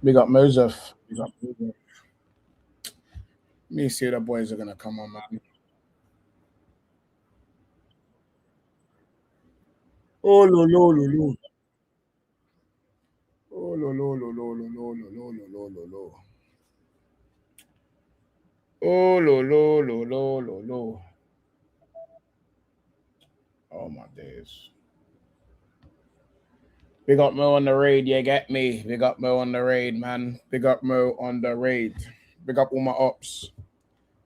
Big up Mosef. Big up Mosef. Let me see the boys are gonna come on, man. Oh lo lo lo lo. Oh lo lo lo lo lo lo lo lo lo lo lo lo. Oh lo lo lo lo lo lo. Oh my days. Big up Mo on the raid, yeah, get me. Big up Mo on the raid, man. Big up Mo on the raid. Big up all my ops.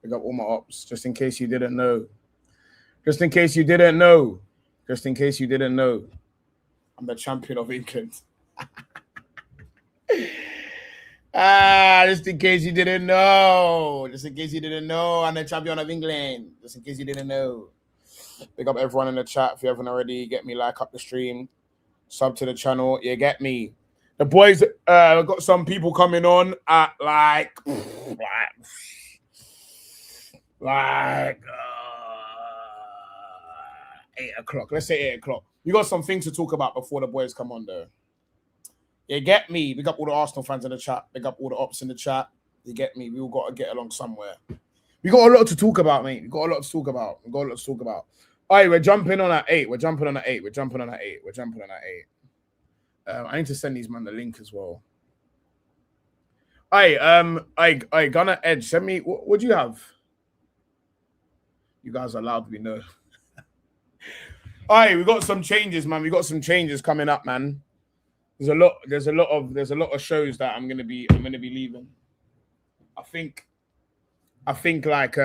Big up all my ops. Just in case you didn't know. Just in case you didn't know. Just in case you didn't know. I'm the champion of England. Just in case you didn't know. Just in case you didn't know, I'm the champion of England. Just in case you didn't know. Big up everyone in the chat. If you haven't already, get me like up the stream. Sub to the channel. You get me. The boys got some people coming on at like 8 o'clock. Let's say 8 o'clock. We got some things to talk about before the boys come on though. You get me. Big up all the Arsenal fans in the chat. Big up all the ops in the chat. You get me. We all got to get along somewhere. We got a lot to talk about, mate. We got a lot to talk about. We got a lot to talk about. All right, we're jumping on at 8. We're jumping on at 8. We're jumping on at 8. We're jumping on at 8. I need to send these man the link as well. I Gunner Edge, send me what do you have? You guys are loud, we know. All right, we got some changes, man. We got some changes coming up, man. There's a lot of shows that I'm gonna be leaving. I think like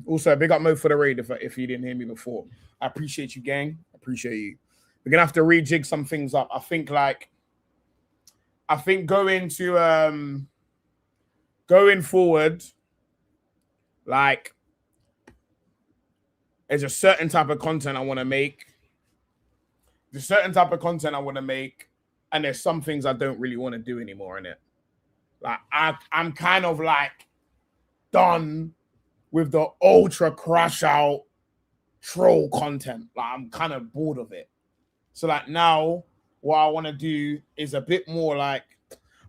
also big up Mo for the raid if you didn't hear me before. I appreciate you, gang. I appreciate you. We're gonna have to rejig some things up. I think going forward, like there's a certain type of content I want to make. There's a certain type of content I want to make, and there's some things I don't really want to do anymore in it. Like I'm kind of like done with the ultra crash out troll content. Like I'm kind of bored of it. So like now what I want to do is a bit more like,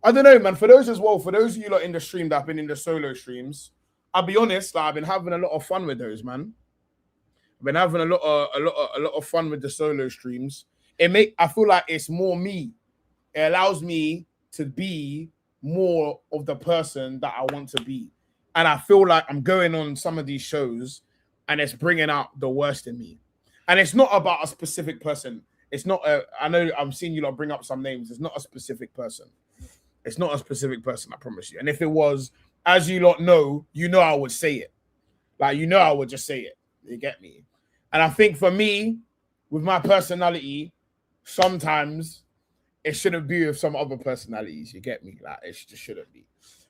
I don't know, man. For those of you lot in the stream that have been in the solo streams, I'll be honest, like I've been having a lot of fun with those, man. I've been having a lot of fun with the solo streams. I feel like it's more me. It allows me to be more of the person that I want to be. And I feel like I'm going on some of these shows and it's bringing out the worst in me. And it's not about a specific person. It's not I know I'm seeing you lot bring up some names. It's not a specific person. It's not a specific person, I promise you. And if it was, as you lot know, I would say it. Like, I would just say it. You get me? And I think for me, with my personality, sometimes it shouldn't be with some other personalities. You get me? Like, it just shouldn't be.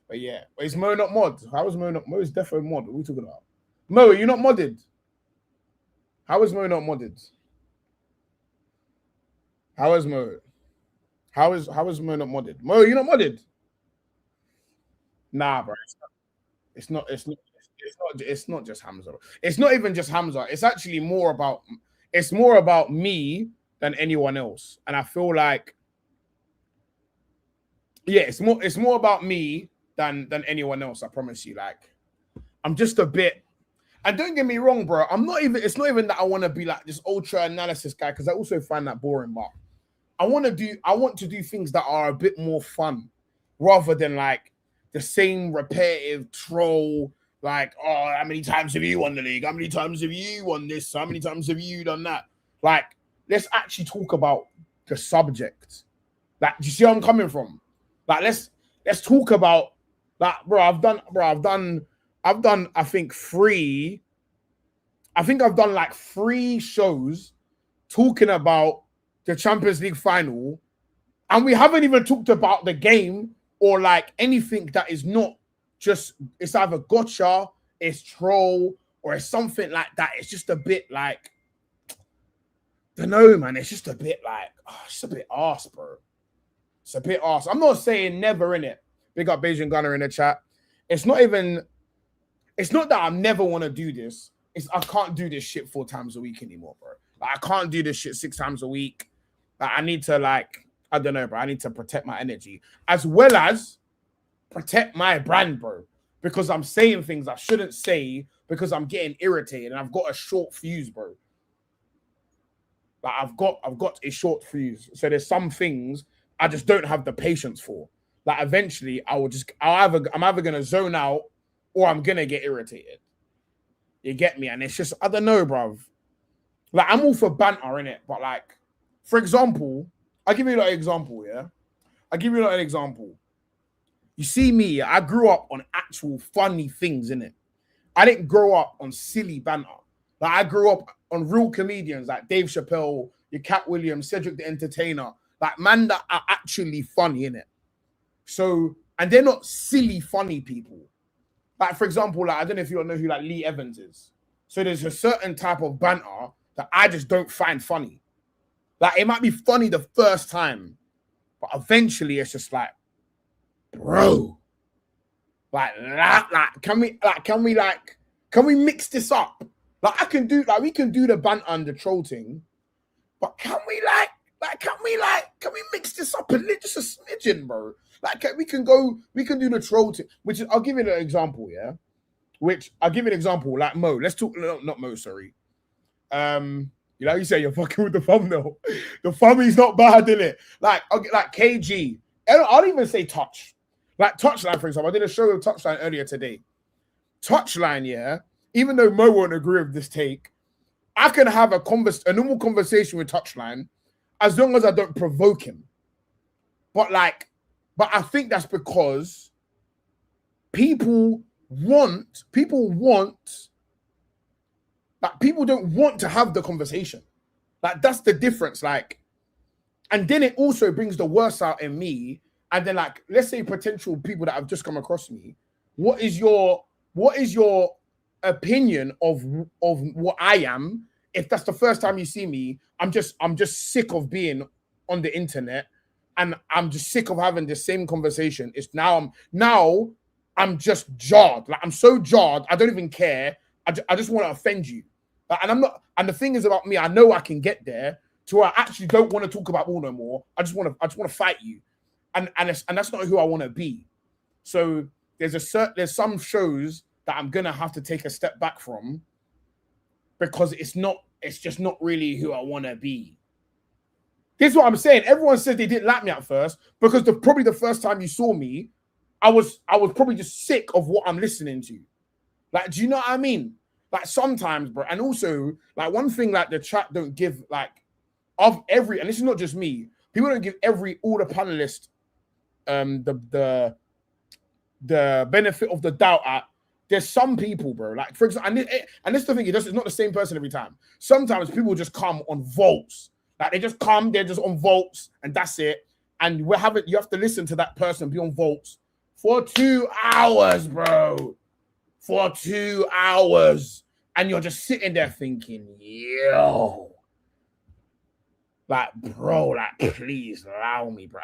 But yeah. But is Mo not mod? How is Mo not? Mo is definitely mod. What are we talking about? Mo, are you not modded? How is Mo not modded? How is Mo? How is Mo not modded? Mo, you not modded? Nah, bro. It's not just Hamza. It's not even just Hamza. It's actually more about me than anyone else. And I feel like it's more about me than anyone else, I promise you. Like I'm just a bit, and don't get me wrong, bro. It's not even that I want to be like this ultra analysis guy, because I also find that boring, but I want to do things that are a bit more fun rather than like the same repetitive troll, like, oh, how many times have you won the league? How many times have you won this? How many times have you done that? Like, let's actually talk about the subject. Like, do you see where I'm coming from? Like, let's talk about that, bro. I've done I think I've done like 3 shows talking about the Champions League final, and we haven't even talked about the game or like anything that is not just, it's either gotcha, it's troll, or it's something like that. It's just a bit like, I don't know, man. It's just a bit like, it's a bit arse, bro. It's a bit arse. I'm not saying never in it. Big up Beijing Gunner in the chat. It's not that I never want to do this. I can't do this shit 4 times a week anymore, bro. Like, I can't do this shit 6 times a week. Like, I need to, like, I don't know, bro. I need to protect my energy. As well as protect my brand, bro, because I'm saying things I shouldn't say because I'm getting irritated and I've got a short fuse, bro. Like I've got a short fuse. So there's some things I just don't have the patience for. Like eventually I'm either gonna zone out or I'm gonna get irritated. You get me? And it's just, I don't know, bruv. Like I'm all for banter in it, but like, for example, I'll give you like an example, yeah? I'll give you like an example. You see me, I grew up on actual funny things, innit? I didn't grow up on silly banter. Like I grew up on real comedians like Dave Chappelle, your Cat Williams, Cedric the Entertainer, like man that are actually funny, innit? So, and they're not silly funny people. Like, for example, like I don't know if you know who like Lee Evans is. So there's a certain type of banter that I just don't find funny. Like it might be funny the first time, but eventually it's just like, bro, can we mix this up? Like we can do the banter and the troll thing, but can we mix this up just a smidgen, bro? Like we can do the troll thing, which is, I'll give you an example, yeah. Like Mo. Let's talk, not Mo, sorry. You say you're fucking with the thumbnail. The thumbnail's not bad, is it? Like KG. I'll even say Touch. Like Touchline, for example. I did a show with Touchline earlier today. Touchline, yeah. Even though Mo won't agree with this take, I can have a normal conversation with Touchline as long as I don't provoke him. But I think that's because people don't want to have the conversation. Like that's the difference. Like, and then it also brings the worst out in me. And then, like, let's say potential people that have just come across me. What is your opinion of what I am? If that's the first time you see me, I'm just sick of being on the internet, and I'm just sick of having the same conversation. It's now I'm just jarred. Like I'm so jarred, I don't even care. I just want to offend you. And I'm not. And the thing is about me, I know I can get there to where I actually don't want to talk about all no more. I just want to fight you. And that's not who I want to be. So there's some shows that I'm gonna have to take a step back from because it's just not really who I want to be. Here's what I'm saying. Everyone said they didn't like me at first because probably the first time you saw me, I was probably just sick of what I'm listening to. Like, do you know what I mean? Like sometimes, bro. And also, like one thing like the chat don't give, like and this is not just me, people don't give all the panelists the benefit of the doubt at. There's some people, bro. Like for example, and this is the thing, it's not the same person every time. Sometimes people just come on volts. Like they just come, they're just on volts, and that's it. And you have to listen to that person be on volts for 2 hours, bro. For 2 hours. And you're just sitting there thinking, yo. Like, bro, like, please allow me, bro.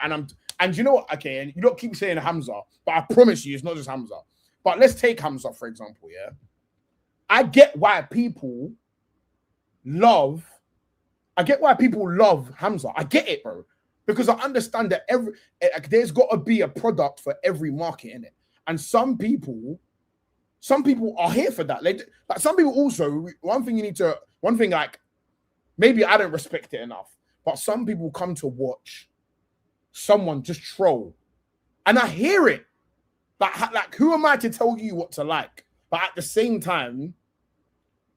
And you know what? Okay, and you don't keep saying Hamza, but I promise you, it's not just Hamza. But let's take Hamza, for example, yeah? I get why people love Hamza. I get it, bro. Because I understand that there's got to be a product for every market in it. And some people are here for that. Like some people also, one thing like, maybe I don't respect it enough, but some people come to watch someone just troll. And I hear it. Like who am I to tell you what to like? But at the same time,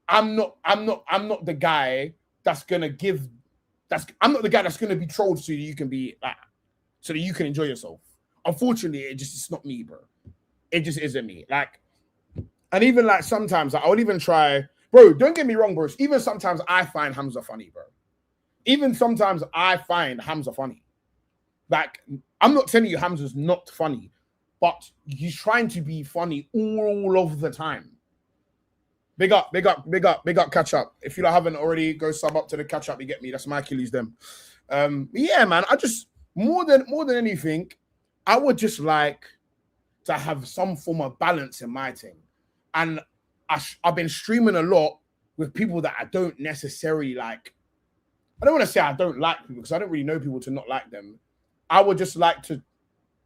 I'm not the guy that's gonna I'm not the guy that's gonna be trolled so that you can be so that you can enjoy yourself. Unfortunately, it's not me, bro. It just isn't me. Like, and even like sometimes I would even try, bro. Don't get me wrong, bro. Even sometimes I find Hamza funny, bro. Even sometimes I find Hamza funny. Like, I'm not telling you Hamza's not funny, but he's trying to be funny all of the time. Big up, catch up. If you haven't already, go sub up to the catch up. You get me? That's my Achilles them. Yeah, man. I just more than anything, I would just like to have some form of balance in my thing. And I've been streaming a lot with people that I don't necessarily like. I don't want to say I don't like people because I don't really know people to not like them. I would just like to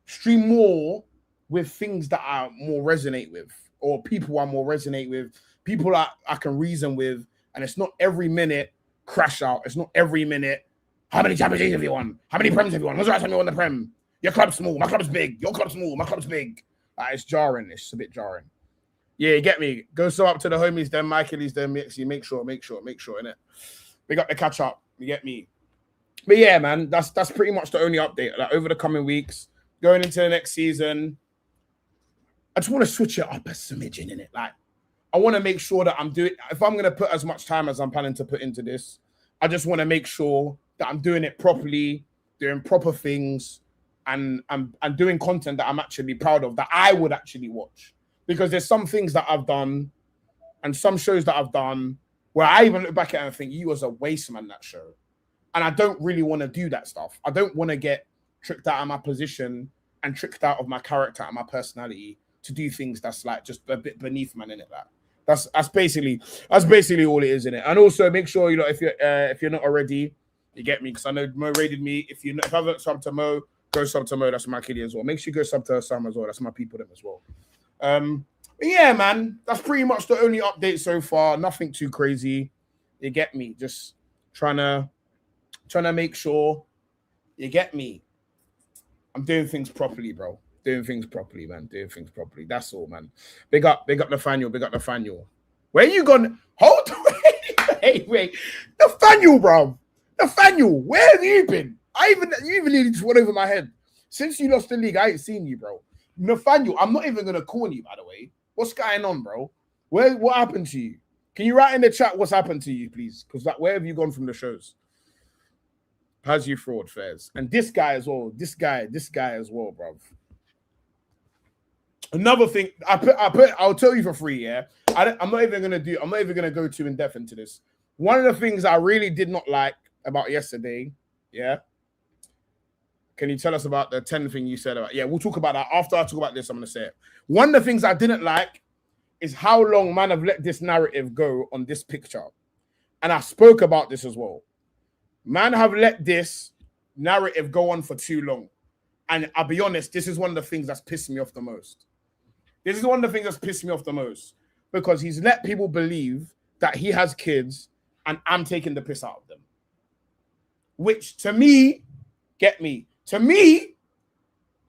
stream more with things that I more resonate with, or people I more resonate with, people I can reason with, and it's not every minute crash out. It's not every minute. How many Champions Leagues have you won? How many Prems have you won? When's the last time you won the Prem? Your club's small. My club's big. Your club's small. My club's big. It's jarring. It's a bit jarring. Yeah, you get me. Go so up to the homies, then Michaelies, then Mixie. Make sure, innit? We got the catch up. You get me? But yeah, man, that's pretty much the only update. Like over the coming weeks, going into the next season, I just want to switch it up a smidgen, innit? Like, I want to make sure that I'm doing, if I'm going to put as much time as I'm planning to put into this, I just want to make sure that I'm doing it properly, doing proper things, and doing content that I'm actually proud of, that I would actually watch. Because there's some things that I've done and some shows that I've done where I even look back at it and think, you was a waste, man, that show. And I don't really want to do that stuff. I don't want to get tricked out of my position and tricked out of my character and my personality to do things that's like just a bit beneath, man, innit? That. That's basically all it is, innit? And also make sure, you know, if you're not already, you get me, because I know Mo raided me. If I haven't subbed to Mo, go sub to Mo. That's my kiddie as well. Make sure you go sub to Sam as well. That's my people them as well. But yeah, man, that's pretty much the only update so far. Nothing too crazy. You get me? Just trying to make sure, you get me, I'm doing things properly, bro. Doing things properly, man. Doing things properly. That's all, man. Big up Nathaniel. Big up Nathaniel. Where you gone? Hold on. Wait. Nathaniel, bro. Nathaniel, where have you been? You even nearly just went over my head. Since you lost the league, I ain't seen you, bro. Nathaniel, I'm not even gonna call you, by the way. What's going on, bro? What happened to you? Can you write in the chat what's happened to you, please? Because like, where have you gone from the shows? How's you fraud fairs? And this guy as well. This guy as well, bro. Another thing, I'll tell you for free, yeah. I'm not even gonna go too in depth into this. One of the things I really did not like about yesterday, yeah. Can you tell us about the 10 thing you said about? Yeah, we'll talk about that after I talk about this. I'm gonna say it. One of the things I didn't like is how long man have let this narrative go on this picture, and I spoke about this as well. Man have let this narrative go on for too long, and I'll be honest, this is one of the things that's pissed me off the most. This is one of the things that's pissed me off the most, because he's let people believe that he has kids and I'm taking the piss out of them. Which to me, to me,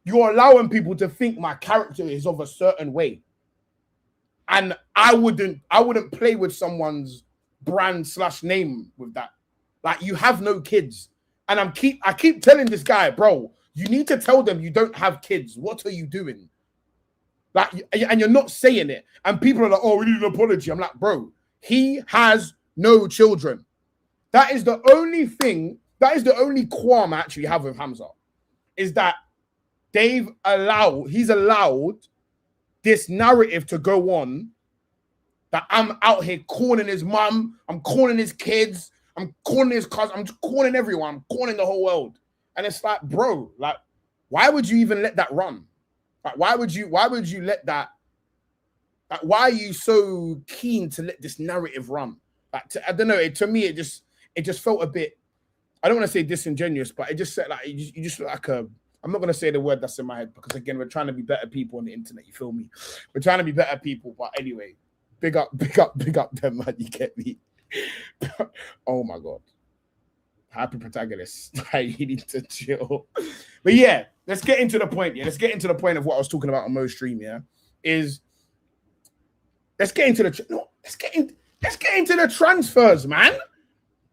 you're allowing people to think my character is of a certain way. And I wouldn't play with someone's brand / name with that. Like, you have no kids. And I keep telling this guy, bro, you need to tell them you don't have kids. What are you doing? Like, and you're not saying it. And people are like, oh, we need an apology. I'm like, bro, he has no children. That is the only thing, that is the only qualm I actually have with Hamza, is that he's allowed this narrative to go on that I'm out here calling his mum, I'm calling his kids, I'm calling his cousin, I'm just calling everyone, I'm calling the whole world. And it's like, bro, like, why would you even let that run? Like, why would you let that? Like, why are you so keen to let this narrative run? Like, I don't know. To me, it just felt a bit. I don't want to say disingenuous, but it just said like you just look like a. I'm not going to say the word that's in my head, because again, we're trying to be better people on the internet. You feel me? We're trying to be better people, but anyway, big up them, man. You get me? Oh my god. Happy protagonist. You need to chill. But yeah, let's get into the point. Yeah, let's get into the point of what I was talking about on Mo's stream. Yeah, let's get into the transfers, man.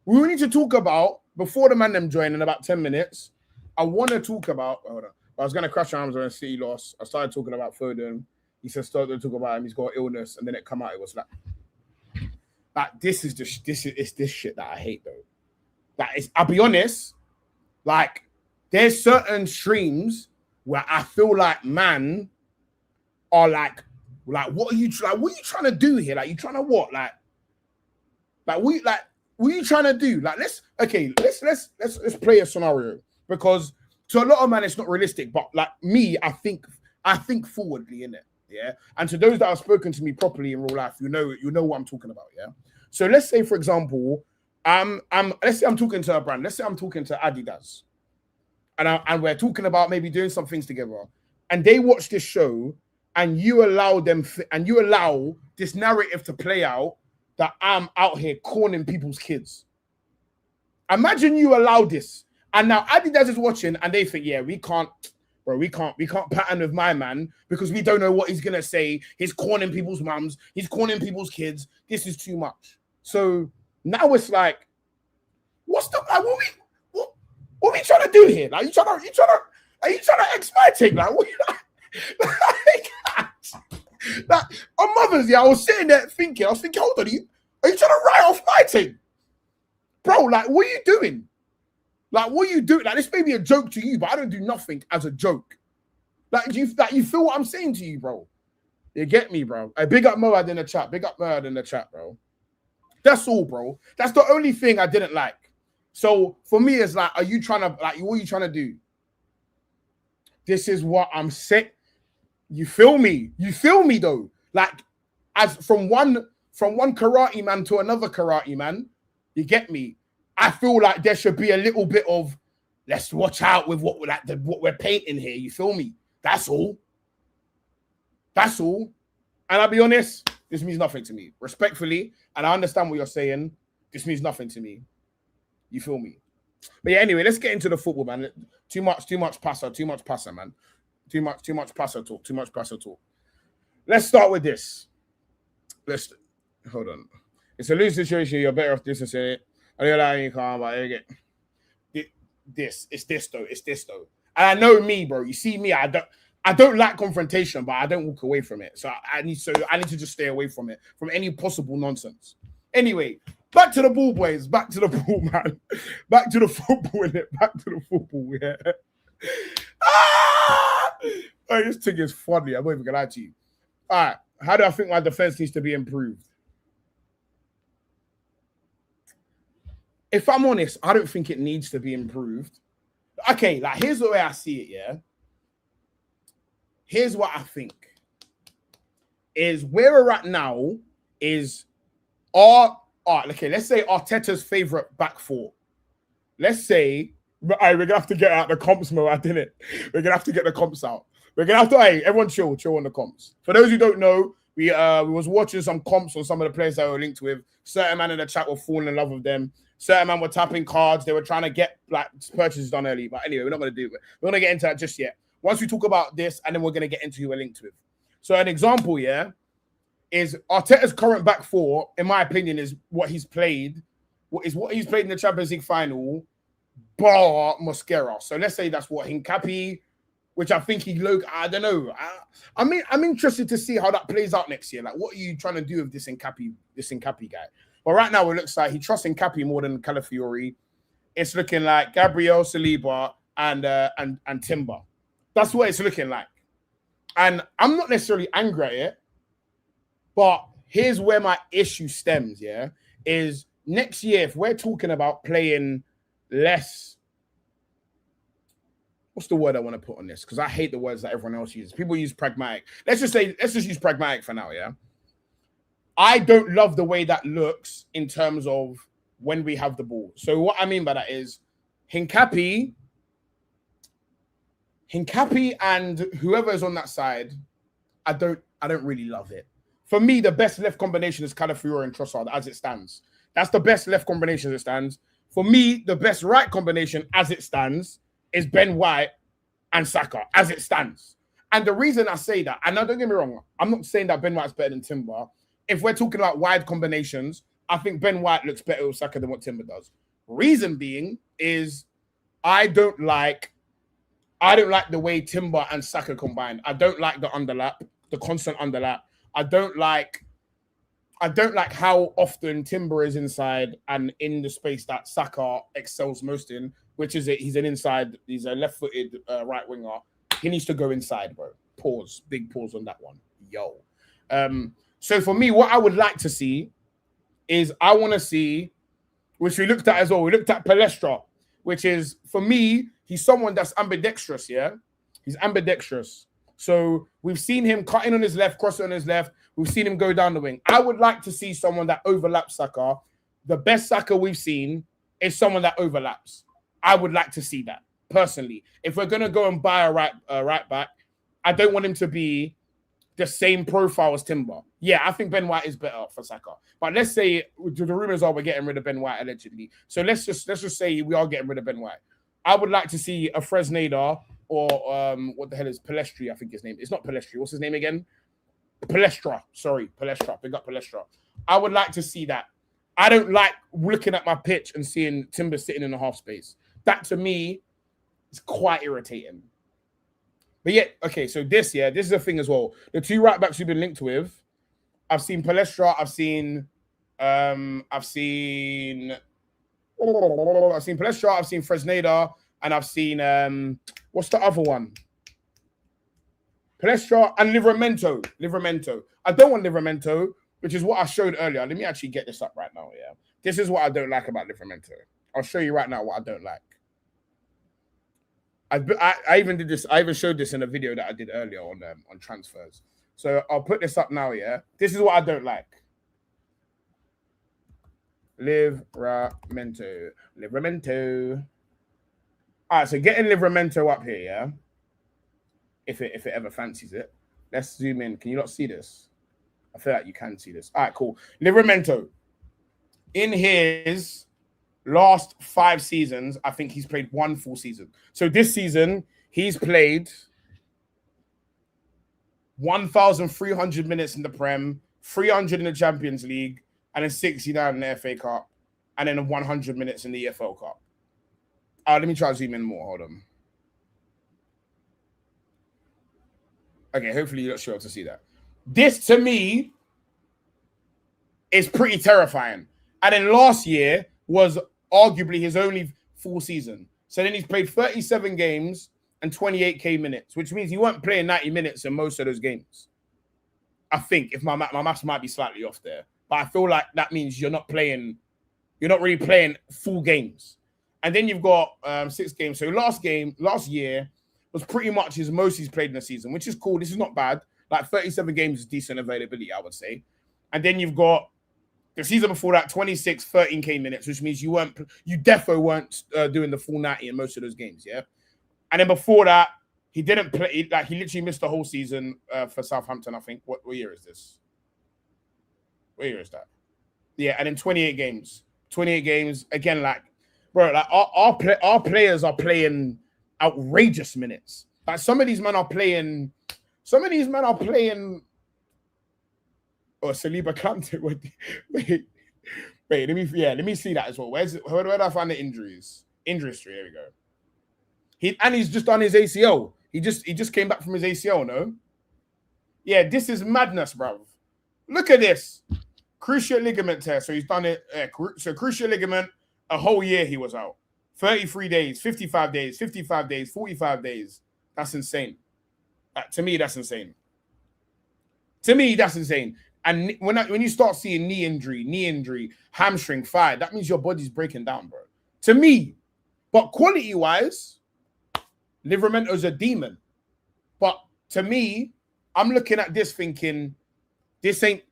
We need to talk about, before the man them join in about 10 minutes. I want to talk about. Hold on. I was gonna crash arms when City lost. I started talking about Foden. He said start to talk about him. He's got illness, and then it come out. It was like this is this shit that I hate though. I'll be honest, like, there's certain streams where I feel like man are like what are you trying to do here? Like, you trying to what? Like what are you trying to do? Like, let's play a scenario, because to a lot of man it's not realistic, but like me, I think forwardly in it, yeah. And to those that have spoken to me properly in real life, you know what I'm talking about, yeah. So let's say, for example, let's say I'm talking to a brand. Let's say I'm talking to Adidas, and we're talking about maybe doing some things together. and they watch this show, and you allow this narrative to play out that I'm out here cornering people's kids. Imagine you allow this, and now Adidas is watching, and they think, yeah, we can't pattern with my man because we don't know what he's gonna say. He's cornering people's mums, he's cornering people's kids. This is too much. So now it's like, what are we trying to do here? Like, are you trying to X my take? Like, what? Like, on Mother's Day, I was sitting there thinking, hold on, are you trying to write off my take? Bro, like, what are you doing? Like, what are you doing? Like, this may be a joke to you, but I don't do nothing as a joke. Like, you feel what I'm saying to you, bro? You get me, bro? I big up Moad in the chat. Big up Moad in the chat, bro. That's all, bro. That's the only thing I didn't like. So for me, it's like, what are you trying to do? This is what I'm saying. You feel me? You feel me though? Like, as from one karate man to another karate man, you get me? I feel like there should be a little bit of, let's watch out with what we're painting here. You feel me? That's all. That's all. And I'll be honest, this means nothing to me. Respectfully, and I understand what you're saying. This means nothing to me. You feel me? But yeah, anyway, let's get into the football, man. Too much passer, man. Too much passer talk. Let's start with this. Hold on. It's a loose situation. You're better off distancing it. I realize you can't, but it's this though. And I know me, bro. You see me, I don't like confrontation, but I don't walk away from it. So I need to just stay away from it, from any possible nonsense. Anyway, back to the ball, boys. Back to the ball, man. Back to the football, innit? Back to the football, yeah. Oh, this thing is funny. I'm not even gonna lie to you. All right, how do I think my defense needs to be improved? If I'm honest, I don't think it needs to be improved. Okay, like, here's the way I see it, yeah? Here's what I think. Is where we're at now is okay, let's say Arteta's favorite back four. Let's say, we're going to have to get out the comps, Mo, didn't it? We're going to have to get the comps out. We're going to have to, hey, everyone chill on the comps. For those who don't know, we was watching some comps on some of the players that were linked with. Certain man in the chat were falling in love with them. Certain man were tapping cards. They were trying to get like purchases done early. But anyway, we're not going to do it. We're going to get into that just yet. Once we talk about this, and then we're going to get into who we're linked with. So an example, yeah, is Arteta's current back four, in my opinion, is what he's played. What he's played in the Champions League final, bar Mosquera. So let's say that's what Hincapié, which I think I don't know. I'm interested to see how that plays out next year. Like, what are you trying to do with this Hincapié guy? But right now, it looks like he trusts Hincapié more than Calafiori. It's looking like Gabriel, Saliba, and Timber. That's what it's looking like. And I'm not necessarily angry at it, but here's where my issue stems, yeah, is next year, if we're talking about playing less, what's the word I want to put on this? Because I hate the words that everyone else uses. People use pragmatic. Let's just use pragmatic for now, yeah? I don't love the way that looks in terms of when we have the ball. So what I mean by that is Hincapié and whoever is on that side, I don't really love it. For me, the best left combination is Calafiori and Trossard as it stands. That's the best left combination as it stands. For me, the best right combination as it stands is Ben White and Saka as it stands. And the reason I say that, and now don't get me wrong, I'm not saying that Ben White's better than Timber. If we're talking about wide combinations, I think Ben White looks better with Saka than what Timber does. Reason being is I don't like the way Timber and Saka combine. I don't like the underlap, the constant underlap. I don't like how often Timber is inside and in the space that Saka excels most in, which is he's a left-footed right winger. He needs to go inside, bro. Pause. Big pause on that one. Yo. So for me, what I would like to see is I want to see, which we looked at as well. We looked at Palestra, which is, for me, he's someone that's ambidextrous, yeah? He's ambidextrous. So we've seen him cutting on his left, crossing on his left. We've seen him go down the wing. I would like to see someone that overlaps Saka. The best Saka we've seen is someone that overlaps. I would like to see that, personally. If we're going to go and buy a right back, I don't want him to be the same profile as Timber. Yeah, I think Ben White is better for Saka. But let's say the rumors are we're getting rid of Ben White allegedly. So let's just say we are getting rid of Ben White. I would like to see a Fresneda or what the hell is Palestri, I think his name. It's not Palestri. What's his name again? Palestra. Sorry, Palestra. Big up Palestra. I would like to see that. I don't like looking at my pitch and seeing Timber sitting in the half space. That to me is quite irritating. But yeah, okay, so this is a thing as well. The two right backs we've been linked with, I've seen Palestra, I've seen Palestra, I've seen Fresneda, and I've seen what's the other one? Palestra and Livramento. I don't want Livramento, which is what I showed earlier. Let me actually get this up right now. Yeah, this is what I don't like about Livramento. I'll show you right now what I don't like. I even did this. I even showed this in a video that I did earlier on transfers. So I'll put this up now. Yeah, this is what I don't like. Livramento. All right, so getting Livramento up here. Yeah, if it ever fancies it. Let's zoom in. Can you not see this? I feel like you can see this. All right, cool. Livramento. In his last 5 seasons, I think he's played 1 full season. So this season, he's played 1,300 minutes in the Prem, 300 in the Champions League, and then 69 in the FA Cup, and then 100 minutes in the EFL Cup. Let me try to zoom in more. Hold on. Okay, hopefully you're not sure to see that. This, to me, is pretty terrifying. And then last year was arguably his only full season. So then he's played 37 games and 28k minutes, which means he weren't playing 90 minutes in most of those games. I think, if my maths might be slightly off there. But I feel like that means you're not really playing full games. And then you've got 6 games. So last year was pretty much his most he's played in a season, which is cool. This is not bad. Like 37 games is decent availability, I would say. And then you've got the season before that, 26, 13k minutes, which means you defo weren't doing the full 90 in most of those games, yeah? And then before that, he didn't play, like he literally missed the whole season for Southampton, I think. What year is this? What year is that? Yeah, and then 28 games. 28 games, again, like, bro, like our players are playing outrageous minutes. Like some of these men are playing. Oh, Saliba Kante. Wait. Let me see that as well. Where do I find the injuries? Injury history. Here we go. He's just done his ACL. He just came back from his ACL. No. Yeah, this is madness, bro. Look at this. Cruciate ligament tear. So he's done it. So cruciate ligament. A whole year he was out. 33 days, 55 days, 55 days, 45 days. That's insane. To me, that's insane. And when you start seeing knee injury, hamstring, thigh, that means your body's breaking down, bro. To me. But quality-wise, Livramento's a demon. But to me, I'm looking at this thinking, this ain't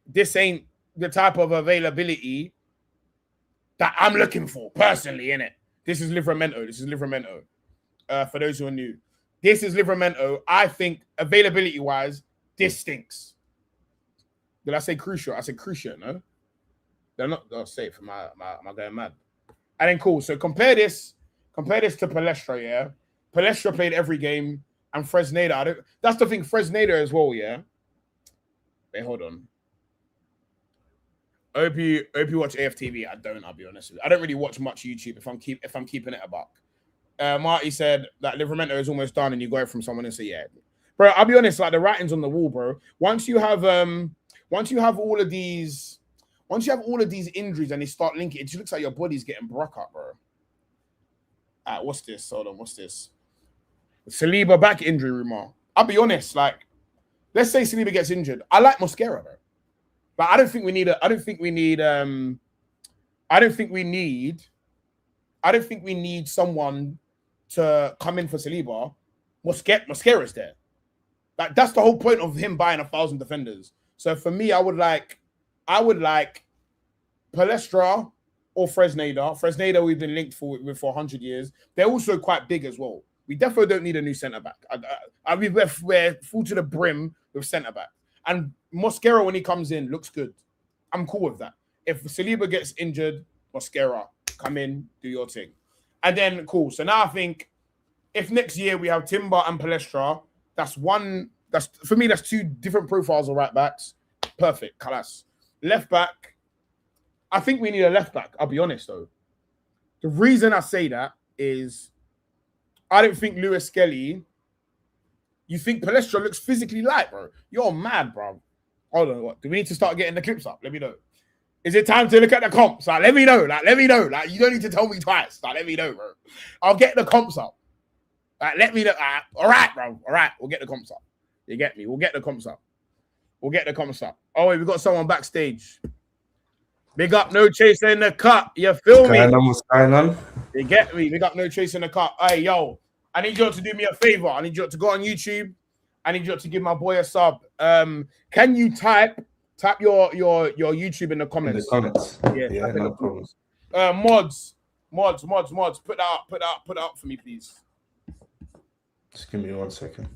the type of availability that I'm looking for personally, innit? This is Livramento. For those who are new. This is Livramento. I think availability-wise, this stinks. Did I say crucial? I said crucial, no? They're not safe. Am I going mad? And then cool. So compare this to Palestra, yeah? Palestra played every game, and Fresneda. That's the thing, Fresneda as well, yeah? Wait, hold on. OP watch AFTV. I'll be honest with you. I don't really watch much YouTube if I'm keeping it a buck. Marty said that Livramento is almost done, and you go from someone and say, yeah. Bro, I'll be honest, like the writing's on the wall, bro. Once you have all of these injuries and they start linking, it just looks like your body's getting broke up, bro. What's this? Hold on, what's this? Saliba back injury rumor. I'll be honest, like, let's say Saliba gets injured. I like Mosquera, bro. But I don't think we need someone to come in for Saliba. Mosquera's there. Like, that's the whole point of him buying 1,000 defenders. So for me, I would like Palestra or Fresneda. Fresneda we've been linked with for 100 years. They're also quite big as well. We definitely don't need a new centre back. We're full to the brim with centre back. And Mosquera, when he comes in, looks good. I'm cool with that. If Saliba gets injured, Mosquera, come in, do your thing. And then, cool. So now I think if next year we have Timber and Palestra, for me, that's two different profiles of right backs. Perfect. Kalas. Left back, I think we need a left back. I'll be honest, though. The reason I say that is I don't think Lewis Skelly. You think Palestra looks physically light, bro? You're mad, bro. Hold on, what? Do we need to start getting the clips up? Let me know. Is it time to look at the comps? Like, let me know. Like, you don't need to tell me twice. Like, let me know, bro. I'll get the comps up. Like, let me know. All right, bro. All right, we'll get the comps up. You get me? We'll get the comps up. Oh, wait, we got someone backstage. Big up, No Chaser in the cut. You feel me? What's going on? You get me? Big up, No Chaser in the cut. Hey, yo, I need you to do me a favor. I need you to go on YouTube. I need you to give my boy a sub. Can you type your YouTube in the comments? Yeah, no problems. Mods. Put that up for me, please. Just give me 1 second.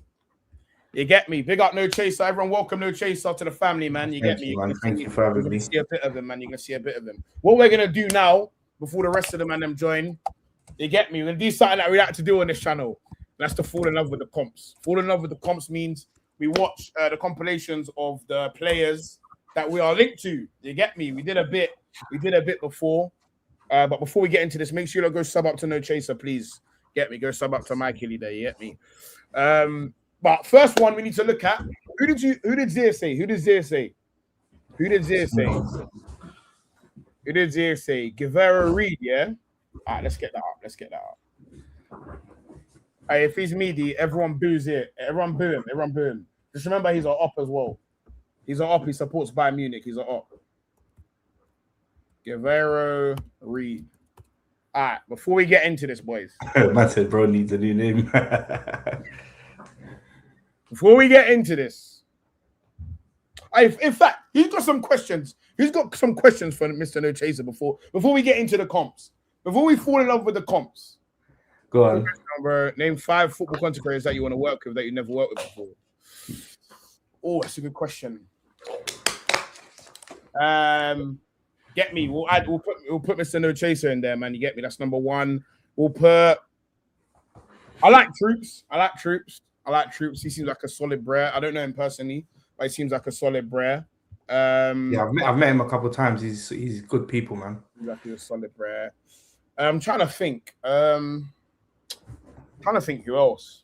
You get me? Big up No Chaser. Everyone, welcome No Chaser to the family, man. You get me? Thank you for having me. See a bit of him, man. You can see a bit of him. What we're gonna do now, before the rest of the man them join, you get me? We're gonna do something that we like to do on this channel. That's to fall in love with the comps. Fall in love with the comps means we watch the compilations of the players that we are linked to. You get me? We did a bit before, but before we get into this, make sure you go sub up to No Chaser, please. Get me? Go sub up to Mikey Lee there. You get me? But first one we need to look at, who did Zia say? Guevara Reed, yeah? All right, let's get that up. Hey, if he's meaty, everyone boos it. Everyone boo him. Just remember he's an op as well. He's an op. He supports Bayern Munich. He's an op. Guevara Reed. All right, before we get into this, boys. Man said bro needs a new name. Before we get into this, in fact, he's got some questions. He's got some questions for Mr. No Chaser before we get into the comps. Before we fall in love with the comps. Go on. Name 5 football content creators that you want to work with that you never worked with before. Oh, that's a good question. Get me. We'll put Mr. No Chaser in there, man. You get me? That's number 1. We'll put. I like Troops. He seems like a solid brer. I don't know him personally, but he seems like a solid brer. Yeah, I've met him a couple of times. He's good people, man. He's like a solid brer. I'm trying to think. Who else.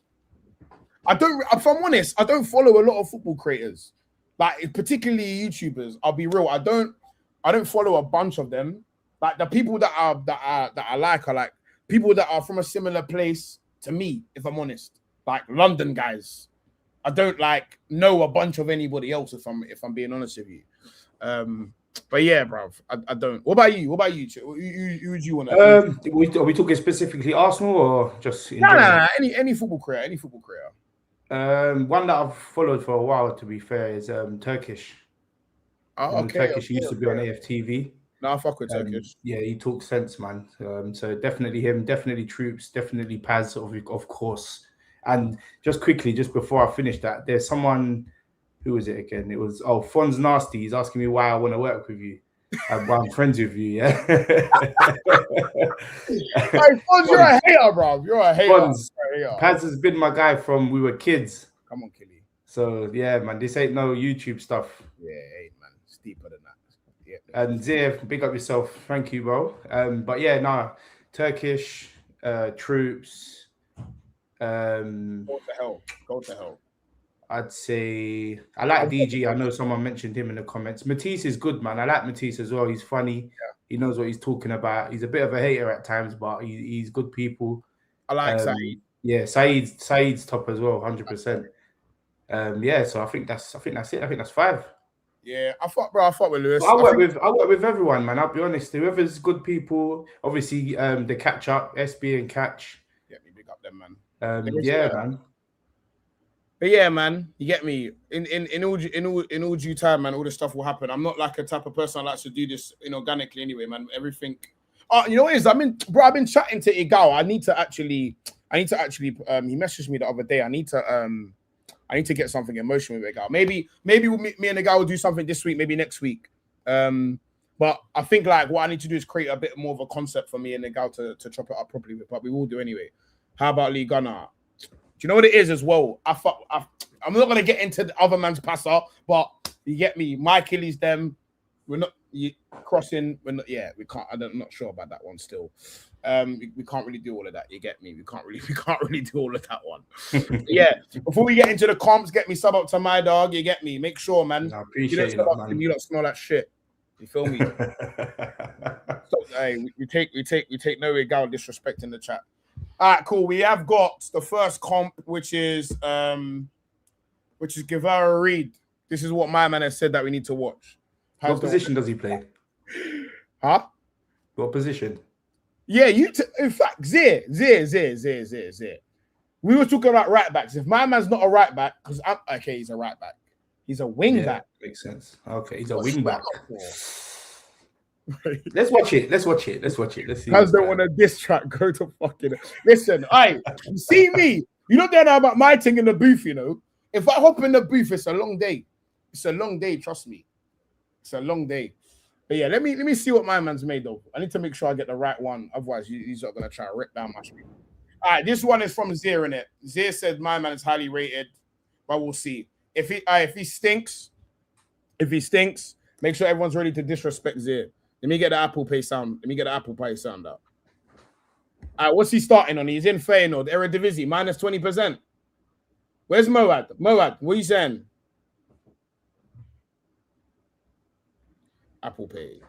If I'm honest, I don't follow a lot of football creators, like particularly YouTubers. I'll be real. I don't follow a bunch of them. Like the people that I like are like people that are from a similar place to me. If I'm honest. Like London guys, I don't know a bunch of anybody else. If I'm being honest with you, but yeah, bro, I don't. What about you? Who would you want to? Are we talking specifically Arsenal or just? Nah. Any football creator. One that I've followed for a while, to be fair, is Turkish. Oh, okay. Turkish used to be on AFTV. No, I fuck with Turkish. Yeah, he talks sense, man. So definitely him, definitely Troops, definitely Paz, of course. And just quickly, just before I finish that, there's someone, who was it again? It was, Fonz Nasty. He's asking me why I want to work with you. Why I'm friends with you, yeah? Hey, Fonz, you're a hater, bro. You're a hater. Fonz, Paz has been my guy from we were kids. Come on, Killy. So, yeah, man, this ain't no YouTube stuff. Yeah, hey, man, it's deeper than that. Yeah. And Zia, big up yourself. Thank you, bro. But yeah, Turkish, Troops. Go to hell. I'd say I like DG. I know someone mentioned him in the comments. Matisse is good, man. I like Matisse as well. He's funny. Yeah. He knows what he's talking about. He's a bit of a hater at times, but he's good people. I like Saeed. Yeah, Saeed's top as well, 100%. Yeah, so I think that's it. I think that's 5. Yeah, I fuck with Lewis. I work with everyone, man. I'll be honest. Whoever's good people, obviously the catch up, SB and catch. Yeah, me big up them, man. Yeah, man. But yeah, man, you get me. In all due time, man, all this stuff will happen. I'm not like a type of person that likes to do this inorganically anyway, man. Everything. You know what it is? I've been chatting to Igao. I need to actually I need to actually. He messaged me the other day. I need to get something in motion with a guy. Maybe me and the guy will do something this week. Maybe next week. But I think like what I need to do is create a bit more of a concept for me and the guy to chop it up properly with. But we will do anyway. How about Lee Gunner? Do you know what it is as well? I'm not gonna get into the other man's passer, but you get me. My Achilles, them. We're not crossing. We're not. Yeah, we can't. I'm not sure about that one still. We can't really do all of that. You get me? We can't really do all of that one. Yeah. Before we get into the comps, get me sub up to my dog. You get me? Make sure, man. I appreciate you, man. You don't smell that shit. You feel me? So, hey, we take no regard disrespect in the chat. All right, cool. We have got the first comp, which is Guevara Reed. This is what my man has said that we need to watch. What position does he play? Huh? What position? Yeah, in fact, Zir. We were talking about right backs. If my man's not a right back, because he's a right back. He's a wing back. Makes sense. Okay, he's a wing back. Let's watch it. Let's see. Guys don't want a diss track. Go to fucking listen. You see me. You don't know about my thing in the booth. You know, if I hop in the booth, it's a long day. It's a long day. Trust me. It's a long day. But yeah, let me see what my man's made though. I need to make sure I get the right one. Otherwise, he's not gonna try to rip down my screen. All right, this one is from Zir in it. Zir said my man is highly rated, but we'll see. If he stinks, make sure everyone's ready to disrespect Zir. Let me get the Apple Pay sound. Let me get the Apple Pay sound out. All right, what's he starting on? He's in Feyenoord, Eredivisie, minus 20%. Where's Moad? Moad, what are you saying? Apple Pay.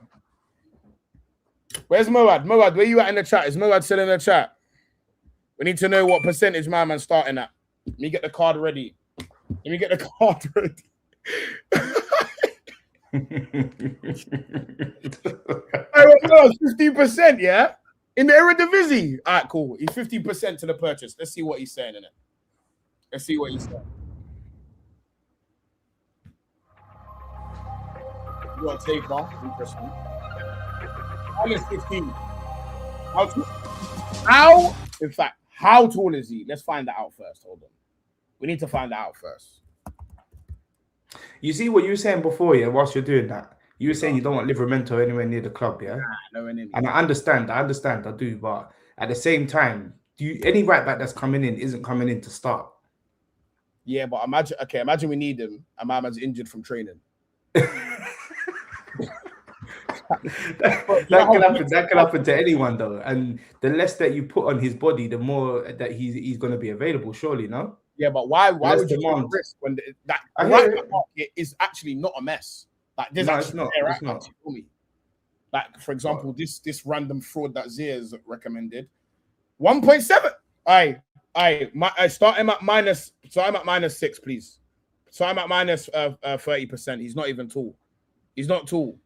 Where's Moad? Moad, where you at in the chat? Is Moad still in the chat? We need to know what percentage my man's starting at. Let me get the card ready. Let me get the card ready. Oh, 15%, yeah? In the Eredivisie. All right, cool. He's 15% to the purchase. Let's see what he's saying in it. Let's see what he's saying. You want to take off? Interesting. Minus 15. How? In fact, how tall is he? Let's find that out first. Hold on. We need to find that out first. You see what you were saying before, yeah, whilst you're doing that? You were saying you don't want Livramento anywhere near the club, yeah? Nah, nowhere near. And I understand, I do, but at the same time, any right back that's coming in isn't coming in to start. Yeah, but imagine we need him and my man's injured from training. that can happen to anyone though, and the less that you put on his body, the more that he's going to be available. Surely, no? Yeah, but why would you take risk when that right back market is actually not a mess? Like there's it's not. Like for example, this random fraud that Zier's recommended, 1.7. I start him at minus 6, please. So I'm at minus 30%. He's not even tall. He's not tall.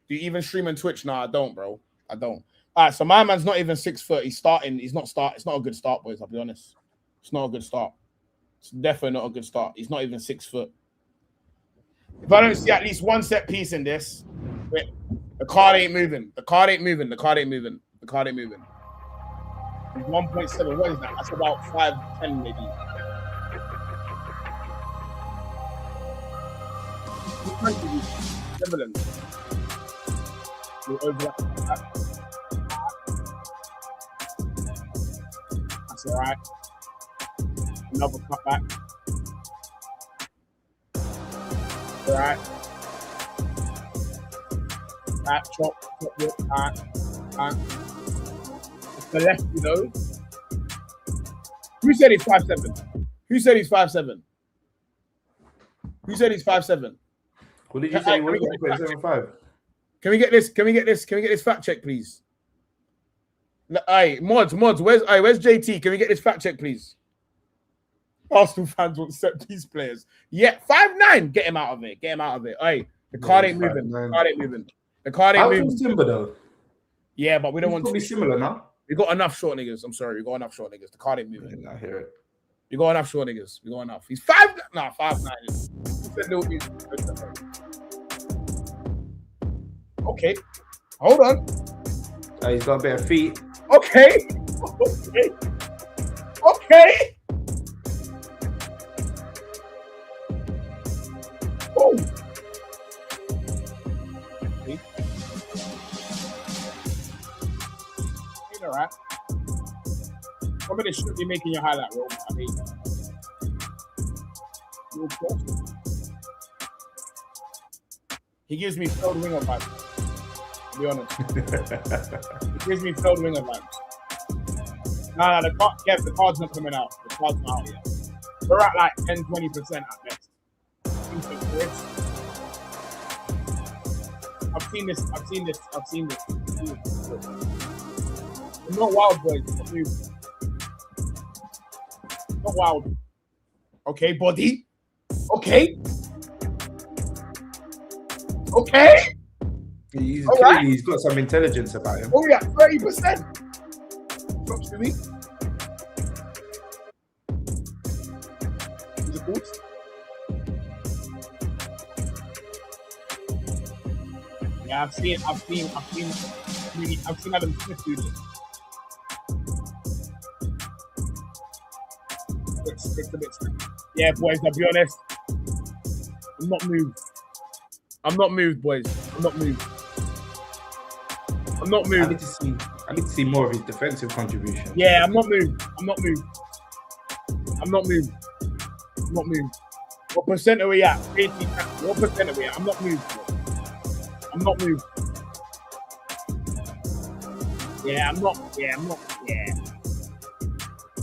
Do you even stream on Twitch? No, I don't, bro. I don't. All right, so my man's not even 6'. He's starting. It's not a good start, boys. I'll be honest. It's not a good start. It's definitely not a good start. He's not even 6 foot. If I don't see at least one set piece in this, the card ain't moving. The card ain't moving. 1.7. What is that? That's about 5'10" maybe. Netherlands. We'll overlap that. That's all right. Another cutback. All right. Chop. It's the left, you know. Who said he's 5'7"? Who said he's 5'7"? What did you say? What did you say? 7'5"? Can we get this fact check, please? Hey, mods, where's JT? Can we get this fact check, please? Arsenal fans want set piece players. Yeah, 5'9". Get him out of it. Hey, the card ain't moving. The card ain't moving. Timber though. Yeah, but we don't want to be similar now. We got enough short niggas. I'm sorry, we got enough short niggas. The card ain't moving. I hear it. We got enough short niggas. We got enough. He's 5'9". Okay, hold on. He's got a bit of feet. Okay. Okay. Oh. See? Ain't all right. Somebody should be making your highlight roll. I mean, he gives me third winger vibes. To be honest, he gives me third winger vibes. Nah, the card's not coming out. The card's not out yet. We're at like 10-20% at best. I've seen this. I'm not wild, boys. Not wild. Okay, body. Okay. He's got some intelligence about him. Oh yeah, 30%. Drops to me. Is it good? Yeah, I've seen Adam Smith do this. It's a bit strange. Yeah, boys, I'll be honest. I'm not moved, boys. I'm not moved. I need to see more of his defensive contribution. Yeah, I'm not moved. What percent are we at? 80. What percent are we at? I'm not moved. Yeah, I'm not. Yeah.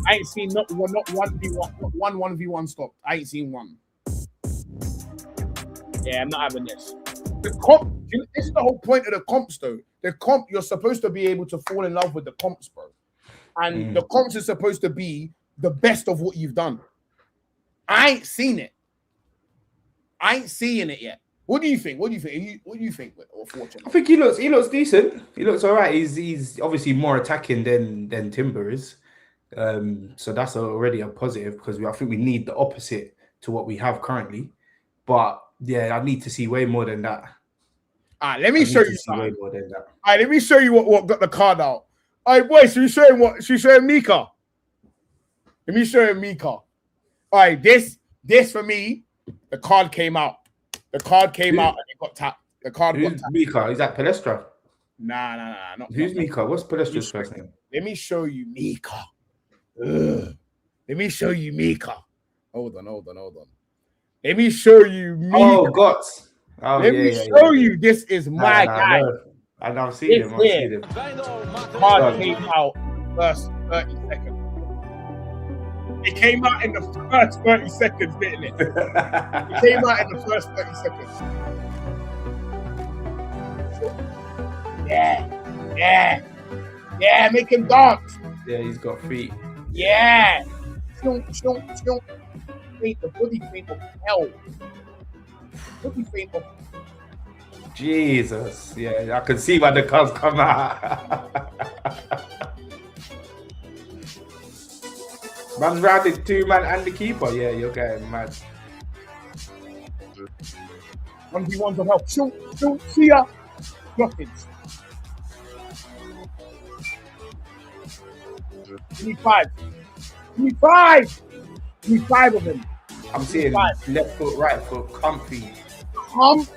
I ain't seen not 1v1, not 1v1 stop. I ain't seen one. Yeah, I'm not having this. The comp, this is the whole point of the comps, though. The comp, you're supposed to be able to fall in love with the comps, bro. And the comps is supposed to be the best of what you've done. I ain't seen it. I ain't seeing it yet. What do you think? What do you think? I think he looks decent. He looks all right. He's obviously more attacking than Timber is. So that's already a positive because I think we need the opposite to what we have currently. But yeah, I need to see way more than that. All right, let me show you something. Way more than that. All right, let me show you what got the card out. All right, boys, should we show him what? Should we show him Mika? Let me show him Mika. All right, this for me, the card came out. The card came out and it got tapped. The card got tapped. Mika? Is that Palestra? Nah. Who's Mika? What's Palestra's first name? Let me show you Mika. Let me show you Mika. Hold on. Let me show you Mika. Oh, Gots. Oh, Let me show you. This is my guy. I've seen him. The card came out first 30 seconds. It came out in the first 30 seconds, didn't it? It came out in the first 30 seconds. Yeah, make him dance. Yeah, he's got feet. Yeah. The body feint of hell. Body feint of Jesus. Yeah, I can see why the cards come out. Man rounded 2-man and the keeper. Yeah, you're getting mad. 1v1s of help. Shoot, see ya. Nothing. We need five of them. I'm seeing left foot, right foot, comfy. What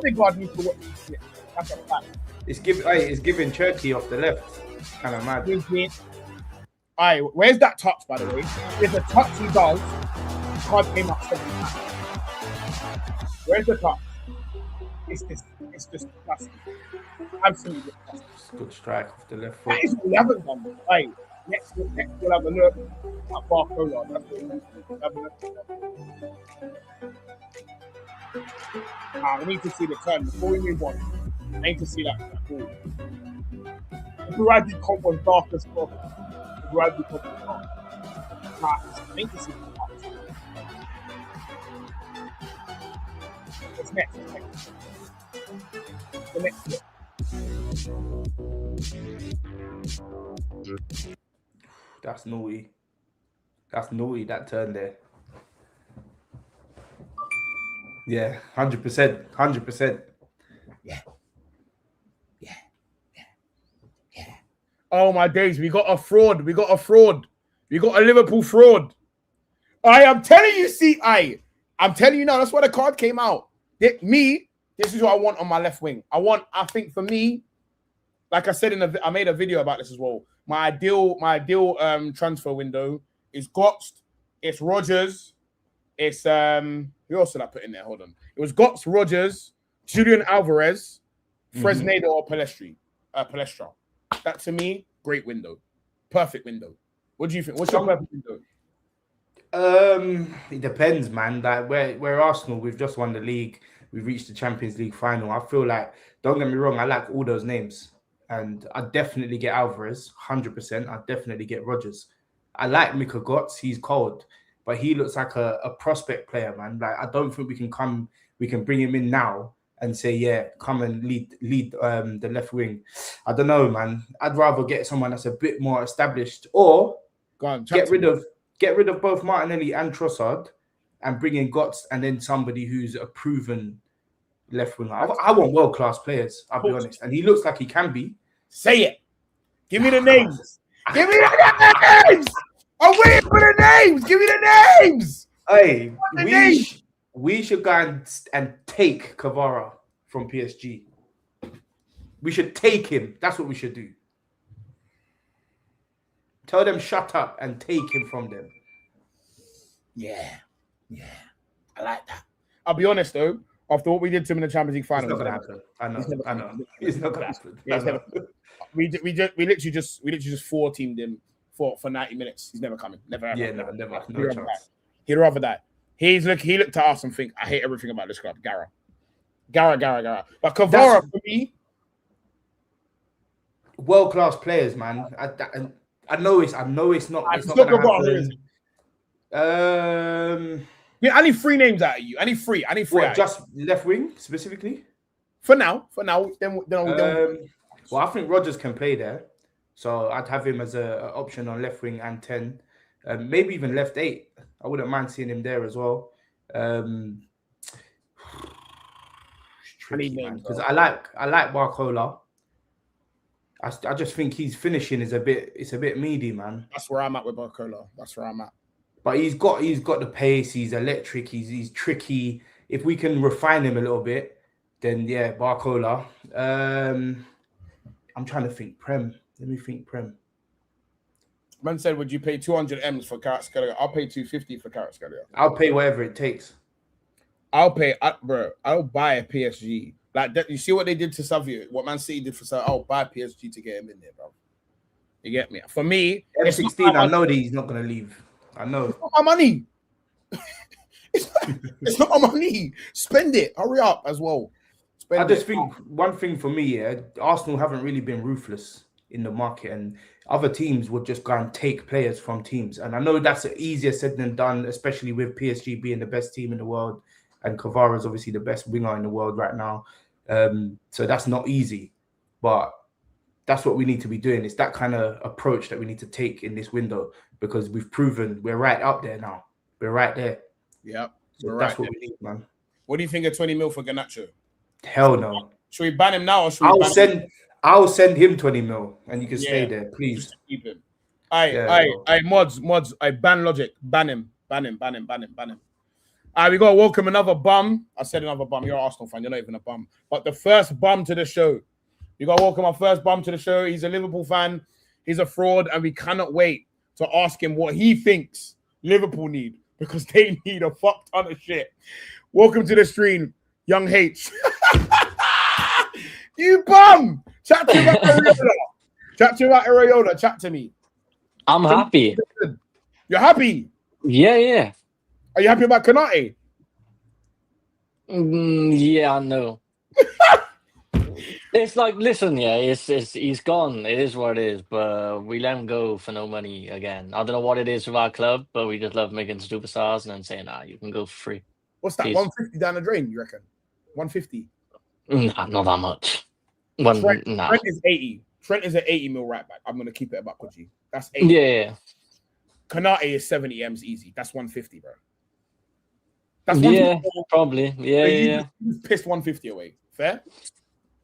they got me to what? Yeah, that's a fact. It's giving Turkey off the left. Kind of mad. All right, where's that touch, by the way? There's a touch he does. Card came up 7 times. Where's the touch? It's disgusting. Absolutely disgusting. Good strike off the left foot. That is what we haven't done. Hey, next we'll have a look at Barcola. That's what we'll have a look. We need to see the turn before we move on. I need to see that ball. The Bradley comp was dark as fuck. I need to see the touch. What's next? The next bit. That's naughty. That's naughty, that turn there. Yeah, 100%. 100%. Yeah. Oh my days, we got a fraud. We got a Liverpool fraud. I am telling you, I'm telling you now, that's why the card came out. This is what I want on my left wing. I think for me, like I said I made a video about this as well. My ideal transfer window is Gotts, it's Rodgers, it's who else did I put in there? Hold on. It was Gotts, Rodgers, Julian Alvarez, Fresneda or Palestra. That to me, great window. Perfect window. What do you think? What's your perfect window? It depends, man. Like we're Arsenal, we've just won the league, we've reached the Champions League final. I feel like, don't get me wrong, I like all those names. And I definitely get Alvarez, 100%. I definitely get Rodgers. I like Mika Gotts, he's cold, but he looks like a prospect player, man. Like I don't think we can bring him in now and say, yeah, come and lead the left wing. I don't know, man. I'd rather get someone that's a bit more established, or get rid of both Martinelli and Trossard and bring in Gotts and then somebody who's a proven left winger. I want world-class players, I'll be honest. And he looks like he can be. Say it. Give me the names. Give me the names. I'm waiting for the names. Give me the names. Hey, we should go and take Kvara from PSG. We should take him. That's what we should do. Tell them shut up and take him from them. Yeah. I like that. I'll be honest though. After what we did to him in the Champions League final, it's not gonna happen. I know. It's not gonna happen. We literally just 4-teamed him for 90 minutes. He's never coming. Never. Ever. Yeah, never. No chance. He'd rather die. He looked at us and think, I hate everything about this club. Gara. But Kvara for me, world-class players, man. I know it's not. It's not gonna happen. Yeah, I need 3 names out of you. I need three. What, just left wing specifically? For now. Then well, I think Rodgers can play there, so I'd have him as an option on left wing and 10, maybe even left 8. I wouldn't mind seeing him there as well. Tricky, man, because I like Barcola. I just think his finishing is a bit meaty, man. That's where I'm at with Barcola. But he's got the pace. He's electric. He's tricky. If we can refine him a little bit, then yeah, Barcola. I'm trying to think Prem. Let me think Prem. Man said, would you pay 200 M's for Kvaratskhelia? I'll pay 250 for Kvaratskhelia. I'll pay whatever it takes. I'll buy a PSG. Like that, you see what they did to Savio? What Man City did for Savio? I'll buy PSG to get him in there, bro. You get me? For me, M16, I know that he's not going to leave. I know. It's not my money. It's not my money. Spend it. Hurry up as well. I just think one thing for me, Arsenal haven't really been ruthless in the market, and other teams would just go and take players from teams. And I know that's easier said than done, especially with PSG being the best team in the world, and Kvara is obviously the best winger in the world right now. So that's not easy, but that's what we need to be doing. It's that kind of approach that we need to take in this window, because we've proven we're right up there now. We're right there. Yeah, so that's what we need, man. What do you think of 20 mil for Garnacho? Hell no. Should we ban him now, or should we I'll send him 20 mil and you can stay there, please. Just keep him. Aye, mods. I ban Logic. Ban him. Aye, we got to welcome another bum. I said another bum. You're an Arsenal fan. You're not even a bum. But the first bum to the show. You got to welcome our first bum to the show. He's a Liverpool fan. He's a fraud. And we cannot wait to ask him what he thinks Liverpool need, because they need a fuck ton of shit. Welcome to the stream, Young H. You bum! Chat to me about Iraola. Chat to me. I'm happy. You're happy? Yeah. Are you happy about Konate? Yeah, I know. It's like, listen, he's gone. It is what it is, but we let him go for no money again. I don't know what it is with our club, but we just love making superstars and then saying, you can go for free. What's that, Please. 150 down the drain, you reckon? 150? Nah, not that much. Trent is 80. Trent is an 80 mil right back. I'm going to keep it about Koji. That's 80. Yeah. Konate is 70 M's easy. That's 150, bro. That's probably. Yeah. You pissed 150 away. Fair?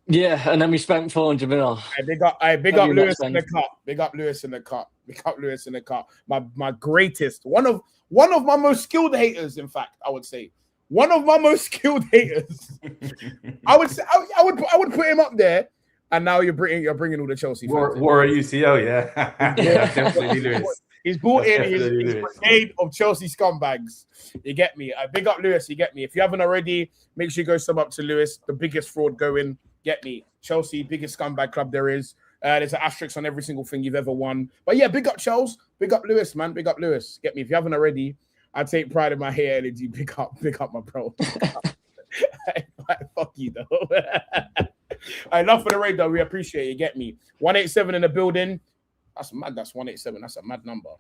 Yeah, and then we spent 400 mil. Big up Lewis in the cut. Big up Lewis in the cut. Big up Lewis in the cut. My greatest, one of my most skilled haters. In fact, I would say one of my most skilled haters. I would say I would put him up there. And now you're bringing all the Chelsea fans. War UCL, yeah. Yeah, definitely Lewis. He's brought in his brigade of Chelsea scumbags. You get me? Big up Lewis. You get me? If you haven't already, make sure you go sub up to Lewis, the biggest fraud going. Get me? Chelsea, biggest scumbag club there is. There's an asterisk on every single thing you've ever won. But yeah, big up Chelsea. Big up Lewis, man. Big up Lewis. Get me? If you haven't already, I take pride in my hair energy. Big up my bro. Fuck you, though. Enough for the raid, though. We appreciate it. Get me? 187 in the building. That's mad. That's 187. That's a mad number.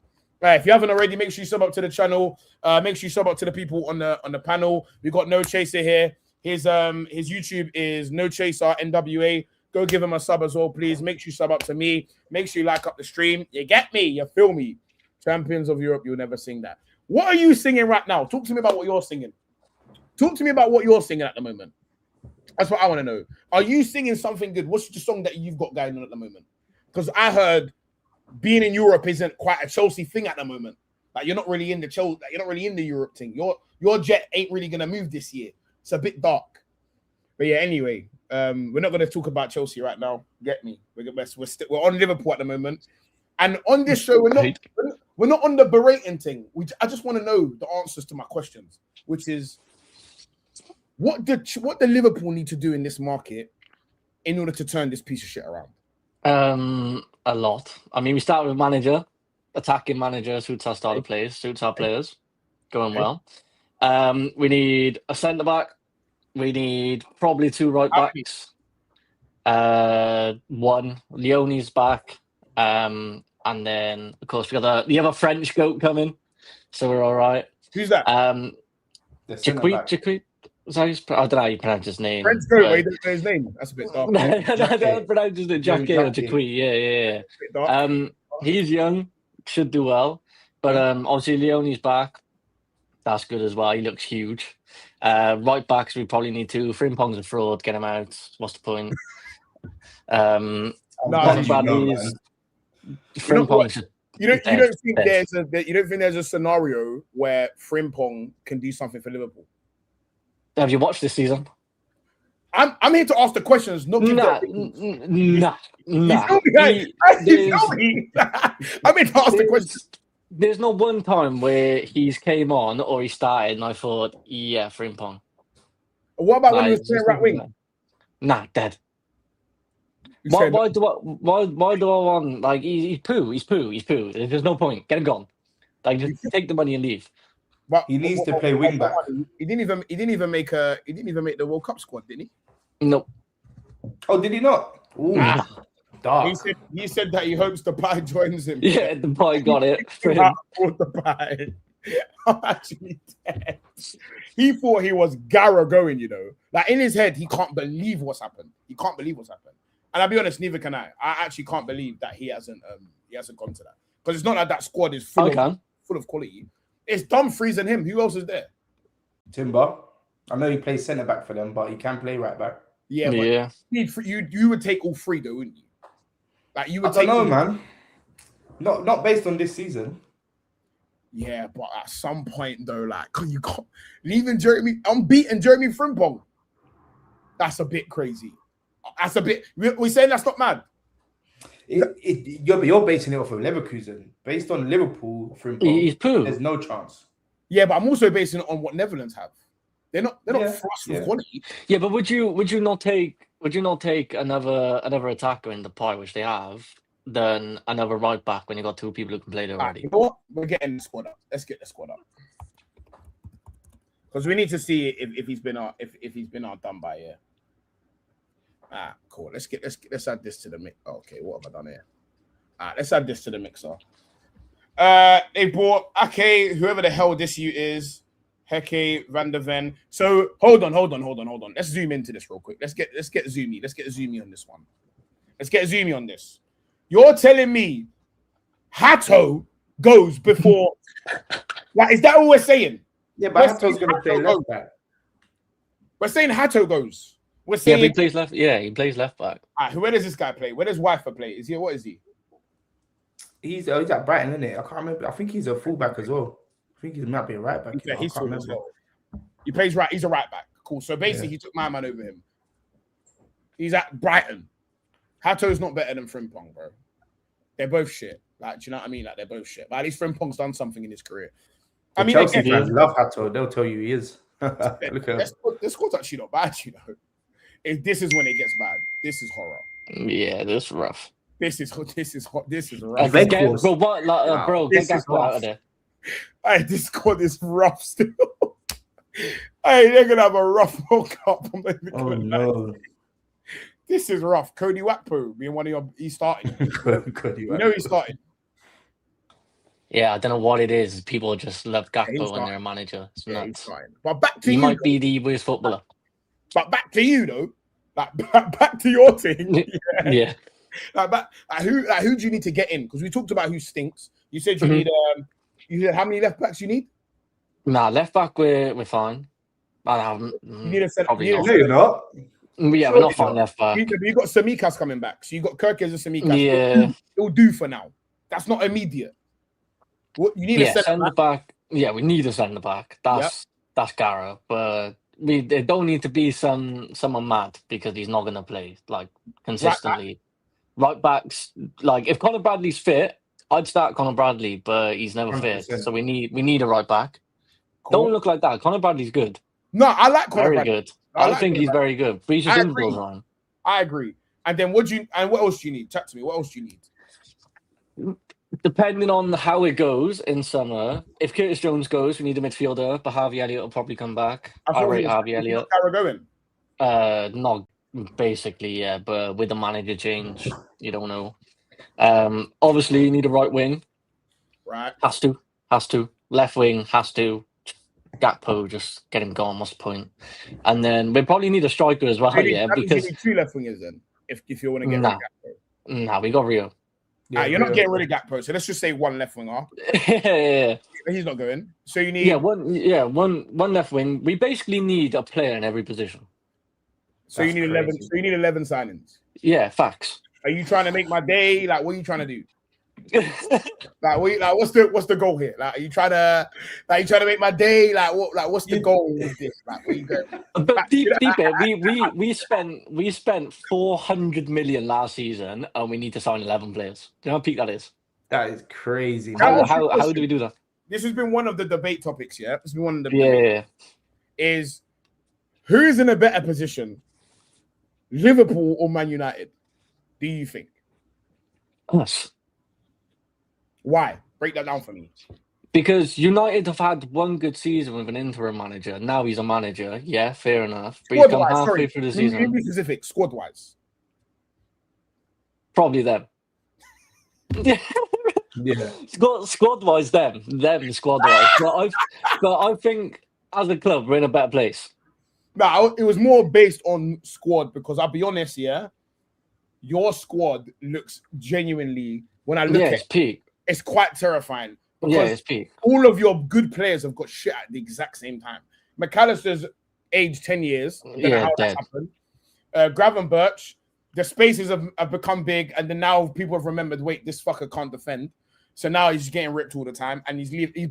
If you haven't already, make sure you sub up to the channel. Make sure you sub up to the people on the panel. We got No Chaser here. His YouTube is No Chaser NWA. Go give him a sub as well, please. Make sure you sub up to me. Make sure you like up the stream. You get me? You feel me? Champions of Europe, you'll never sing that. What are you singing right now? Talk to me about what you're singing. Talk to me about what you're singing at the moment. That's what I want to know. Are you singing something good? What's the song that you've got going on at the moment? Because I heard being in Europe isn't quite a Chelsea thing at the moment. Like you're not really in the Chelsea, you're not really in the Europe thing. Your jet ain't really gonna move this year. It's a bit dark. But yeah, anyway, we're not gonna talk about Chelsea right now. Get me? We're on Liverpool at the moment, and on this show we're not on the berating thing. I just want to know the answers to my questions, which is what the Liverpool need to do in this market in order to turn this piece of shit around. A lot. I mean, we start with manager, attacking manager suits our style of players, suits our players, going well. We need a centre back. We need probably 2 right backs. One Leone's back, and then of course we got the other French goat coming, so we're all right. Who's that? Jacquet. I don't know how you pronounce his name. French goat. Wait, don't know his name. That's a bit dark. I don't pronounce it Jacquet or Jacquet. Yeah. He's young, should do well, but obviously Leone's back. That's good as well. He looks huge. Right backs, we probably need 2. Frimpong's a fraud. Get him out. What's the point? You don't think there's a scenario where Frimpong can do something for Liverpool? Have you watched this season? I'm here to ask the questions, not give nah. I'm here to ask the questions. There's not one time where he's came on or he started and I thought, yeah, Frimpong. What about when he was playing right wing? Nah, dead. Why do I want, like, he's poo. There's no point. Get him gone. Like, just take the money and leave. But he needs to play wing back. He didn't even make the World Cup squad, did he? Nope. Oh, did he not? Ooh, dark. He said that he hopes the pie joins him. Yeah, the pie got it. The pie. I'm actually dead. He thought he was Gara going, you know. Like in his head, he can't believe what's happened. And I'll be honest, neither can I. I actually can't believe that he hasn't gone to that. Because it's not like that squad is full of quality. It's Dumfries and him. Who else is there? Timber. I know he plays centre back for them, but he can play right back. Yeah, but you would take all 3 though, wouldn't you? Like you would I don't know, man. Not based on this season. Yeah, but at some point though, like you got leaving unbeaten Jeremy Frimpong. That's a bit crazy. That's a bit. We're saying that's not mad. You're basing it off of Leverkusen. Based on Liverpool, he's poo. There's no chance. Yeah, but I'm also basing it on what Netherlands have. They're not flush with quality. Yeah, but would you not take another attacker in the pie, which they have, than another right back when you got 2 people who can play there already? You know what? We're getting the squad up. Let's get the squad up. Because we need to see if he's been outdone by here. Cool. Let's add this to the mix. Okay, what have I done here? Let's add this to the mixer. They bought Ake, whoever the hell this you is, Heke Van der Ven. So hold on. Let's zoom into this real quick. Let's get zoomy. Let's get zoomy on this one. Let's get zoomy on this. You're telling me Hato goes before? Like, is that all we're saying? Yeah, but Hato's going to play left back. We're saying Hato goes. We're saying he plays left. Yeah, he plays left back. Where does this guy play? Where does Wifer play? Is he? What is he? He's at Brighton, isn't it? I can't remember. I think he's a fullback as well. I think he might be a right back. Yeah, he's as well. He plays right. He's a right back. Cool. So basically, he took my man over him. He's at Brighton. Hato's not better than Frimpong, bro. They're both shit. Like, do you know what I mean? Like, they're both shit. But at least Frimpong's done something in his career. I mean, Chelsea fans love Hato. They'll tell you he is. Look at him. This squad's actually not bad, you know. This is when it gets bad. This is horror. Yeah, this is rough. This is rough. Bro, what? Like, bro, get Gakpo out of there. Hey, this squad is rough still. Hey, they're gonna have a rough World Cup. Oh no. This is rough. Cody Wakpo being one of your... He's starting. You know he's starting. Yeah, I don't know what it is. People just love Gakpo when they're a manager. It's nuts. But back to he you. He might be the worst footballer. But back to you, though. Like, back to your thing. Yeah. Who do you need to get in? Because we talked about who stinks. You said you need... You said how many left backs you need? Nah, left back, we're fine. You need a centre... Probably not. No, you're not. Yeah, we're not fine left back. You got Samikas coming back. So you got Kirkes and Samikas. Yeah. It'll do for now. That's not immediate. What you need a centre back. Yeah, we need a centre back. That's Gara. But they don't need to be someone mad because he's not gonna play like consistently. Right backs, like if Conor Bradley's fit, I'd start Conor Bradley, but he's never 100%. Fit. So we need a right back. Cool. Don't look like that. Conor Bradley's good. No, I like Conor Bradley. Bradley. Good. I think he's very good. But he's just inbuilt on. I agree. And then what else do you need? Chat to me. What else do you need? Depending on how it goes in summer, if Curtis Jones goes, we need a midfielder, but Harvey Elliott will probably come back. I rate Harvey Elliott. Going? Not basically, yeah, but with the manager change, you don't know. Obviously, you need a right wing. Right. Has to. Left wing, has to. Gakpo, just get him gone. What's the point? And then we probably need a striker as well, because you need 2 left wingers then. If you want to get rid of Gakpo. Nah, we got Rio. Yeah, you're not getting rid of Gakpo, so let's just say 1 left winger. Yeah. He's not going. So you need one left wing. We basically need a player in every position. So you need 11. So you need 11 signings. Yeah, facts. Are you trying to make my day? Like, what are you trying to do? What's the goal here? Like, are you trying to make my day? Like, what's the goal with this? Like, where you going? But deep it, we spent 400 million last season, and we need to sign 11 players. Do you know how peak that is? That is crazy. How do we do that? This has been one of the debate topics. Yeah, it's been one of the is who is in a better position, Liverpool or Man United? Do you think? Us. Why? Break that down for me. Because United have had one good season with an interim manager. Now he's a manager. Yeah, fair enough. But he's come halfway through the season. Be specific, squad-wise. Probably them. Yeah. Squad-wise, them squad-wise. But I think as a club, we're in a better place. No, it was more based on squad because I'll be honest, yeah, your squad looks genuinely, when I look at it's peak. It's quite terrifying. Yeah, it's peak. All of your good players have got shit at the exact same time. McAllister's aged 10 years. Yeah, how that happened. Gravenberch, the spaces have become big, and then now people have remembered, wait, this fucker can't defend. So now he's getting ripped all the time, and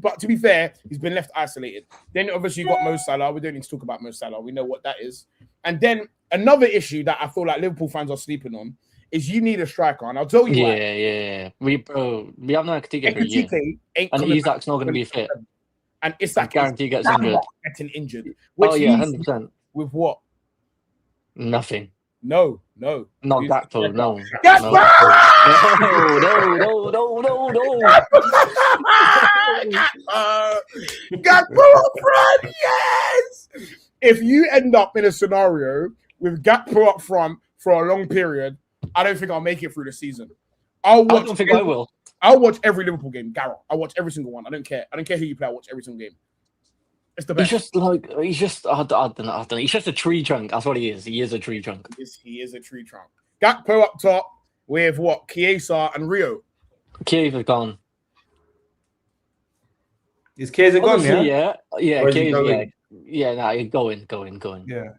but to be fair, he's been left isolated. Then obviously you got Mo Salah. We don't need to talk about Mo Salah. We know what that is. And then another issue that I feel like Liverpool fans are sleeping on is you need a striker, and I'll tell you why. Yeah. We have no Ekitike for a year, and Isak's not going to be fit. And Isak guarantee gets injured. Getting injured. 100%. With what? Nothing. No. Not Gakpo, no. Gakpo! No. Gakpo up front, yes! If you end up in a scenario with Gakpo up front for a long period, I don't think I'll make it through the season. I don't think I will. I'll watch every Liverpool game, Gareth. I'll watch every single one. I don't care. I don't care who you play. I'll watch every single game. It's the best. I don't know. He's just a tree trunk. That's what he is. He is a tree trunk. He is a tree trunk. Gakpo up top with what? Chiesa and Rio. Chiesa's gone. Is Chiesa gone? Yeah. Yeah. Chiesa. Yeah, no, go in.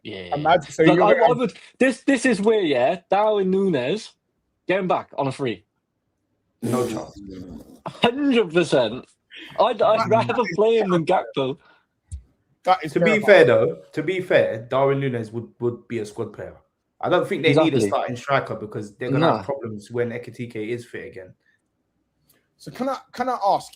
Yeah. So Look, I would. This is where Darwin Núñez getting back on a free. No chance. 100%. I'd rather play him than Gakpo. To be fair, Darwin Núñez would be a squad player. I don't think they need a starting striker because they're gonna have problems when Ekitike is fit again. So can I ask,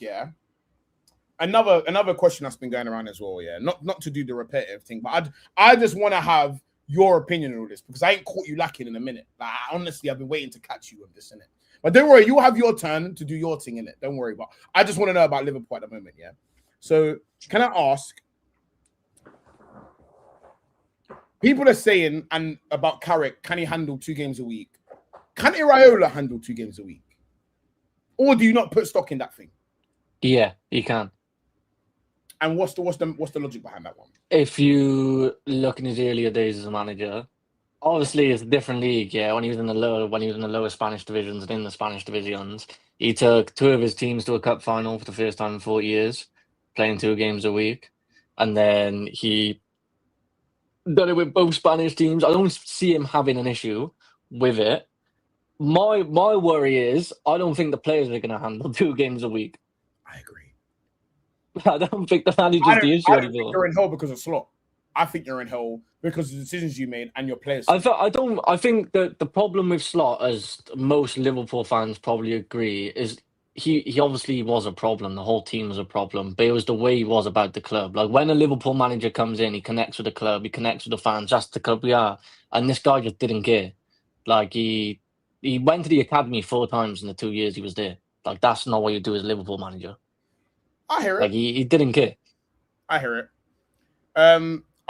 another question that's been going around as well, not to do the repetitive thing, but I just want to have your opinion on all this because I ain't caught you lacking in a minute. Like, honestly, I've been waiting to catch you with this in it. But don't worry, you'll have your turn to do your thing in it. Don't worry, but I just want to know about Liverpool at the moment, So can I ask? People are saying and about Carrick, can he handle 2 games a week? Can Iraola handle 2 games a week? Or do you not put stock in that thing? Yeah, he can. And what's the logic behind that one? If you look in his earlier days as a manager, obviously it's a different league. Yeah, when he was in the lower Spanish divisions and in the Spanish divisions, he took 2 of his teams to a cup final for the first time in 40 years, playing 2 games a week, and then he done it with both Spanish teams. I don't see him having an issue with it. My worry is I don't think the players are going to handle 2 games a week. I agree. I don't think the manager's the issue anymore. Think you're in hell because of Slot. I think you're in hell because of the decisions you made and your players. I think that the problem with Slot, as most Liverpool fans probably agree, is he obviously was a problem. The whole team was a problem, but it was the way he was about the club. Like when a Liverpool manager comes in, he connects with the club, he connects with the fans. That's the club we are. And this guy just didn't care. Like he went to the academy 4 times in the 2 years he was there. Like that's not what you do as a Liverpool manager. I hear it. Like he didn't care. I hear it. I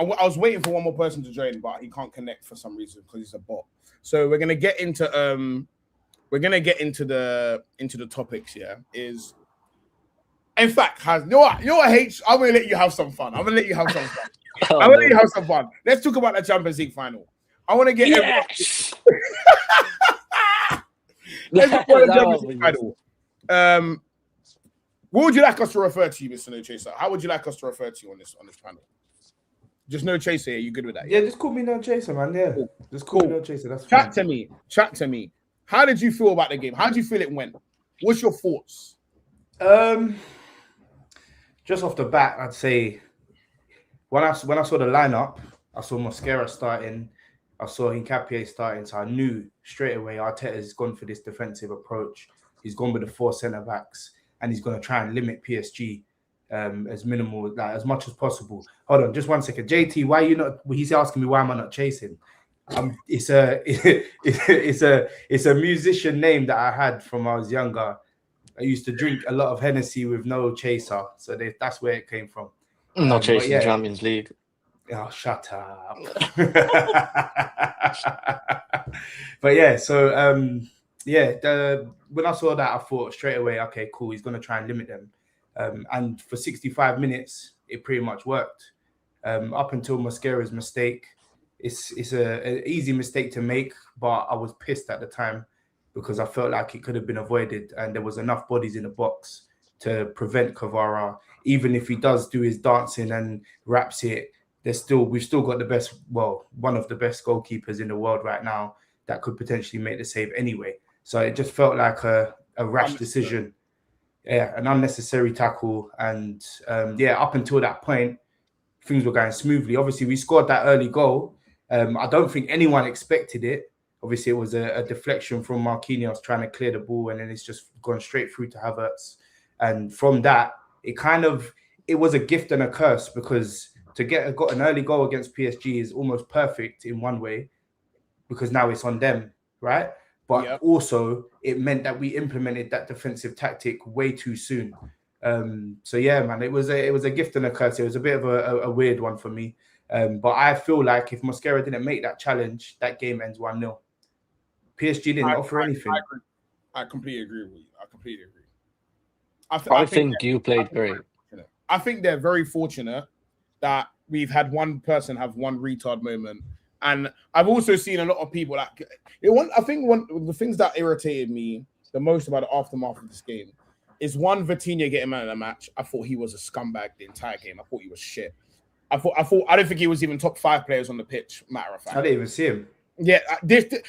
was waiting for one more person to join, but he can't connect for some reason because he's a bot. So we're gonna get into the topics. Is in fact, you know what, H? I'm gonna let you have some fun. I'm gonna let you have some fun. Let's talk about the Champions League final. I want to get yes. Let's talk about the Champions League final. What would you like us to refer to you, Mr. No Chaser? How would you like us to refer to you on this panel? Just No Chaser. Are you good with that? Yeah, just call me No Chaser, man. Yeah, cool. Just call me No Chaser. That's fine. Chat to me. How did you feel about the game? How did you feel it went? What's your thoughts? Just off the bat, I'd say when I saw the lineup, I saw Mosquera starting, I saw Hincapié starting, so I knew straight away Arteta's gone for this defensive approach. He's gone with the 4 centre backs, and he's going to try and limit PSG as minimal, like as much as possible. Hold on, just 1 second, JT. Why are you not? He's asking me why am I not chasing? It's a musician name that I had from when I was younger. I used to drink a lot of Hennessy with no chaser, so that's where it came from. No chasing the Champions League. Oh, shut up. But yeah, so when I saw that, I thought straight away, okay, cool, he's going to try and limit them. And for 65 minutes, it pretty much worked. Up until Mosquera's mistake, it's an easy mistake to make, but I was pissed at the time because I felt like it could have been avoided, and there was enough bodies in the box to prevent Kvara. Even if he does do his dancing and raps it, we've still got one of the best goalkeepers in the world right now that could potentially make the save anyway. So it just felt like a rash decision. Yeah, an unnecessary tackle. And up until that point, things were going smoothly. Obviously, we scored that early goal. I don't think anyone expected it. Obviously, it was a deflection from Marquinhos trying to clear the ball, and then it's just gone straight through to Havertz. And from that, it was a gift and a curse, because to got an early goal against PSG is almost perfect in one way, because now it's on them, right? But also it meant that we implemented that defensive tactic way too soon. So yeah, man, it was a gift and a curse. It was a bit of a weird one for me. But I feel like if Mosquera didn't make that challenge, that game ends 1-0. PSG didn't offer anything. I completely agree with you. I think you played great. I think they're very fortunate that we've had one person have one retard moment. And I've also seen a lot of people I think one of the things that irritated me the most about the aftermath of this game is Vitinha getting man of the match. I thought he was a scumbag the entire game. I thought he was shit. I don't think he was even top 5 players on the pitch. Matter of fact, I didn't even see him. Yeah,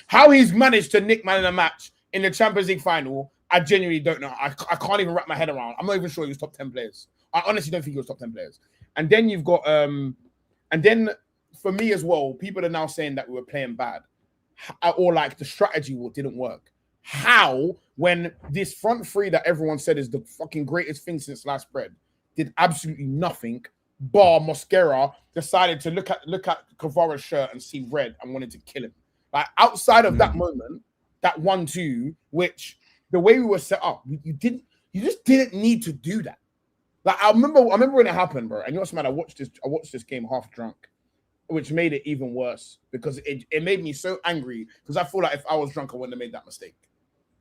how he's managed to nick man in a match in the Champions League final, I genuinely don't know. I can't even wrap my head around. I'm not even sure he was top 10 players. I honestly don't think he was top 10 players. And then you've got and then for me as well, people are now saying that we were playing bad, or like the strategy didn't work. How, when this front three that everyone said is the fucking greatest thing since sliced bread did absolutely nothing, bar Mosquera decided to look at Kvara's shirt and see red and wanted to kill him. Like outside of that moment, that 1-2, which the way we were set up, you just didn't need to do that. Like I remember when it happened, bro. And you know what's mad? I watched this game half drunk, which made it even worse because it made me so angry because I feel like if I was drunk, I wouldn't have made that mistake.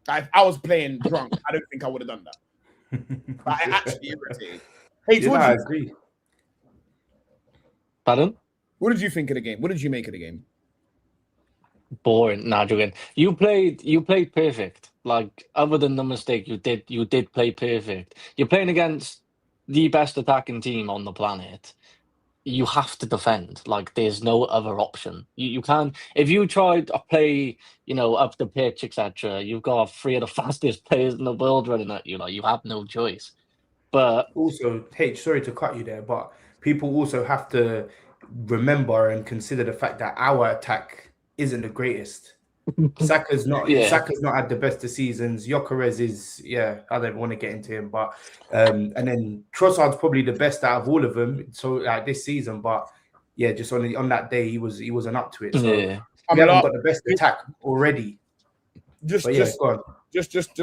Like if I was playing drunk, I don't think I would have done that. Like, it actually irritated. Hey, I agree. Pardon? What did you think of the game? What did you make of the game? Boring. Nah, Julian. You played perfect. Like other than the mistake you did play perfect. You're playing against the best attacking team on the planet. You have to defend. Like there's no other option. You can't. If you try to play, up the pitch, etc., you've got 3 of the fastest players in the world running at you. Like you have no choice. But also, H, sorry to cut you there, but people also have to remember and consider the fact that our attack isn't the greatest. Saka's not had the best of seasons. Gyökeres is, I don't want to get into him, but and then Trossard's probably the best out of all of them. So this season, but just on that day he wasn't up to it. So we haven't got the best attack already. Just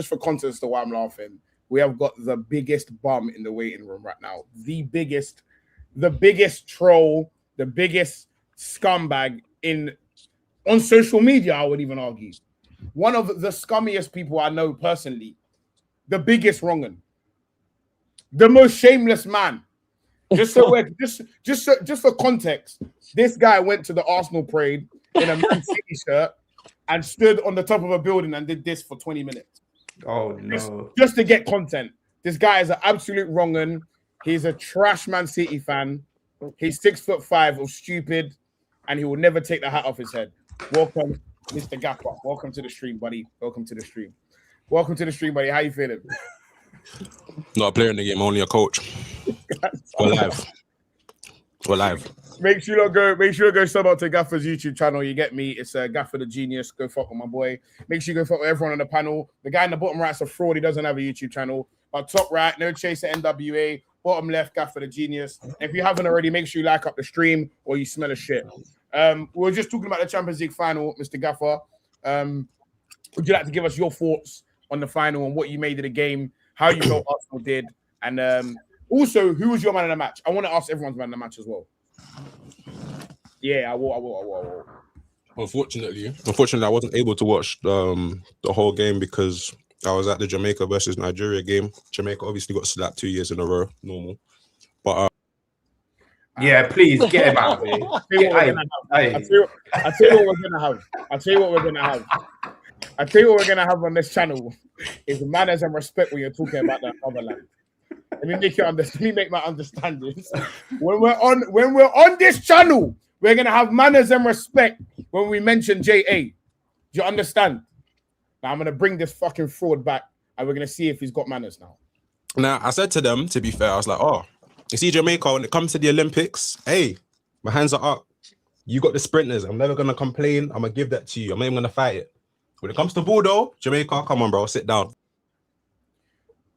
for context to why I'm laughing, we have got the biggest bum in the waiting room right now. The biggest troll, the biggest scumbag on social media, I would even argue. One of the scummiest people I know personally. The biggest wrong'un. The most shameless man. Just for context, this guy went to the Arsenal parade in a Man City shirt and stood on the top of a building and did this for 20 minutes. Oh no. Just to get content. This guy is an absolute wrong'un. He's a trash Man City fan. He's 6'5" or stupid, and he will never take the hat off his head. Welcome, Mr. Gaffer. Welcome to the stream, buddy. Welcome to the stream, buddy. How you feeling? Not a player in the game, only a coach. We're live. Make sure you go sub out to Gaffer's YouTube channel. You get me? It's Gaffer the Genius. Go fuck with my boy. Make sure you go fuck with everyone on the panel. The guy in the bottom right's a fraud. He doesn't have a YouTube channel. But top right, No Chaser NWA. Bottom left, Gaffer the Genius. If you haven't already, make sure you like up the stream or you smell a shit. We were just talking about the Champions League final, Mr. Gaffer. Would you like to give us your thoughts on the final and what you made of the game, how you felt Arsenal did, and also, who was your man of the match? I want to ask everyone's man of the match as well. Yeah, I will. Unfortunately, I wasn't able to watch the whole game because I was at the Jamaica versus Nigeria game. Jamaica obviously got slapped 2 years in a row, normal. But please get him out of here. I tell you what we're gonna have on this channel is manners and respect when you're talking about that motherland. Let me make my understanding. When we're on this channel, we're gonna have manners and respect when we mention JA. Do you understand? Now I'm gonna bring this fucking fraud back, and we're gonna see if he's got manners now. Now I said to them, to be fair, I was like, you see Jamaica, when it comes to the Olympics, hey, my hands are up. You got the sprinters. I'm never gonna complain. I'm gonna give that to you. I'm not even gonna fight it. When it comes to ball though, Jamaica, come on, bro, sit down.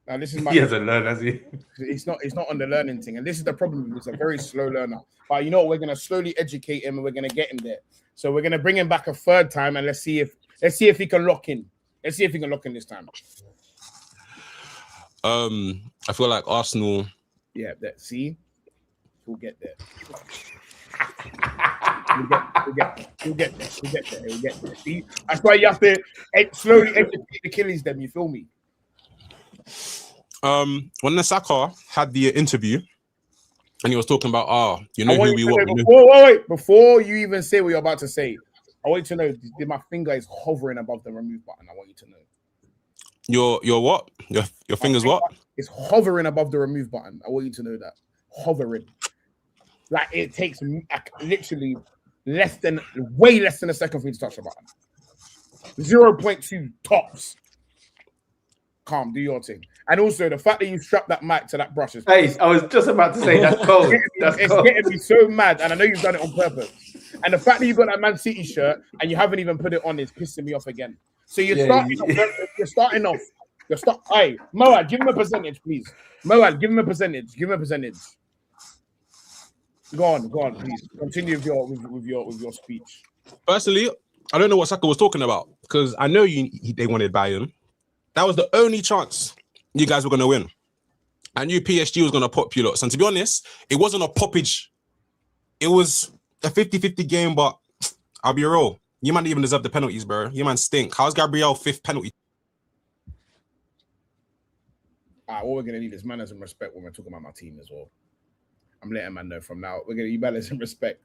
Now this is my. He hasn't learned, has he? It's not on the learning thing, and this is the problem. He's a very slow learner. But you know what? We're gonna slowly educate him, and we're gonna get him there. So we're gonna bring him back a third time, and let's see if he can lock in. Let's see if he can lock in this time. I feel like Arsenal. Yeah, see, we'll get there. We'll get there. See, that's why you have to slowly educate the Achilles. Them, you feel me? When Nasaka had the interview and he was talking about, who we want. Wait, before you even say what you're about to say, I want you to know that my finger is hovering above the remove button. I want you to know. Your what? Your finger's what? It's hovering above the remove button. I want you to know that. Hovering. Like it takes literally way less than a second for you to touch the button. 0.2 tops. Calm, do your thing. And also the fact that you strapped that mic to that brush is. Hey, I was just about to say that's cold. It's getting me so mad, and I know you've done it on purpose. And the fact that you got that Man City shirt and you haven't even put it on is pissing me off again. So you're starting off. Hey, Moad, give him a percentage, please. Moad, give him a percentage. Give him a percentage. Go on, please. Continue with your speech. Personally, I don't know what Saka was talking about because I know they wanted Bayern. That was the only chance you guys were going to win. I knew PSG was going to pop you lots. And to be honest, it wasn't a poppage. It was a 50-50 game, but I'll be real. You man even deserve the penalties, bro. You man stink. How's Gabriel 5th penalty? What we're going to need is manners and respect when we're talking about my team as well. I'm letting man know from now. We're going to need manners and respect.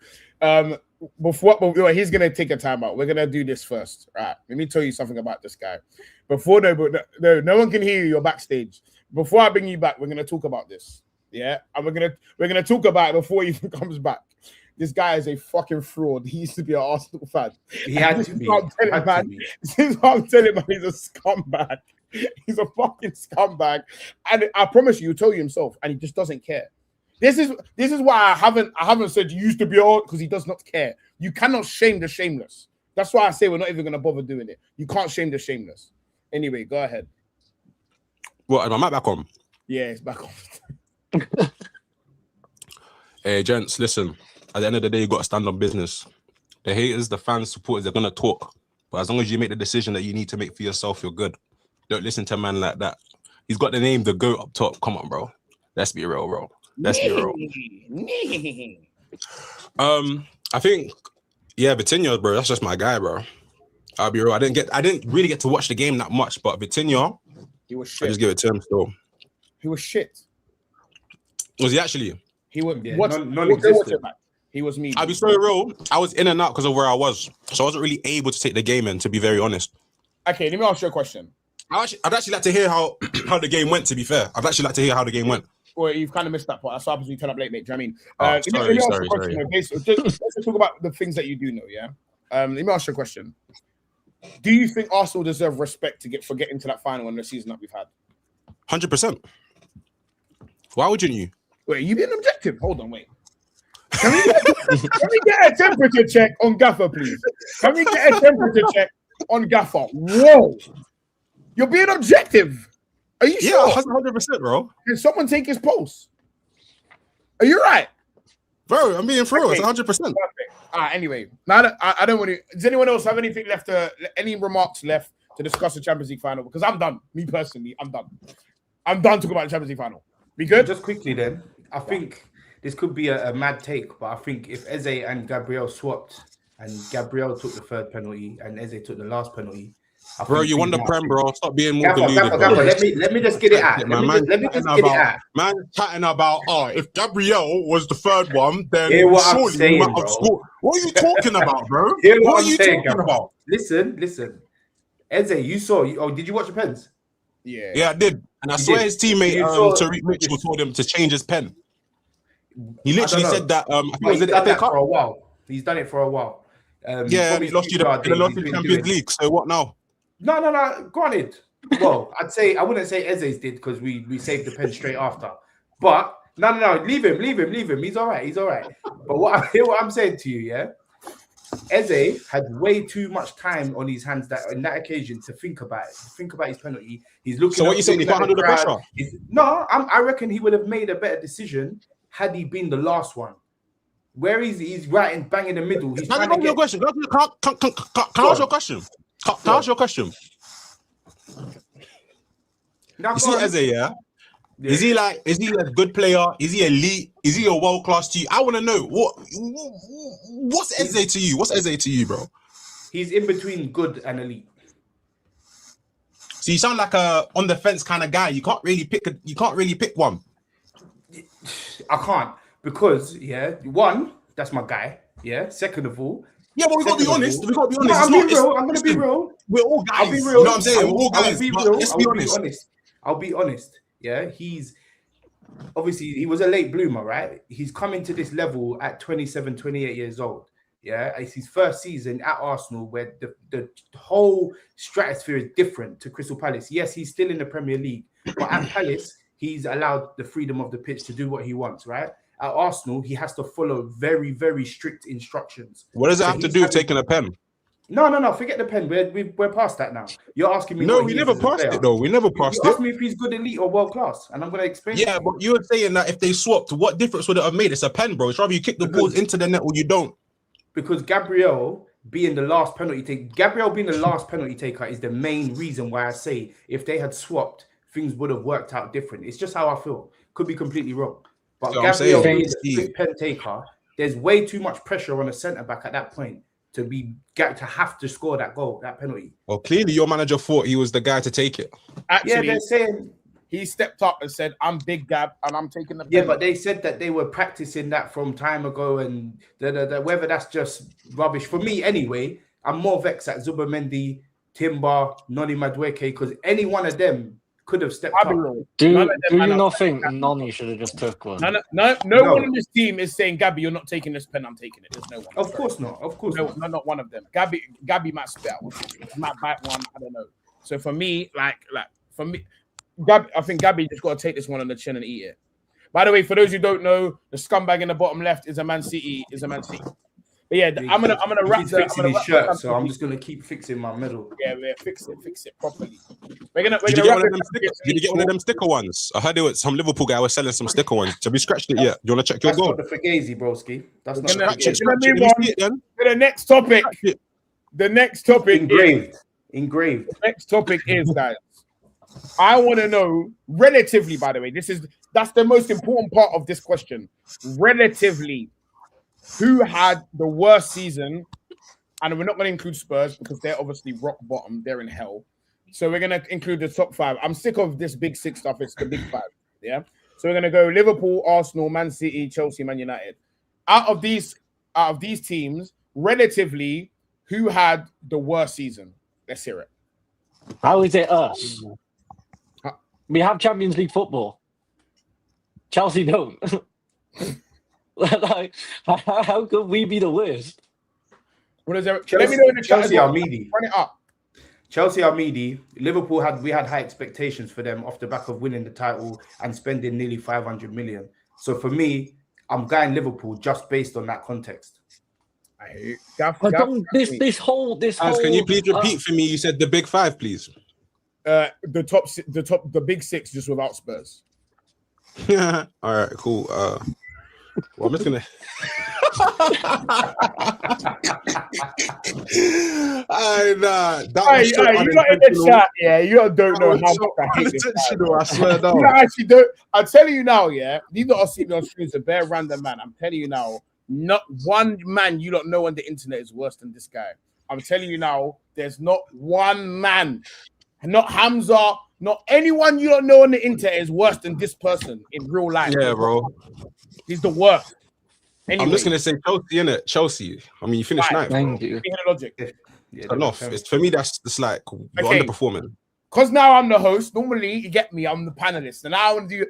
Before he's going to take a timeout. We're going to do this first. All right. Let me tell you something about this guy. No one can hear you. You're backstage. Before I bring you back, we're going to talk about this. Yeah? And we're going to talk about it before he even comes back. This guy is a fucking fraud. He used to be an Arsenal fan. He had to be. This is what I'm telling man. He's a scumbag. He's a fucking scumbag. And I promise you, he'll tell you himself, and he just doesn't care. This is why I haven't said you used to be old, because he does not care. You cannot shame the shameless. That's why I say we're not even going to bother doing it. You can't shame the shameless. Anyway, go ahead. What, am I back on? Yeah, it's back on. Hey, gents, listen. At the end of the day, you got to stand on business. The haters, the fans, supporters, they're going to talk. But as long as you make the decision that you need to make for yourself, you're good. Don't listen to a man like that. He's got the name, the GOAT up top. Come on, bro. Let's be real, bro. Let's be real. I think, Vitinha, bro, that's just my guy, bro. I'll be real. I didn't really get to watch the game that much, but Vitinha, he was shit. I just give it to him still. He was shit. Was he actually? He was non-existent. He was me. I'll be so real. I was in and out because of where I was, so I wasn't really able to take the game in. To be very honest. Okay, let me ask you a question. I'd actually like to hear how the game went. To be fair, I'd actually like to hear how the game went. Well, you've kind of missed that part. That's why you turn up late, mate. Do you know what I mean? Sorry. Let's talk about the things that you do know. Yeah. Let me ask you a question. Do you think Arsenal deserve respect for getting to that final in the season that we've had? 100%. Why wouldn't you? Wait, you being objective? Hold on, wait. Can we get a temperature check on Gaffer, please? Can we get a temperature check on Gaffer? Whoa. You're being objective. Are you sure? Yeah, 100%, bro. Can someone take his pulse? Are you right? Bro, I'm being for real. It's 100%. Perfect. All right, anyway. Now that I don't want to... Does anyone else have anything left any remarks left to discuss the Champions League final? Because I'm done. Me personally, I'm done. I'm done talking about the Champions League final. We good? Just quickly then, I think this could be a mad take, but I think if Eze and Gabriel swapped and Gabriel took the third penalty and Eze took the last penalty, bro, you won the Prem, bro. Stop being more deluded, bro. Let me just get it out. Let me just get it out. Man chatting about, if Gabriel was the third one, then surely saying, you might have scored. What are you talking about, bro? What are you talking about? Listen. Eze, you saw. Did you watch the pens? Yeah, I did. And I swear his teammate, Tariq Mitchell, told him to change his pen. He literally said that. He's done that for a while. He's done it for a while. He lost you the Champions League. So what now? No. Granted. Well, I wouldn't say Eze's did because we saved the pen straight after. But no. Leave him. He's all right. But what I'm saying to you, yeah, Eze had way too much time on his hands on that occasion to think about it. Think about his penalty. He's looking. So what you saying? He can't handle the pressure? No, I reckon he would have made a better decision had he been the last one. Where he's right and bang in the middle. He's trying to get... Question. Can I ask your question? Can I ask your question? You see Eze, yeah? Is he a good player? Is he elite? Is he a world class to you? I want to know what's Eze to you? What's Eze to you, bro? He's in between good and elite. So you sound like a on the fence kind of guy. You can't really pick one. I can't because one, that's my guy. Yeah. Second of all. Yeah, but we gotta be honest. No, I'm gonna be real. We're all guys. I'll be real. You know what I'm saying? We're all guys. Let's be honest. I'll be honest. Yeah, he's obviously he was a late bloomer, right? He's coming to this level at 27, 28 years old. Yeah, it's his first season at Arsenal where the whole stratosphere is different to Crystal Palace. Yes, he's still in the Premier League, but at Palace, he's allowed the freedom of the pitch to do what he wants, right? At Arsenal, he has to follow very, very strict instructions. What does it have to do with taking a pen? No. Forget the pen. We're past that now. You're asking me. No, we never passed it though. We never passed it. You asked me if he's good elite or world class, and I'm going to explain. Yeah, but you were saying that if they swapped, what difference would it have made? It's a pen, bro. It's rather you kick the balls into the net or you don't. Because Gabriel being the last penalty taker is the main reason why I say if they had swapped, things would have worked out different. It's just how I feel. Could be completely wrong. But so Gabriel being the fifth pen taker, there's way too much pressure on a centre back at that point to have to score that goal, that penalty. Well, clearly your manager thought he was the guy to take it. Actually, yeah, they're saying he stepped up and said, "I'm Big Gab and I'm taking the penalty." Yeah, but they said that they were practicing that from time ago, and whether that's just rubbish. For me, anyway, I'm more vexed at Zubimendi, Timber, Noni Madueke, because any one of them could have stepped up. Do you not think Noni should have just took one? No one on this team is saying, "Gabby, you're not taking this pen. I'm taking it." There's no one. Of course not. Not one of them. Gabby might spit out, might bite one. I don't know. So for me, I think Gabby just got to take this one on the chin and eat it. By the way, for those who don't know, the scumbag in the bottom left is a Man City. But yeah, I'm gonna wrap fixing his shirt, so I'm just gonna keep fixing my middle. Yeah, fix it properly. Did you get one of them sticker ones? I heard some Liverpool guy was selling some sticker ones. Have you scratched it yet? Do you want to check your goal? That's not the Fugazi, broski. That's not the next topic. The next topic engraved. The next topic is, guys, I want to know relatively. By the way, that's the most important part of this question. Relatively. Who had the worst season? And we're not going to include Spurs because they're obviously rock bottom. They're in hell. So we're going to include the top five. I'm sick of this big six stuff. It's the big five. Yeah. So we're going to go Liverpool, Arsenal, Man City, Chelsea, Man United. Out of these teams, relatively, who had the worst season? Let's hear it. How is it us? We have Champions League football. Chelsea don't. Like, how could we be the worst? What is there? Let me know in the chat. Chelsea are meaty. Run it up. Chelsea are meaty. Liverpool had high expectations for them off the back of winning the title and spending nearly 500 million. So for me, I'm going Liverpool just based on that context. This whole. Can you please repeat for me? You said the big five, please. The big six, just without Spurs. All right, cool. Well, I'm just gonna. You not in the chat. Yeah, you don't know how much I hate this guy. I swear down. You actually don't. I'm telling you now. Yeah, these lot are seeing on streams a bare random man. I'm telling you now. Not one man you don't know on the internet is worse than this guy. I'm telling you now. There's not one man, not Hamza, not anyone you don't know on the internet is worse than this person in real life. Yeah, bro. He's the worst. Anyway. I'm just gonna say Chelsea, innit? Chelsea. I mean, you finished ninth. Thank you. Logic. Enough. It's, for me, that's like you're underperforming. Because now I'm the host. Normally, you get me. I'm the panelist, and now I'm gonna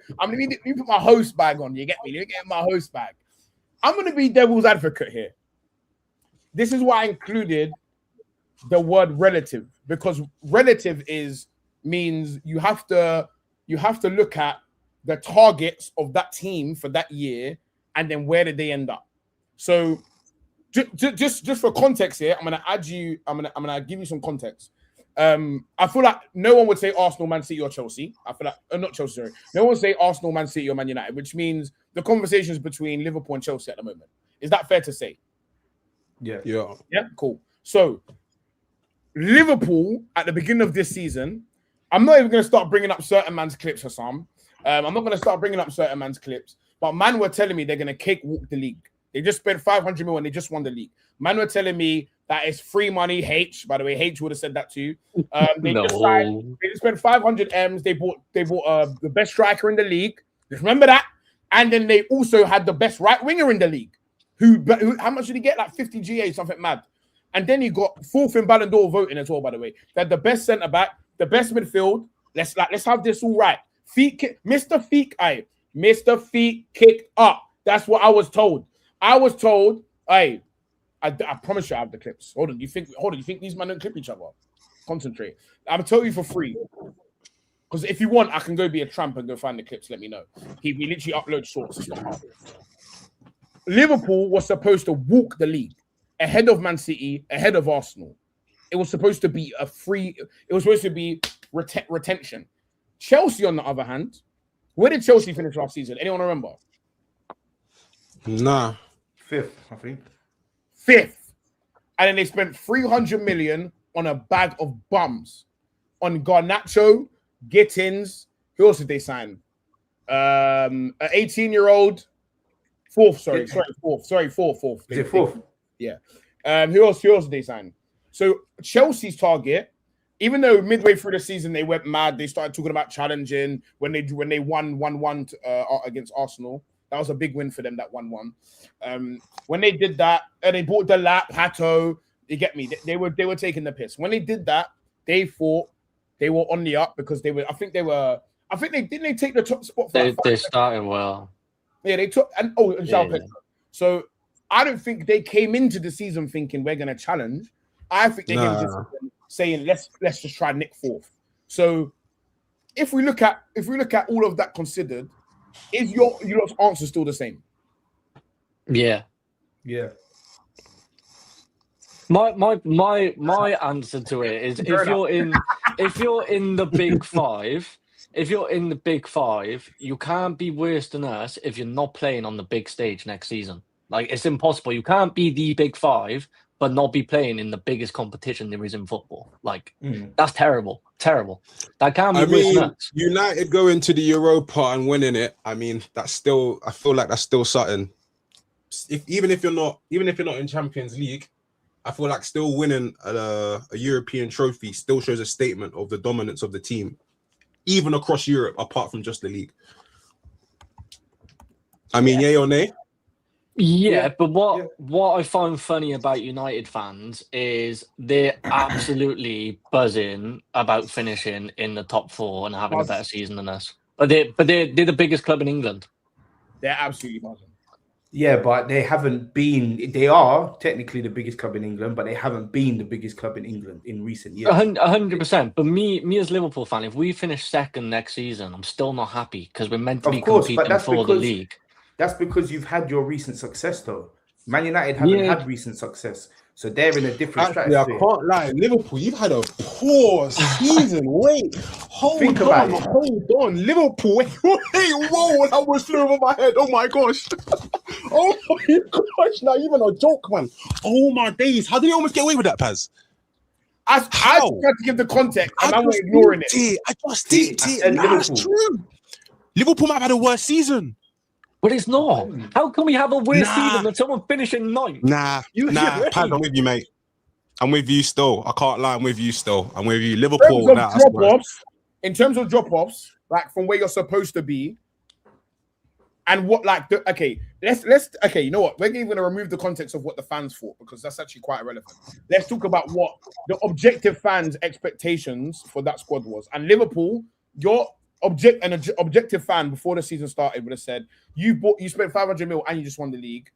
put my host bag on. You get me? Let me get my host bag. I'm gonna be devil's advocate here. This is why I included the word relative, because relative means you have to look at the targets of that team for that year, and then where did they end up? So, just for context here, I'm gonna give you some context. I feel like no one would say Arsenal, Man City, or Chelsea. I feel like not Chelsea. Sorry, no one would say Arsenal, Man City, or Man United, which means the conversations between Liverpool and Chelsea at the moment. Is that fair to say? Yeah. Cool. So, Liverpool at the beginning of this season, I'm not even going to start bringing up certain man's clips, Hassan. I'm not going to start bringing up certain man's clips, but man were telling me they're going to cakewalk the league. They just spent 500 million and they just won the league. Man were telling me that it's free money. H, by the way, H would have said that too. They just spent 500 M's. They bought the best striker in the league. Just remember that. And then they also had the best right winger in the league. Who how much did he get? Like 50 GA, something mad. And then he got fourth in Ballon d'Or voting as well, by the way. They had the best centre back, the best midfield. Let's have this all right. Mr. Feek, Mr. Feet kicked up. That's what I was told. I was told, hey, I promise you I have the clips. Hold on, you think these men don't clip each other? Concentrate. I'm telling you for free. Because if you want, I can go be a tramp and go find the clips. Let me know. He literally uploads shorts. It's not hard. Liverpool was supposed to walk the league ahead of Man City, ahead of Arsenal. It was supposed to be retention. Chelsea, on the other hand, where did Chelsea finish last season? Anyone remember? Nah. 5th, I think. 5th. And then they spent 300 million on a bag of bums. On Garnacho, Gittins. Who else did they sign? An 18-year-old. Fourth. Is it 4th? Yeah. Who else did they sign? So Chelsea's target, even though midway through the season they went mad, they started talking about challenging when they won 1-1 against Arsenal. That was a big win for them, that 1-1. When they did that, they bought the lap, Hato. You get me? They were taking the piss. When they did that, they thought they were on the up because they take the top spot. They started well. Yeah, they took and João Pedro. So I don't think they came into the season thinking we're gonna challenge. I think they came into the season saying let's just try Nick 4th. So if we look at all of that considered, is your answer still the same? Yeah. Yeah. My answer to it is if you're in the big five, you can't be worse than us if you're not playing on the big stage next season. Like, it's impossible. You can't be the big five but not be playing in the biggest competition there is in football. Like, that's terrible. Terrible. That can't be worse than us. United going to the Europa and winning it, I mean, I feel like that's still something. Even if you're not in Champions League, I feel like still winning a European trophy still shows a statement of the dominance of the team, even across Europe, apart from just the league. I mean, yay or nay? Yeah, but what I find funny about United fans is they're absolutely buzzing about finishing in the top 4 and having a better season than us. But they're the biggest club in England. They're absolutely buzzing. Yeah, but they haven't been. They are technically the biggest club in England, but they haven't been the biggest club in England in recent years. 100%. But me as Liverpool fan, if we finish second next season, I'm still not happy because we're meant to be competing for the league. That's because you've had your recent success, though. Man United haven't had recent success, so they're in a different strategy. I can't lie. Liverpool, you've had a poor season. Wait, hold on. Liverpool, wait, whoa, that was through over my head. Oh my gosh. Oh my gosh, not even a joke, man. Oh my days. How did he almost get away with that, Paz? I tried to give the context, and I was ignoring it. I just did it. That's true. Liverpool might have had a worse season. But it's not. How can we have a worse season than someone finishing ninth? Nah, Paz, I'm with you, mate. I'm with you still. I can't lie. I'm with you still. I'm with you. Liverpool. In terms of drop-offs, like from where you're supposed to be, and what, like, let's you know what? We're even going to remove the context of what the fans thought because that's actually quite irrelevant. Let's talk about what the objective fans' expectations for that squad was. And Liverpool, an objective fan before the season started would have said you spent 500 mil and you just won the league.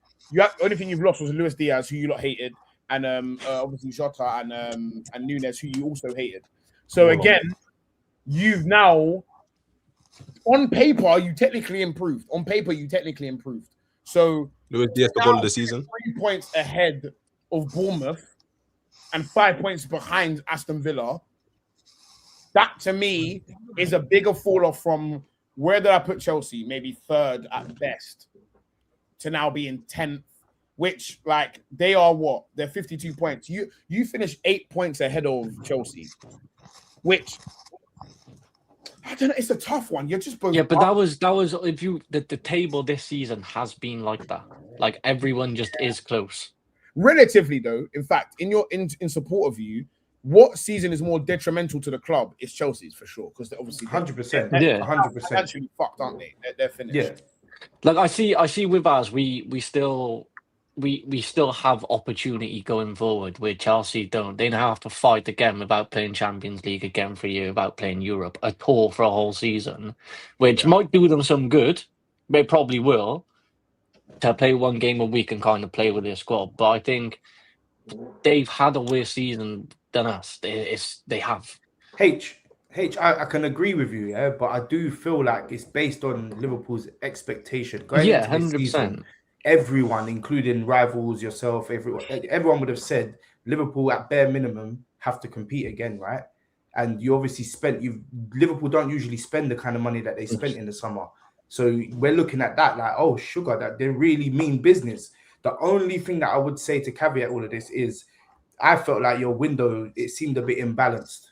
Only thing you've lost was Luis Diaz, who you lot hated, and obviously Jota and Nunes, who you also hated. So again, you've now on paper you technically improved. So Luis Diaz the goal of the season, 3 points ahead of Bournemouth and 5 points behind Aston Villa. That, to me, is a bigger fall off from where did I put Chelsea? Maybe 3rd at best to now being 10th, which, like, they are what? They're 52 points. You finish 8 points ahead of Chelsea, which, I don't know, it's a tough one. You're just both but that was if you the table this season has been like that. Like, everyone just is close. Relatively, though, in fact, in support of you, what season is more detrimental to the club is Chelsea's for sure, because they're obviously 100%. 100%. Actually fucked, aren't they? They're finished. Yeah. Like, I see with us, we still have opportunity going forward where Chelsea don't. They now have to fight again without playing Champions League again for a year, without playing Europe at all for a whole season, which might do them some good. they probably will, to play one game a week and kind of play with their squad. But I think they've had a worse season than us. They have. I can agree with you, yeah, but I do feel like it's based on Liverpool's expectation going into this 100%. season. Everyone, including rivals, yourself, everyone would have said Liverpool at bare minimum have to compete again, right? And you obviously Liverpool don't usually spend the kind of money that they spent in the summer. So we're looking at that like, oh, sugar, that they really mean business. The only thing that I would say to caveat all of this is I felt like your window, it seemed a bit imbalanced.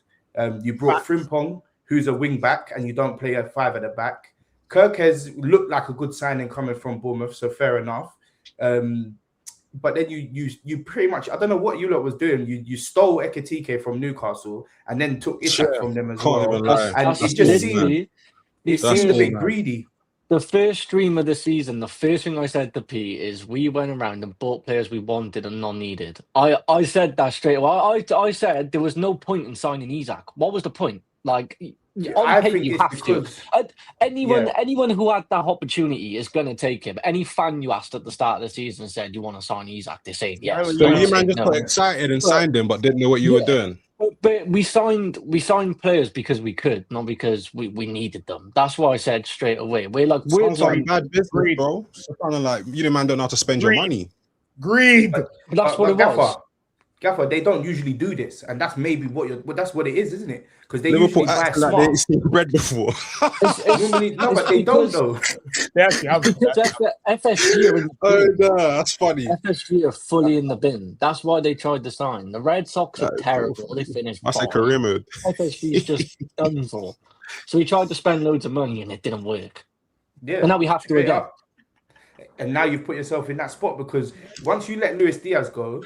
You brought Frimpong, who's a wing back, and you don't play a 5 at the back. Kirk has looked like a good signing coming from Bournemouth, so fair enough. But then you pretty much, I don't know what you lot was doing. You stole Ekitike from Newcastle and then took Isak from them as well. And it just seemed a bit greedy. The first stream of the season, the first thing I said to Pete is we went around and bought players we wanted and not needed. I said that straight away. I said there was no point in signing Isak. What was the point? Like, on paper, you have to. Anyone who had that opportunity is going to take him. Any fan you asked at the start of the season said you want to sign Isak, they're saying yes. So you man just got excited and signed him, but didn't know what you were doing. But we signed players because we could, not because we needed them. That's why I said straight away. We're like bad business, bro. It's kind of like you man don't know how to spend your money. Greed. But that's what it was. Gaffer, they don't usually do this, and that's maybe that's what it is, isn't it? Because they Liverpool usually buy smart. Like they've seen bread before. No, but they don't though. They actually have. FSG that's funny. FSG are fully in the bin. That's why they tried to sign. The Red Sox are terrible. They finished. That's a career mode. FSG is just done for. So we tried to spend loads of money and it didn't work. Yeah. And now we have to again. And now you've put yourself in that spot because once you let Luis Diaz go,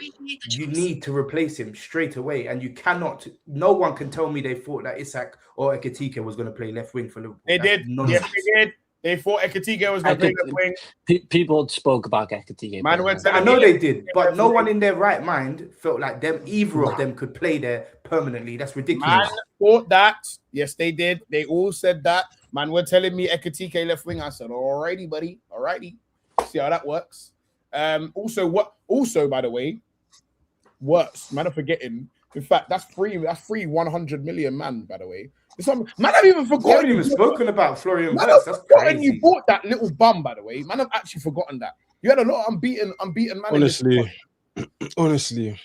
you need to replace him straight away. And you cannot, no one can tell me they thought that Isak or Ekitike was going to play left wing for Liverpool. They did. Yes, they did. They thought Ekitike was going to play left wing. People spoke about Ekitike. I know they did, but no one in their right mind felt like either of them could play there permanently. That's ridiculous. Man thought that. Yes, they did. They all said that. Man were telling me Ekitike left wing. I said, alrighty, buddy. Alrighty. See how that works. Also, by the way, worse. Man, I'm forgetting. In fact, that's free 100 million, man. By the way, man, I've even forgotten. We haven't even spoken about Florian Wirtz. That's crazy. You bought that little bum, by the way. Man, I've actually forgotten that. You had a lot of unbeaten man. Honestly,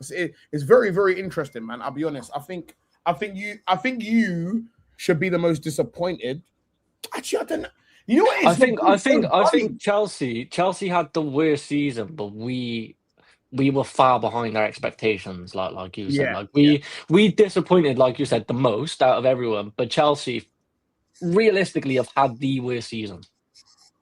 it's very, very interesting, man. I'll be honest. I think you should be the most disappointed. Actually, I don't know. You know what? I think Chelsea had the worst season, but we were far behind our expectations. Like you said, we disappointed, like you said, the most out of everyone. But Chelsea, realistically, have had the worst season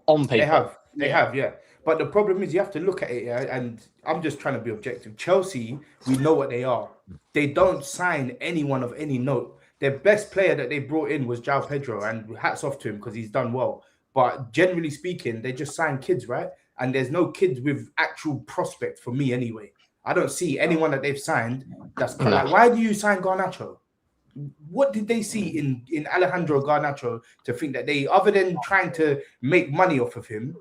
on paper. They have, yeah. But the problem is you have to look at it, yeah. And I'm just trying to be objective. Chelsea, we know what they are. They don't sign anyone of any note. Their best player that they brought in was João Pedro, and hats off to him because he's done well. But generally speaking, they just sign kids, right? And there's no kids with actual prospect for me anyway. I don't see anyone that they've signed that's like, why do you sign Garnacho? What did they see in Alejandro Garnacho to think that they, other than trying to make money off of him,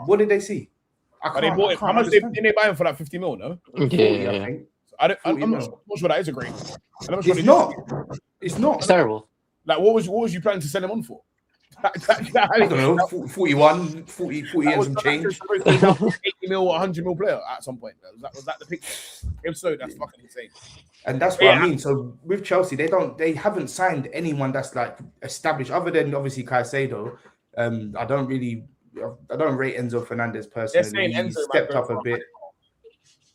what did they see? How much did they buy him for like 50 mil, no? 40, I think. I'm not sure that is a great. It's not. It's terrible. Like, what was you planning to sell him on for? I don't know, 41, 40 and some change. 80 mil or 100 mil player at some point. Was that the picture? If so, that's fucking insane. And that's what I mean. So with Chelsea, they haven't signed anyone that's like established, other than obviously Caicedo. I don't rate Enzo Fernandez personally. He stepped up a bit.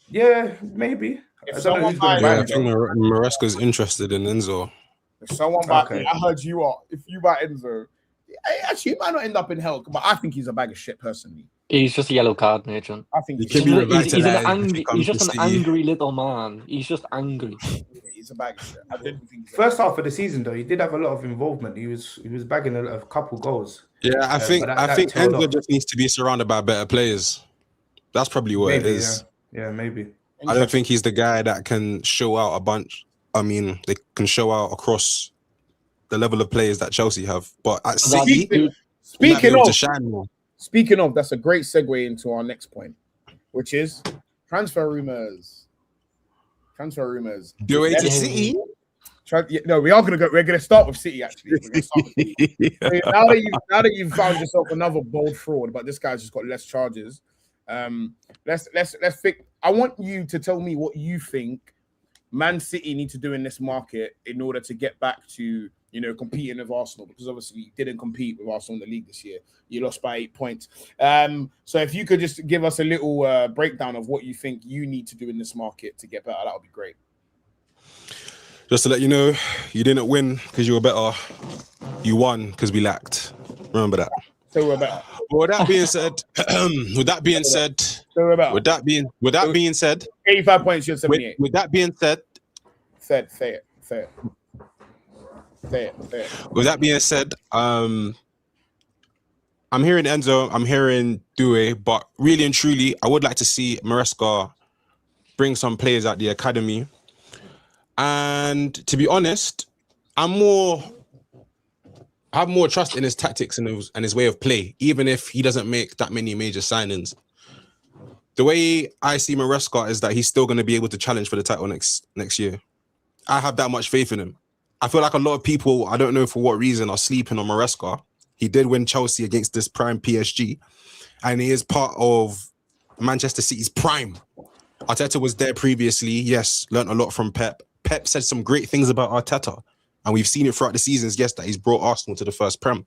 Yeah, maybe. I think Maresca's interested in Enzo. If someone I heard you are. If you buy Enzo, actually, he might not end up in hell, but I think he's a bag of shit personally. He's just a yellow card merchant. I think he's just an angry little man. He's just angry. He's a bag of shit. I didn't think so. First half of the season, though, he did have a lot of involvement. He was bagging a couple goals. Yeah, I think Enzo just needs to be surrounded by better players. That's probably what it is. Yeah, maybe. I don't think he's the guy that can show out a bunch. I mean, they can show out across the level of players that Chelsea have. But at City, Speaking of, that's a great segue into our next point, which is transfer rumors. Do it to City. No, we are gonna go. We're gonna start with City. Actually, now that you've found yourself another bold fraud, but this guy's just got less charges. Let's think. I want you to tell me what you think Man City need to do in this market in order to get back to competing with Arsenal, because obviously you didn't compete with Arsenal in the league this year. You lost by 8 points. So if you could just give us a little breakdown of what you think you need to do in this market to get better, that would be great. Just to let you know, you didn't win because you were better. You won because we lacked. Remember that. So we're better. With that being said, 85 points, you're 78. With that being said, say it. With that being said, I'm hearing Enzo, I'm hearing Due, but really and truly, I would like to see Maresca bring some players at the academy. And to be honest, I have more trust in his tactics and his way of play, even if he doesn't make that many major signings. The way I see Maresca is that he's still going to be able to challenge for the title next year. I have that much faith in him. I feel like a lot of people, I don't know for what reason, are sleeping on Maresca. He did win Chelsea against this prime PSG, and he is part of Manchester City's prime. Arteta was there previously. Yes, learned a lot from Pep. Pep said some great things about Arteta, and we've seen it throughout the seasons, yes, that he's brought Arsenal to the first Prem.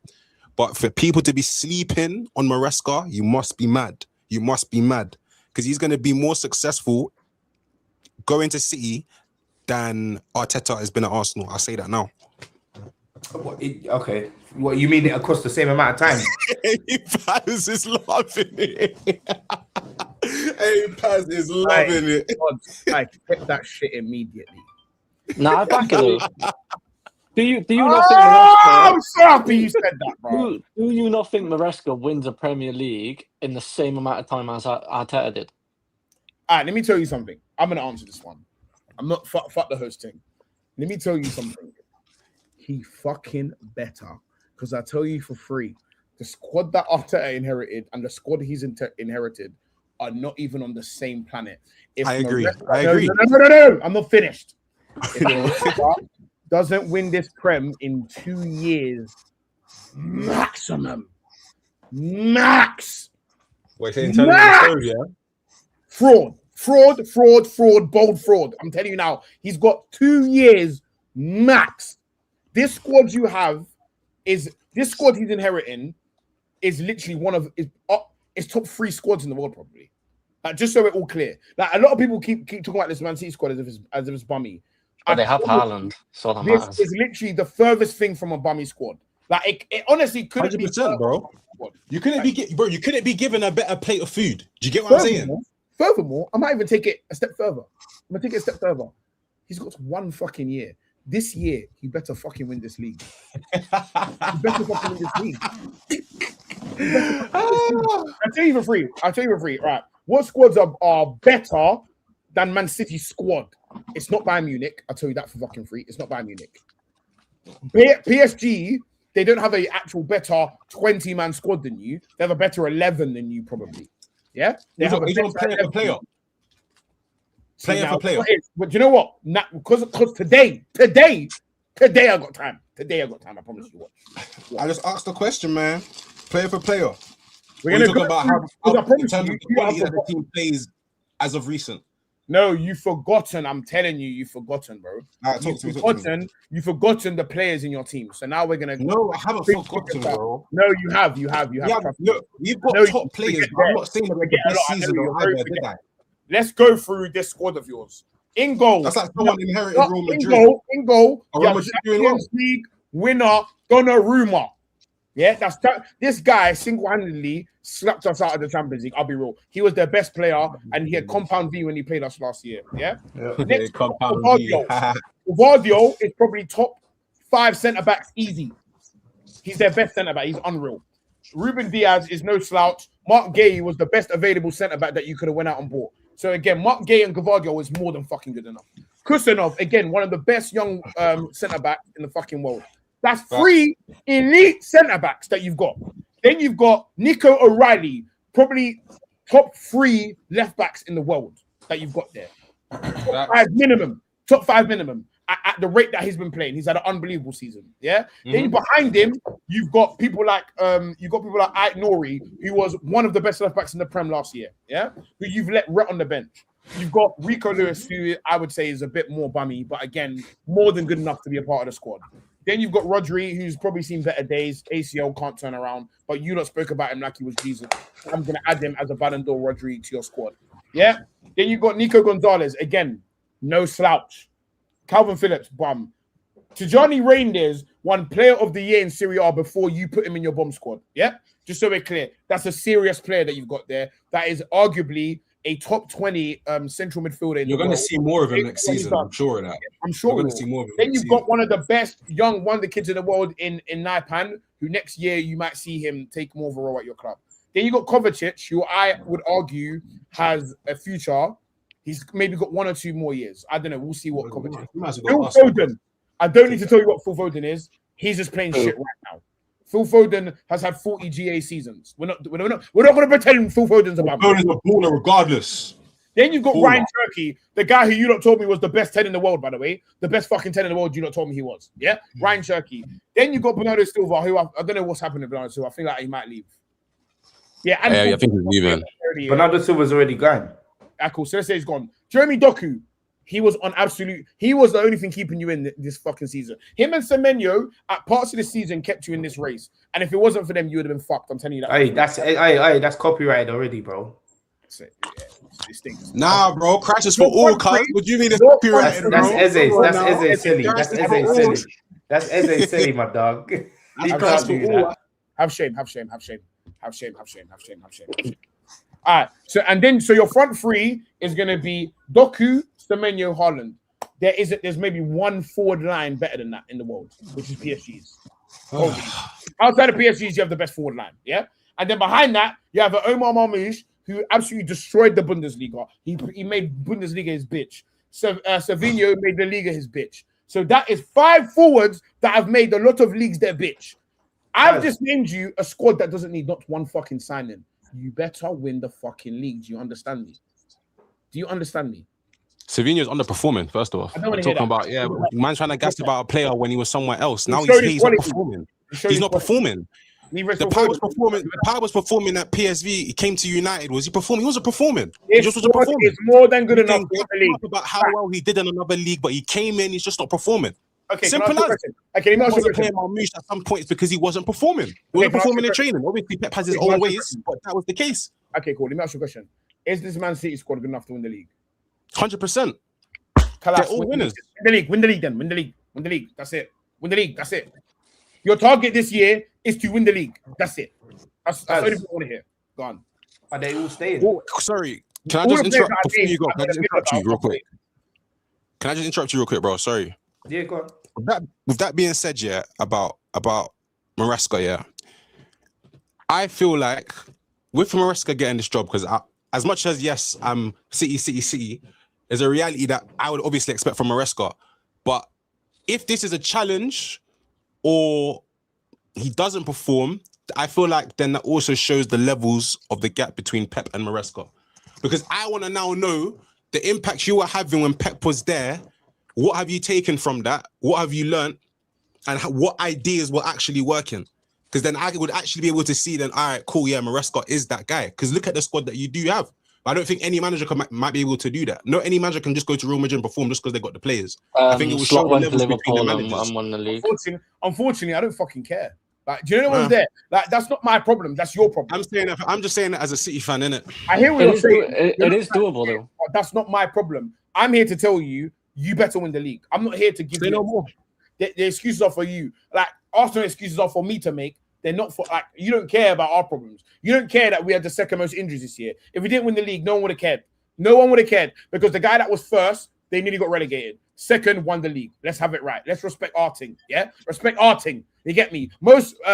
But for people to be sleeping on Maresca, you must be mad. You must be mad. Because he's going to be more successful going to City than Arteta has been at Arsenal. I'll say that now. Okay. What, you mean it across the same amount of time? Hey, Paz is loving it. Hey, Paz is loving it. I kept that shit immediately. Nah, I back it though. Do you not think Maresca? I'm so happy you said that, bro. Do you not think Maresca wins a Premier League in the same amount of time as Arteta did? All right, let me tell you something. I'm going to answer this one. I'm not fuck the host thing. Let me tell you something. He fucking better. Because I tell you for free, the squad that Arteta inherited and the squad he's inherited are not even on the same planet. I agree. No. I'm not finished. If Maresca doesn't win this Prem in 2 years, maximum. Max. Wait, saying yeah? Fraud, bold fraud. I'm telling you now, he's got 2 years max. This squad he's inheriting is literally one of his top 3 squads in the world, probably. Like, just so we're all clear. Like, a lot of people keep talking about this Man City squad as if it's bummy. But they have Haaland, so that this matters. is literally the furthest thing from a bummy squad. Like, it honestly couldn't 100%, be, bro. You couldn't be given a better plate of food. Do you get what I'm saying? Furthermore, I might even take it a step further. He's got 1 fucking year. This year, he better fucking win this league. I'll tell you for free. Right. What squads are better than Man City's squad? It's not Bayern Munich. I'll tell you that for fucking free. It's not Bayern Munich. PSG, they don't have an actual better 20-man squad than you. They have a better 11 than you, probably. Yeah? They have a better player for player. Player for player. But you know what? Because today I got time. I promise you what. I just asked the question, man. Player for player. We're going to talk about how in terms of the quality that the team plays as of recent. No, you've forgotten. I'm telling you, you've forgotten, bro. You've forgotten the players in your team. So now we're gonna. No, I haven't forgotten, bro. No, you have. Look, we've got top players. I'm not saying that we're the best season either, did I? Let's go through this squad of yours. In goal, that's like someone inherited Real Madrid. In goal, Champions League winner Donnarumma. Yeah, this guy single-handedly slapped us out of the Champions League. I'll be real. He was their best player, and he had compound V when he played us last year. Yeah. Next, Gvardiol is probably top 5 centre backs easy. He's their best centre back. He's unreal. Ruben Diaz is no slouch. Mark Gay was the best available centre back that you could have went out on board. So again, Mark Gay and Gvardiol is more than fucking good enough. Kusanov, again, one of the best young centre backs in the fucking world. That's 3 elite centre backs that you've got. Then you've got Nico O'Reilly, probably top 3 left backs in the world that you've got there. Top 5 minimum. Top 5 minimum. At the rate that he's been playing, he's had an unbelievable season. Yeah. Then behind him, you've got people like Ait Nori, who was one of the best left backs in the Prem last year. Yeah. Who you've let rot on the bench. You've got Rico Lewis, who I would say is a bit more bummy, but again, more than good enough to be a part of the squad. Then you've got Rodri, who's probably seen better days. ACL can't turn around, but you lot spoke about him like he was Jesus. I'm going to add him as a Ballon d'Or Rodri to your squad. Yeah. Then you've got Nico Gonzalez. Again, no slouch. Calvin Phillips, bum. Tijani Reinders won Player of the Year in Serie A before you put him in your bomb squad. Yeah? Just so we're clear. That's a serious player that you've got there. That is arguably a top 20 central midfielder. You're going to see more of him next season. I'm sure of that. I'm sure you're going to see more of him. Then you've got one of the best young wonder kids in the world in Naipan, who next year you might see him take more of a role at your club. Then you got Kovacic, who I would argue has a future. He's maybe got 1 or 2 more years. I don't know. We'll see what Kovacic is. Phil Foden. I don't need to tell you what Phil Foden is. He's just playing shit right now. Phil Foden has had 40 GA seasons. We're not going to pretend Phil Foden's a bum. Foden's a baller regardless. Then you've got Ryan Cherky, the guy who you lot told me was the best 10 in the world, by the way. The best fucking 10 in the world you lot told me he was. Yeah? Ryan Cherky. Then you've got Bernardo Silva, who I don't know what's happening to Bernardo Silva. I feel like he might leave. Yeah, and I think he's leaving. Bernardo Silva's already gone. Cool. So let's say he's gone. Jeremy Doku, he was the only thing keeping you in this fucking season. Him and Semenyo at parts of the season kept you in this race. And if it wasn't for them, you would have been fucked. I'm telling you that. Hey, that's copyrighted already, bro. That's it. Yeah, it stinks. Nah, bro. Crisis for all cunts. What do you mean it's copyrighted, bro? That's Eze silly. That's Eze silly. That's Eze silly, my dog. He can't do that. Have shame. All right. So your front 3 is going to be Doku, Semenyo, Haaland. There's maybe one forward line better than that in the world, which is PSG's. Outside of PSG's, you have the best forward line. Yeah. And then behind that, you have Omar Marmoush, who absolutely destroyed the Bundesliga. He made Bundesliga his bitch. Savinho made the Liga his bitch. So that is 5 forwards that have made a lot of leagues their bitch. I've just named you a squad that doesn't need not one fucking signing. You better win the fucking league. Do you understand me? Savinho's underperforming, first off. I'm talking about, man's trying to gas about a player when he was somewhere else. Now he's not performing. He's not performing. The power was performing at PSV. He came to United. Was he performing? He wasn't performing. He just wasn't performing. It's more than good enough for the league. About how well he did in another league, but he came in. He's just not performing. Okay, simple as. Okay, he wasn't playing Marmoush at some points because he wasn't performing. He wasn't performing in training. Obviously, Pep has his own ways, but that was the case. Okay, cool. Let me ask you a question. Is this Man City squad good enough to win the league? 100%. They're all winners. Win the league. That's it. Win the league. That's it. Your target this year is to win the league. That's it. That's the only thing I want to hear. Go on. Are they all staying? Oh, sorry. Can I just interrupt before you go? Can I just interrupt you real quick? Can I just interrupt you real quick, bro? Sorry. Yeah, go on. With that being said, about Maresca, I feel like with Maresca getting this job, because as much as yes, I'm City, there's a reality that I would obviously expect from Maresca. But if this is a challenge or he doesn't perform, I feel like then that also shows the levels of the gap between Pep and Maresca. Because I want to now know the impact you were having when Pep was there. What have you taken from that? What have you learned? And what ideas were actually working? Because then I would actually be able to see then, all right, cool, yeah, Maresca is that guy. Because look at the squad that you do have. I don't think any manager might be able to do that. No, any manager can just go to Real Madrid and perform just because they got the players. I think it will show the levels between the managers. Won the league. Unfortunately, I don't fucking care. Like, do you know what's there? Like, that's not my problem. That's your problem. I'm just saying that as a City fan, innit? I hear what you're saying. It is doable, though. That's not my problem. I'm here to tell you, you better win the league. I'm not here to give you no more. The excuses are for you. Like, Arsenal excuses are for me to make. They're not for, like, you don't care about our problems. You don't care that we had the second most injuries this year. If we didn't win the league, no one would have cared. No one would have cared because the guy that was first, they nearly got relegated. Second, won the league. Let's have it right. Let's respect our thing. Yeah? Respect our thing. You get me?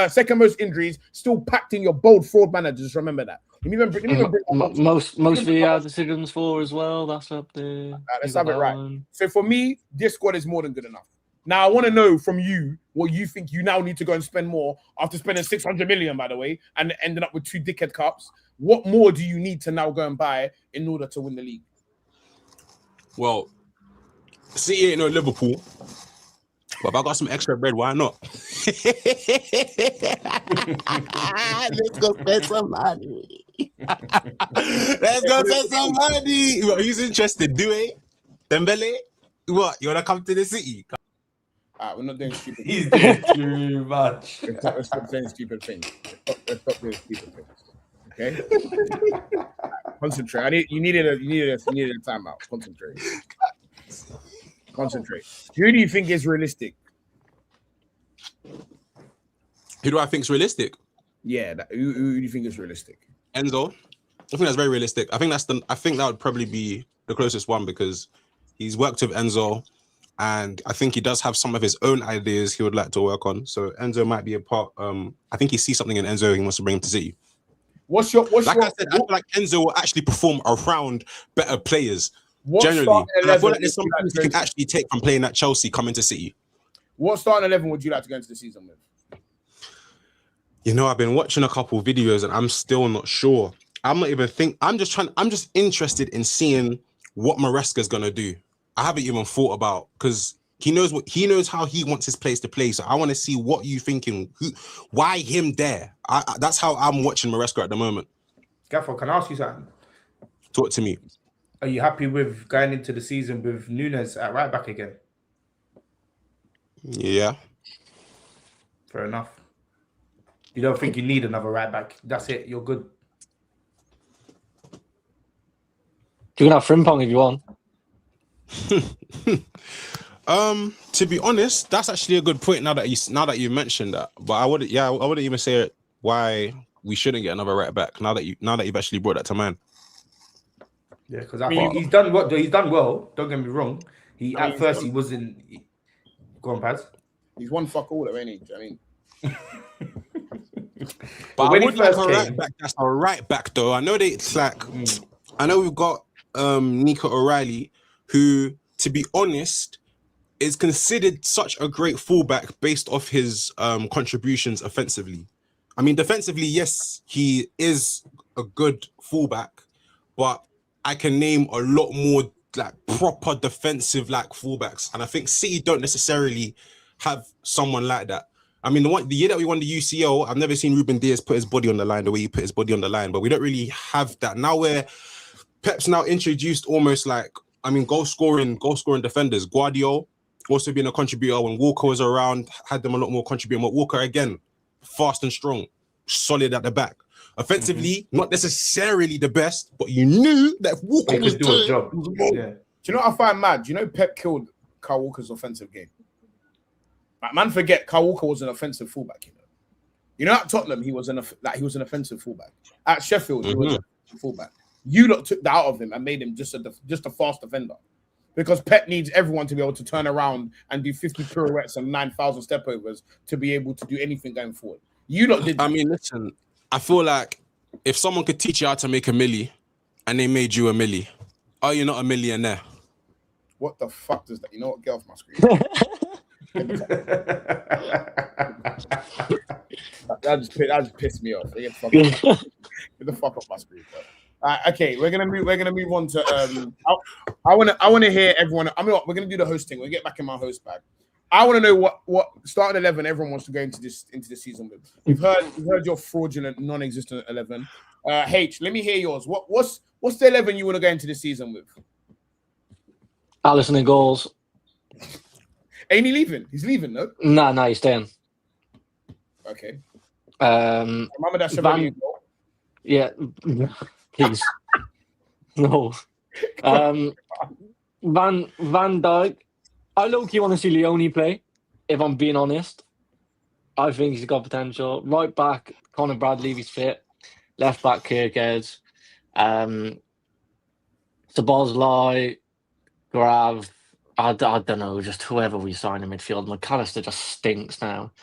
Second most injuries still packed in your bold fraud managers. Remember that. Most VAR decisions for as well. That's up there. Let's have it right. So for me, this squad is more than good enough. Now, I want to know from you what you think you now need to go and spend more after spending 600 million, by the way, and ending up with 2 dickhead cups. What more do you need to now go and buy in order to win the league? Well, City ain't no Liverpool. But if I got some extra bread, why not? Let's go spend some money. Let's go spend some money. Who's interested? Due? Dembele? What? You want to come to the city? We're not doing stupid He's doing too much. Let's stop saying stupid things. Let's stop doing stupid things. Okay? Concentrate. You needed a timeout. Concentrate. Who do you think is realistic? Who do I think is realistic? Yeah, who do you think is realistic? Enzo. I think that's very realistic. I think that would probably be the closest one because he's worked with Enzo, and I think he does have some of his own ideas he would like to work on. So Enzo might be a part. I think he sees something in Enzo he wants to bring him to City. I said, I feel like Enzo will actually perform around better players generally. And I feel like there's some things he can actually take from playing at Chelsea coming to City. What starting 11 would you like to go into the season with? You know, I've been watching a couple of videos and I'm still not sure. I'm just interested in seeing what Maresca's gonna do. I haven't even thought about because he knows how he wants his players to play. So I want to see what you thinking. Why him there? That's how I'm watching Maresca at the moment. Gaffer, can I ask you something? Talk to me. Are you happy with going into the season with Nunes at right back again? Yeah. Fair enough. You don't think you need another right back? That's it. You're good. You can have Frimpong if you want. To be honest, that's actually a good point. Now that you mentioned that, but I wouldn't even say why we shouldn't get another right back. Now that you've actually brought that to mind. Yeah, because I think he's done what he's done well. Don't get me wrong. He wasn't. Go on, Paz. He's won fuck all, ain't he? I mean. But when I would like a right back. That's a right back, though. I know I know we've got Nico O'Reilly, who, to be honest, is considered such a great fullback based off his contributions offensively. I mean, defensively, yes, he is a good fullback, but I can name a lot more like proper defensive like fullbacks, and I think City don't necessarily have someone like that. I mean, the year that we won the UCL, I've never seen Ruben Diaz put his body on the line the way he put his body on the line, but we don't really have that now. Where Pep's now introduced almost like, I mean, goal scoring defenders. Guardiola also being a contributor when Walker was around, had them a lot more contributing. But Walker again, fast and strong, solid at the back. Offensively, not necessarily the best, but you knew that Walker could do a job. Yeah. Do you know what I find mad? Do you know Pep killed Kyle Walker's offensive game? Like, man, forget Kyle Walker was an offensive fullback. You know, at Tottenham he was an offensive fullback. At Sheffield he was a fullback. You lot took that out of him and made him just a fast defender, because Pep needs everyone to be able to turn around and do 50 pirouettes and 9,000 step overs to be able to do anything going forward. You lot did. I mean, listen. I feel like if someone could teach you how to make a milli, and they made you a milli, are you not a millionaire? What the fuck does that? You know what? Get off my screen. That just pissed me off. Get the fuck off my screen, bro. Okay, we're gonna move on to I wanna hear everyone. I mean, we're gonna do the hosting. We'll get back in my host bag. I want to know what starting 11 everyone wants to go into this season with. We've heard your fraudulent, non-existent 11. H, let me hear yours. What's the 11 you want to go into the season with? Alisson in goals. Ain't he leaving? He's leaving, no? Nah, he's staying. Okay. Remember that Chevalier goal? Yeah, please. No. Van Dijk. I low-key want to see Leone play, if I'm being honest. I think he's got potential. Right back, Conor Bradley, if he's fit. Left back, Kierkegaard. Szoboszlai, Grav. I don't know, just whoever we sign in midfield. McAllister just stinks now.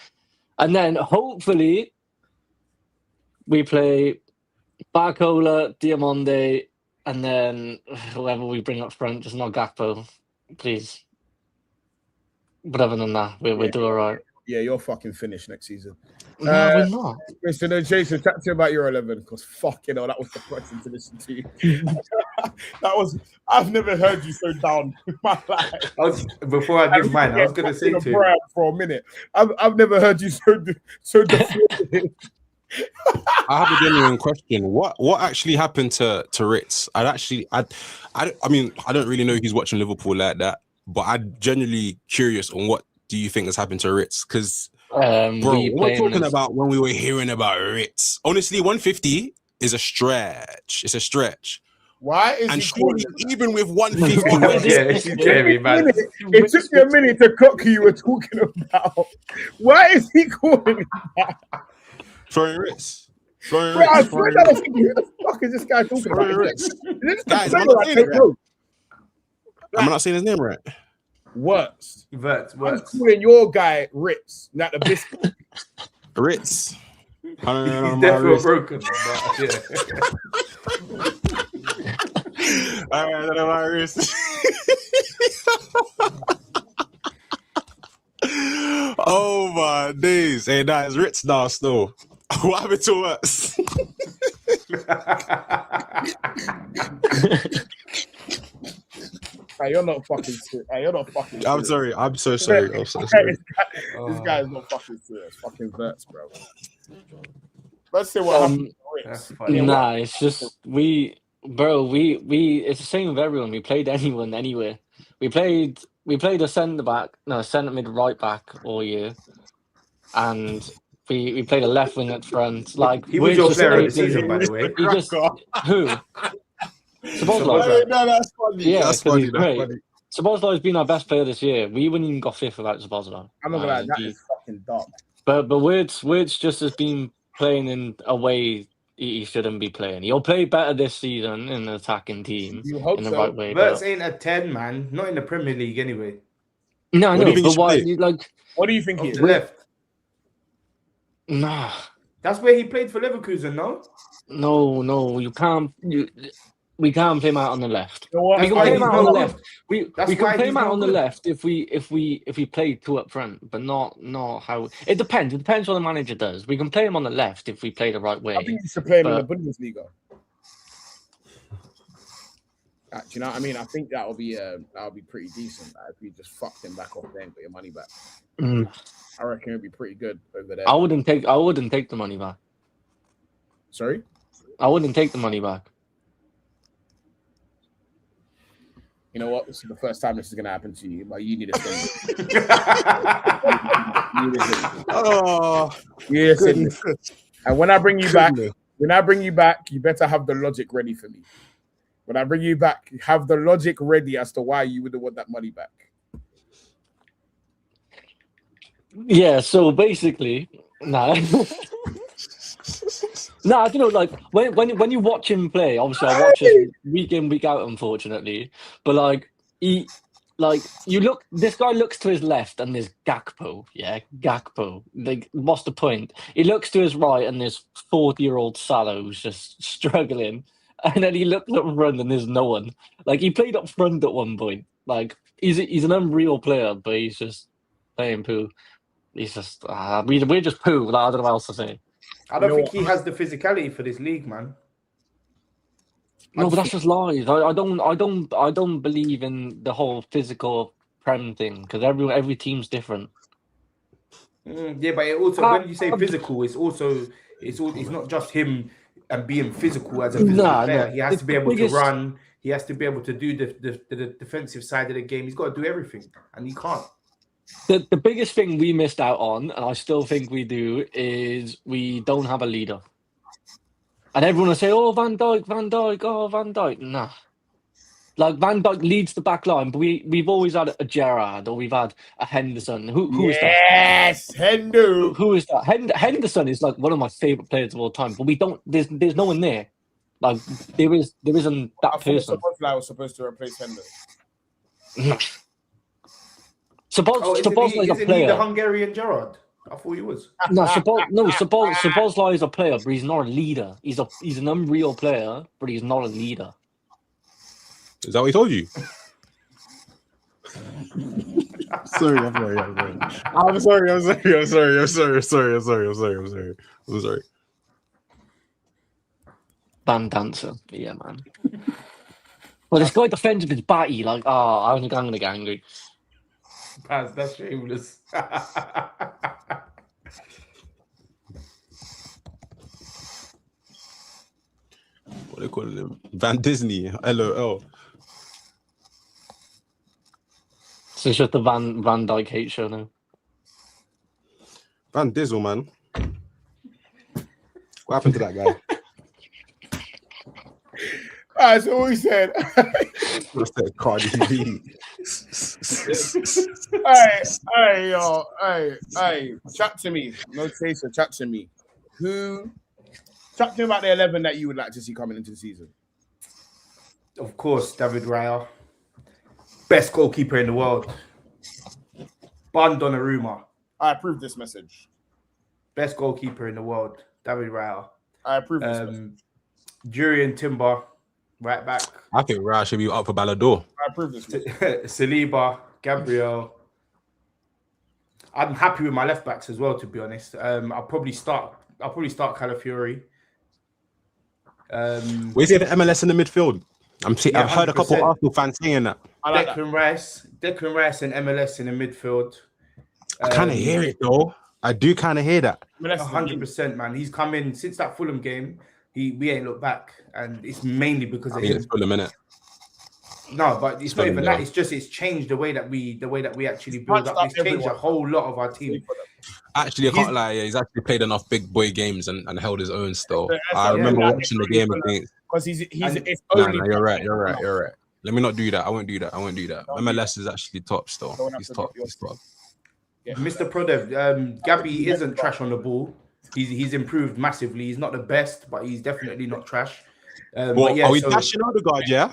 And then, hopefully, we play Barcola, Diamonde, and then whoever we bring up front, just not Gakpo, please. But other than that, we're doing all right. Yeah, you're fucking finished next season. No, we're not. Mr. Jason, chat to you about your 11 because fucking hell, that was depressing to listen to. I've never heard you so down in my life. Before I give mine, I was going to say to him for a minute. I've never heard you so defeated. I have a genuine question. What actually happened to Ritz? I mean, I don't really know if he's watching Liverpool like that, but I'm genuinely curious on what do you think has happened to Ritz? Because we're talking about when we were hearing about Ritz. Honestly, 150 is a stretch. It's a stretch. Why is and he surely even with 150? It took me a minute to clock who you were talking about. Why is he calling him that? Florian Ritz. Who the fuck is this guy talking about? Ritz. Guys, am I not saying his name right? Worse. Worse. I'm calling your guy Ritz, not the biscuit. Ritz. He's definitely broken. All right, I don't know my wrist. Oh my days. Hey, that is Ritz now still. What happened to us? Hey, you're not fucking serious. Hey, you're not fucking serious. I'm sorry. I'm so sorry. I'm so sorry. This guy is not fucking serious. Fucking vets, bro. Let's see what happens. Nah, it's just we it's the same with everyone. We played anyone anywhere. We played a centre mid right back all year. And we played a left wing at front. Like he was your player of the season, by the way. He just who? No, that's funny. Yeah, that's funny. Szoboszlai has been our best player this year. We wouldn't even got fifth without Szoboszlai. I'm not gonna lie, that is fucking dumb. But Wirtz just has been playing in a way he shouldn't be playing. He'll play better this season in an attacking team in the right way. Wirtz ain't a 10, man. Not in the Premier League anyway. No, but why? Like, what do you think he is? Left. Nah. That's where he played for Leverkusen, no? No, you can't. We can't play him out on the left. You know we can play him out on the left. We can play him out on the good. left if we play two up front, but not how. It depends. It depends what the manager does. We can play him on the left if we play the right way. I think you should play him in the Bundesliga. Do you know what I mean? I think that'll be pretty decent. If you just fucked him back off there and got your money back. I reckon it'd be pretty good over there. I wouldn't take the money back. Sorry? I wouldn't take the money back. You know what? This is the first time this is gonna happen to you, but you need to send Yes. And when I bring you back, you better have the logic ready for me. When I bring you back, have the logic ready as to why you would want that money back. Yeah, so basically, I don't know. Like when you watch him play, obviously I watch him week in, week out, unfortunately. But like this guy looks to his left and there's Gakpo. Yeah, Gakpo. Like, what's the point? He looks to his right and there's 40-year-old Salah who's just struggling. And then he looked up front and there's no one. Like, he played up front at one point. Like, he's an unreal player, but he's just playing poo. He's just we're just poo. I don't know what else to say. I don't think he has the physicality for this league, man. No, but that's just lies. I don't believe in the whole physical Prem thing because every team's different. Yeah, but it also when you say physical, it's not just him and being physical as a physical player. He has to be able to run. He has to be able to do the defensive side of the game. He's got to do everything, and he can't. The biggest thing we missed out on, and I still think we do, is we don't have a leader. And everyone will say, "Oh, Van Dijk." Nah, like Van Dijk leads the back line, but we've always had a Gerrard or we've had a Henderson. Who is that? Yes, Hendo. Who is that? Henderson is like one of my favorite players of all time, but we don't. There's no one there. Like there isn't that person. I was supposed to replace Henderson. Szoboszlai is a player. He the Hungarian Gerrard? I thought he was. Szoboszlai is a player, but he's not a leader. He's an unreal player, but he's not a leader. Is that what he told you? sorry. I'm sorry. Van dancer. Yeah, man. Well, this guy defends with his batty. Like, I'm going to get angry. Paz, that's shameless. What they call him? Van Disney. LOL. So it's just the Van Dyke hate show now. Van Dizzle, man. What happened to that guy? That's what he said. What's that? Cardi B. Hey, chat to me. No chaser, chat to me. Chat to me about the 11 that you would like to see coming into the season. Of course, David Raya. Best goalkeeper in the world. Ban Donnarumma. I approve this message. Best goalkeeper in the world. David Raya. I approve this message. Julian Timber. Right back. I think Raya should be up for Ballon d'Or. I approve this message. Saliba. Gabriel. I'm happy with my left backs as well, to be honest. I'll probably start Calafiori. Where's the MLS in the midfield? I've heard a couple of Arsenal fans saying that. Declan Rice and MLS in the midfield. I kind of hear it though. I do kind of hear that. 100%, man. He's come in since that Fulham game. We ain't looked back, and it's mainly because of him. It's Fulham, innit? No, but it's not even that. It's changed the way that we actually build up. It's changed a whole lot of our team. Actually, I can't lie. Yeah, he's actually played enough big boy games and held his own still. I remember watching the game against. Because it's only. You're right. Let me not do that. I won't do that. MLS is actually top still. He's top. Yeah. Mr. Prodev, Gabby isn't trash on the ball. He's improved massively. He's not the best, but he's definitely not trash. Are we dashing Odegaard, yeah?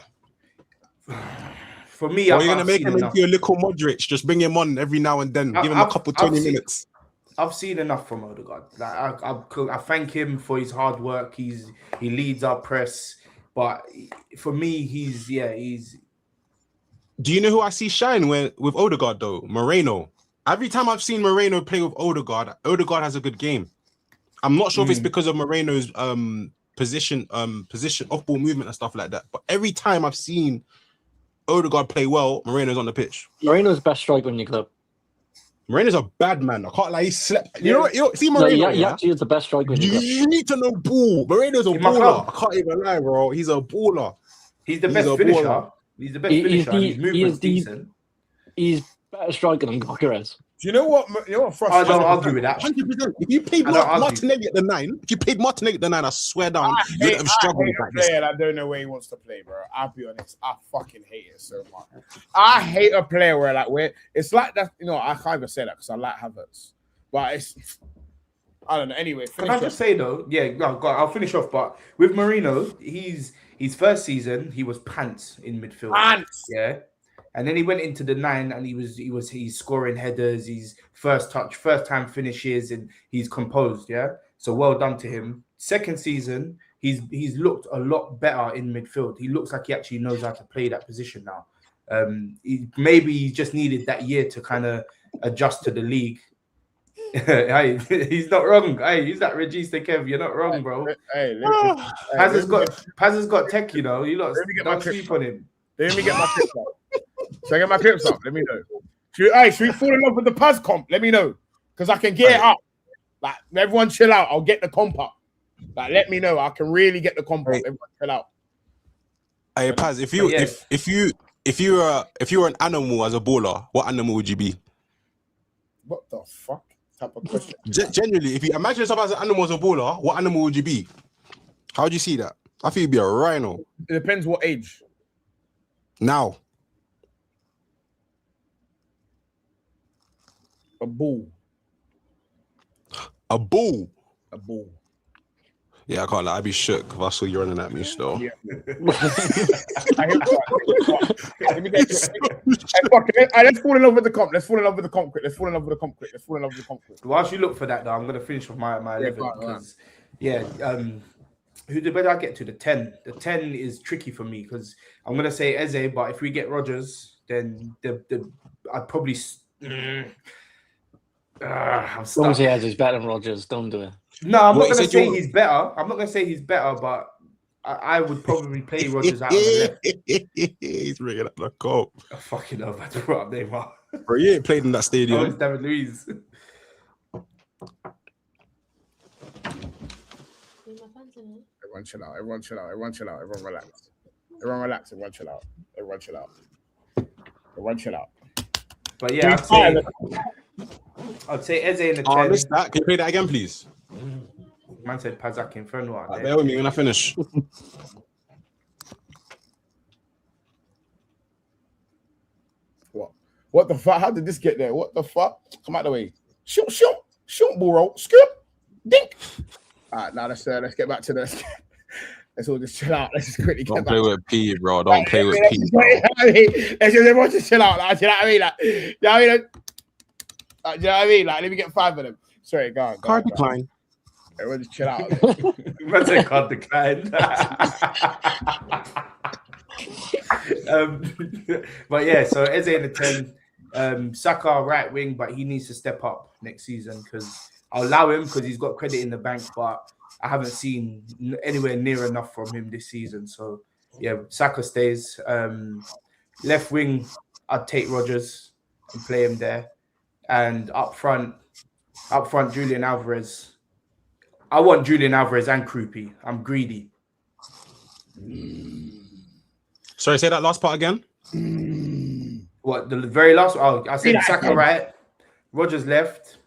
For me, are you going to make him into a little Modric? Just bring him on every now and then. Give him a couple 20 minutes. I've seen enough from Odegaard. Like, I thank him for his hard work. He leads our press. But for me, he's. Do you know who I see shine with Odegaard, though? Moreno. Every time I've seen Moreno play with Odegaard has a good game. I'm not sure if it's because of Moreno's position off ball movement and stuff like that. But every time I've seen Odegaard play well, Moreno's on the pitch. Moreno's best striker in your club. Moreno's a bad man. I can't lie. He slept. You know, see Moreno. He actually is the best striker in your club. You need to know ball. Moreno's a baller. I can't even lie, bro. He's a baller. He's the best finisher. He's the best finisher. His movement's decent. He's better striker than Alvarez. Do you know what? I don't argue with that. 100%. If you played Martinelli at the 9, I swear down, you would have struggled like this. I don't know where he wants to play, bro. I'll be honest. I fucking hate it so much. I hate a player where it's like that. You know, I can't even say that because I like Havertz, but it's. I don't know. Anyway, can I just say though? Yeah, no, I'll finish off. But with Moreno, his first season, he was pants in midfield. Pants. Yeah. And then he went into the 9 and he's scoring headers, he's first time finishes, and he's composed, yeah. So well done to him. Second season, he's looked a lot better in midfield. He looks like he actually knows how to play that position now. Maybe he just needed that year to kind of adjust to the league. Hey, he's not wrong. Hey, he's that Regista Kev. You're not wrong, bro. Hey, Paz has got tech, you know. You lot don't sleep on him. Let me get my clips up. So I get my clips up. Let me know. Should we fall in love with the Paz comp? Let me know. Because I can get it up. Like, everyone chill out. I'll get the comp up. Like, let me know. I can really get the comp up. Everyone chill out. Hey, Paz, if you were an animal as a baller, what animal would you be? What the fuck type of question? Genuinely, if you imagine yourself as an animal as a baller, what animal would you be? How would you see that? I think you'd be a rhino. It depends what age. Now. A bull. A bull? A bull. Yeah, I can't lie. I'd be shook if I saw you running at me still. Yeah. Let's fall in love with the comp. Let's fall in love with the comp quick. Whilst you look for that, though, I'm going to finish with my 11 because, who did I get to? The 10. The 10 is tricky for me because I'm going to say Eze, but if we get Rodgers, then I'd probably I'm Don't stuck. say Eze is better than Rodgers. Don't do it. No, I'm What, not you going to said say you- he's better. I'm not going to say he's better, but I would probably play Rodgers out on the left. He's bringing up the coat. I fucking love that brought up Neymar. Bro, you ain't played in that Oh, stadium. it's David Luiz. Everyone chill out. Everyone chill out. Everyone chill out. Everyone relax. Everyone relax. Everyone chill out. Everyone chill out. Everyone chill out. But yeah, I'd say Eze in the 10. I missed that. Can you play that again, please? Man said Pazak Inferno out there. Bear with me when I finish. What the fuck? How did this get there? What the fuck? Come out the way. Shoot, bro. Skip. Dink. All right, now let's get back to this. Let's all just chill out. Let's just quickly Don't get play back. with P, bro. Don't play with P. Let's just everyone just chill out. Like, you know what I mean? Like, you know what I mean? Like, you know what I mean? Like, let me get 5 of them. Sorry, go on. Card decline. Everyone just chill out. Man said card decline. But yeah, so Eze in the 10. Saka right wing, but he needs to step up next season because I'll allow him because he's got credit in the bank, but I haven't seen anywhere near enough from him this season. So yeah, Saka stays. Left wing, I'd take Rodgers and play him there. And up front, Julian Alvarez. I want Julian Alvarez and Krupi. I'm greedy. Sorry, say that last part again. What, the very last? Oh, I said Saka right, Rodgers left,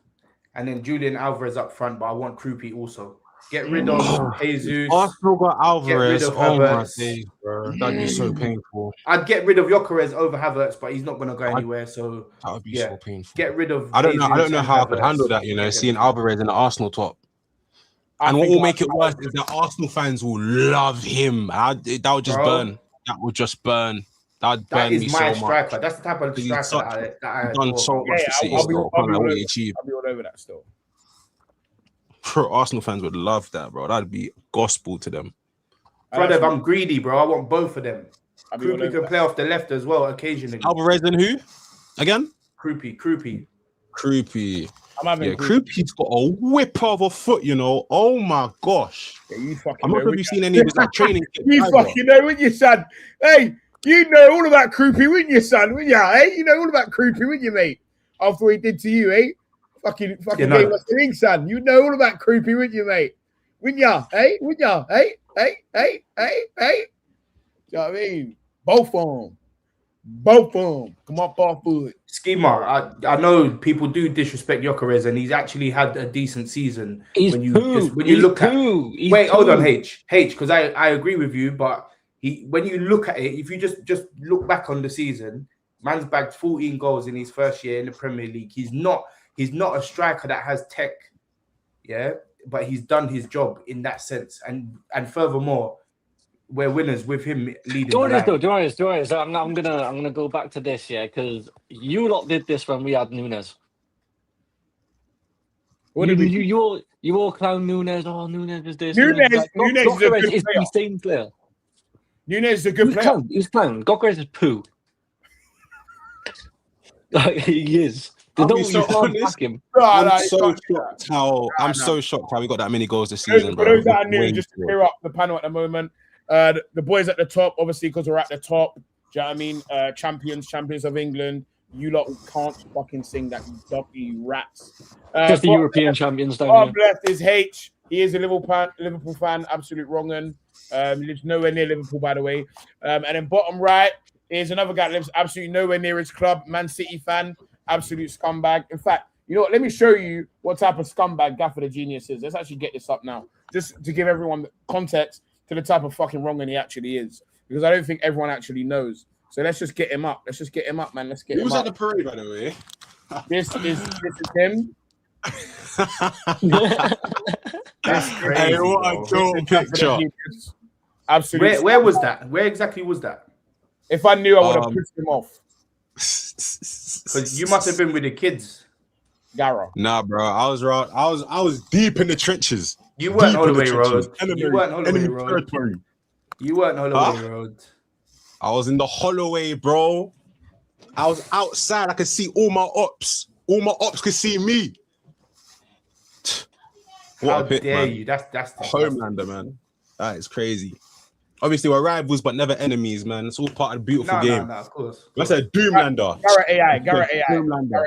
and then Julian Alvarez up front. But I want Krupi also. Get rid of Jesus. Arsenal got Alvarez. Get rid of Oh my Havertz. days, bro. That'd be so painful. I'd get rid of Gyökeres over Havertz, but he's not going to go anywhere. So That would be yeah, so painful. get rid of. I don't know Jesus and how I could Havertz. handle that, you know, seeing Alvarez in the Arsenal top. And what will make it worse is that Arsenal fans will love him. That would just burn. That would just burn. That'd burn That me is so my much. striker. That's the type of He's striker that I He's done adore. so much for City. I'll be still. all What he achieved. I'll be all over that still. Bro, Arsenal fans would love that, bro. That'd be gospel to them. Brother, I'm greedy, bro. I want both of them. I'll be all Krupi over can that. play off the left as well occasionally. Alvarez and who? Again? Krupi. Creepy. I'm having Yeah, Creepy's got a whip of a foot, you know. Oh my gosh. Yeah, you fucking I'm not know, sure if you've seen any of his like training. You fucking know, wouldn't you, son? Hey, you know all about Krupi, wouldn't you, son? Wouldn't you? Hey, you know all about Krupi, wouldn't you, mate? After what he did to you, eh? Fucking gave us the ring, son. You know all about Krupi, wouldn't you, mate? Wouldn't you? Hey, wouldn't you? Hey. You know what I mean? Both of them. Come on, bar foot. Schema. I know people do disrespect Gyökeres, and he's actually had a decent season. When you look at hold on, H, because I agree with you, but when you look at it, if you just look back on the season, man's bagged 14 goals in his first year in the Premier League. He's not a striker that has tech, yeah, but he's done his job in that sense, and furthermore, we're winners with him leading. Joris, I'm gonna go back to this, yeah, because you lot did this when we had Nunes. What did we? You all clown Nunes. Oh, Nunes is this. Nunes is a good is player. the same player. Nunes is a good player. He's clown. Gyökeres is poo. Like, he is. I'm so honest. I'm so shocked how we got that many goals this season, For bro. those that are new, just to clear up the panel at the moment, the boys at the top, obviously, because we're at the top, do you know what I mean? Champions of England. You lot can't fucking sing that, you doggy rats. Just the European champions, don't God you? bless is H. He is a Liverpool fan, absolute wrong'un. Lives nowhere near Liverpool, by the way. And then bottom right is another guy that lives absolutely nowhere near his club, Man City fan, absolute scumbag. In fact, you know what? Let me show you what type of scumbag Gaffer the Genius is. Let's actually get this up now, just to give everyone context to the type of fucking wrong'un he actually is, because I don't think everyone actually knows. So let's just get him up. Man. Let's get him up. Who was at the parade, by the way? This is him. That's crazy. Hey, what a dope picture. Absolutely. Where was that? Where exactly was that? If I knew, I would have pushed him off. Because you must have been with the kids. Gara. Nah, bro. I was deep in the trenches. You weren't Deep in the Holloway trenches. Road. You weren't Holloway Enemy Road. territory. You weren't Holloway Road. I was in the Holloway, bro. I was outside. I could see all my ops. All my ops could see me. What How a pick, dare man. you? That's Homelander, man. That is crazy. Obviously, we're rivals, but never enemies, man. It's all part of the beautiful game. No, of course. That's a Doomlander. Garrett AI. Doomlander.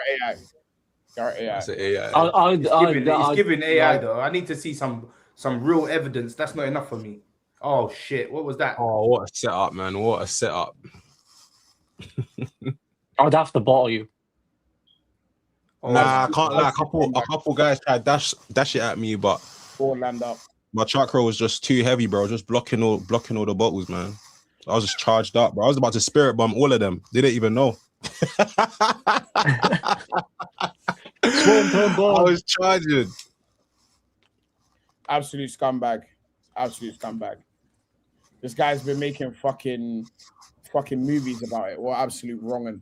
Garrett That's an AI. It's giving AI though. I need to see some real evidence. That's not enough for me. Oh shit! What was that? Oh, what a setup, man! What a setup. I'd have to bottle you. Nah, I can't lie. A couple guys tried dash it at me, but my chakra was just too heavy, bro. Just blocking all the bottles, man. I was just charged up, bro. I was about to spirit bomb all of them. They didn't even know. I was charging. Absolute scumbag. This guy's been making fucking movies about it. What absolute wronging.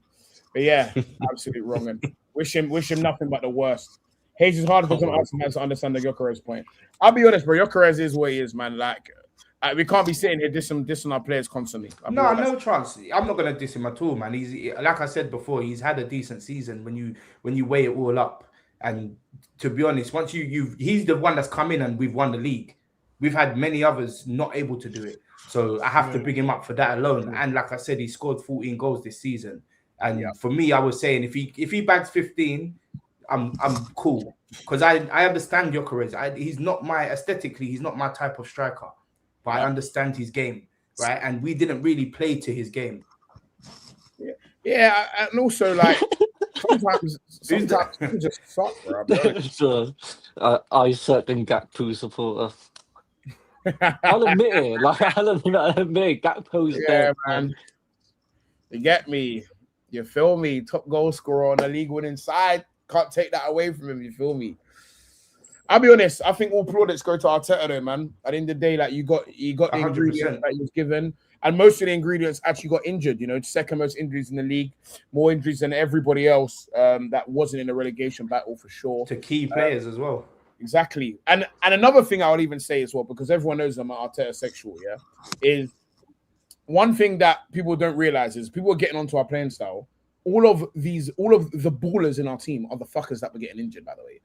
But yeah, absolute wronging. Wish him nothing but the worst. Hayes is hard for some Arsenal to understand the Gyökeres point. I'll be honest, bro. Gyökeres is what he is, man. Like, we can't be sitting here dissing our players constantly. No chance. I'm not gonna diss him at all, man. He's like I said before. He's had a decent season when you weigh it all up. And to be honest, once he's the one that's come in and we've won the league. We've had many others not able to do it. So I have to big him up for that alone. And like I said, he scored 14 goals this season. And for me, I was saying if he bags 15, I'm cool. Because I understand Gyökeres. He's not he's not my type of striker. But I understand his game, right? And we didn't really play to his game. Yeah, and also like sometimes you just suck, bro. I certain Gakpo supporter. I'll admit it. I'll admit Gakpo's dead, man. You get me? You feel me? Top goal scorer on the league-winning side. Can't take that away from him. You feel me? I'll be honest. I think all plaudits go to Arteta, though, man. At the end of the day, like you got the 100%. ingredients that he was given, and most of the ingredients actually got injured. You know, second most injuries in the league, more injuries than everybody else that wasn't in the relegation battle for sure. To key players as well. Exactly. And another thing I would even say as well, because everyone knows I'm an Arteta sexual, is one thing that people don't realize is people are getting onto our playing style. All of the ballers in our team are the fuckers that were getting injured, by the way.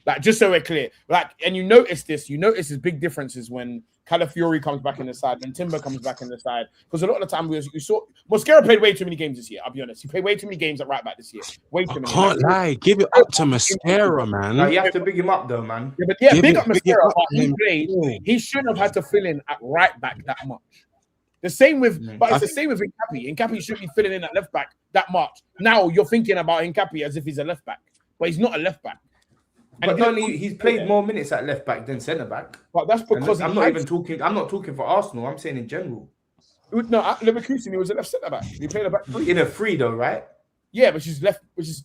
Like, just so we're clear. Like, and you notice his big differences when Calafiori comes back in the side and Timber comes back in the side. Because a lot of the time we saw Mosquera played way too many games this year, I'll be honest. He played way too many games at right back this year. Way too many. I can't lie. Give it up to Mosquera, man. No, you have to big him up though, man. Yeah, big up Mosquera. He shouldn't have had to fill in at right back that much. The same with, but it's the same with Hincapié. Hincapié shouldn't be filling in at left back that much. Now you're thinking about Hincapié as if he's a left back, but he's not a left back. But he's played more minutes at left back than centre back. But that's because I'm not talking for Arsenal. I'm saying in general. No, at Leverkusen he was a left centre back. He played a back three. In a free though, right? Yeah, which is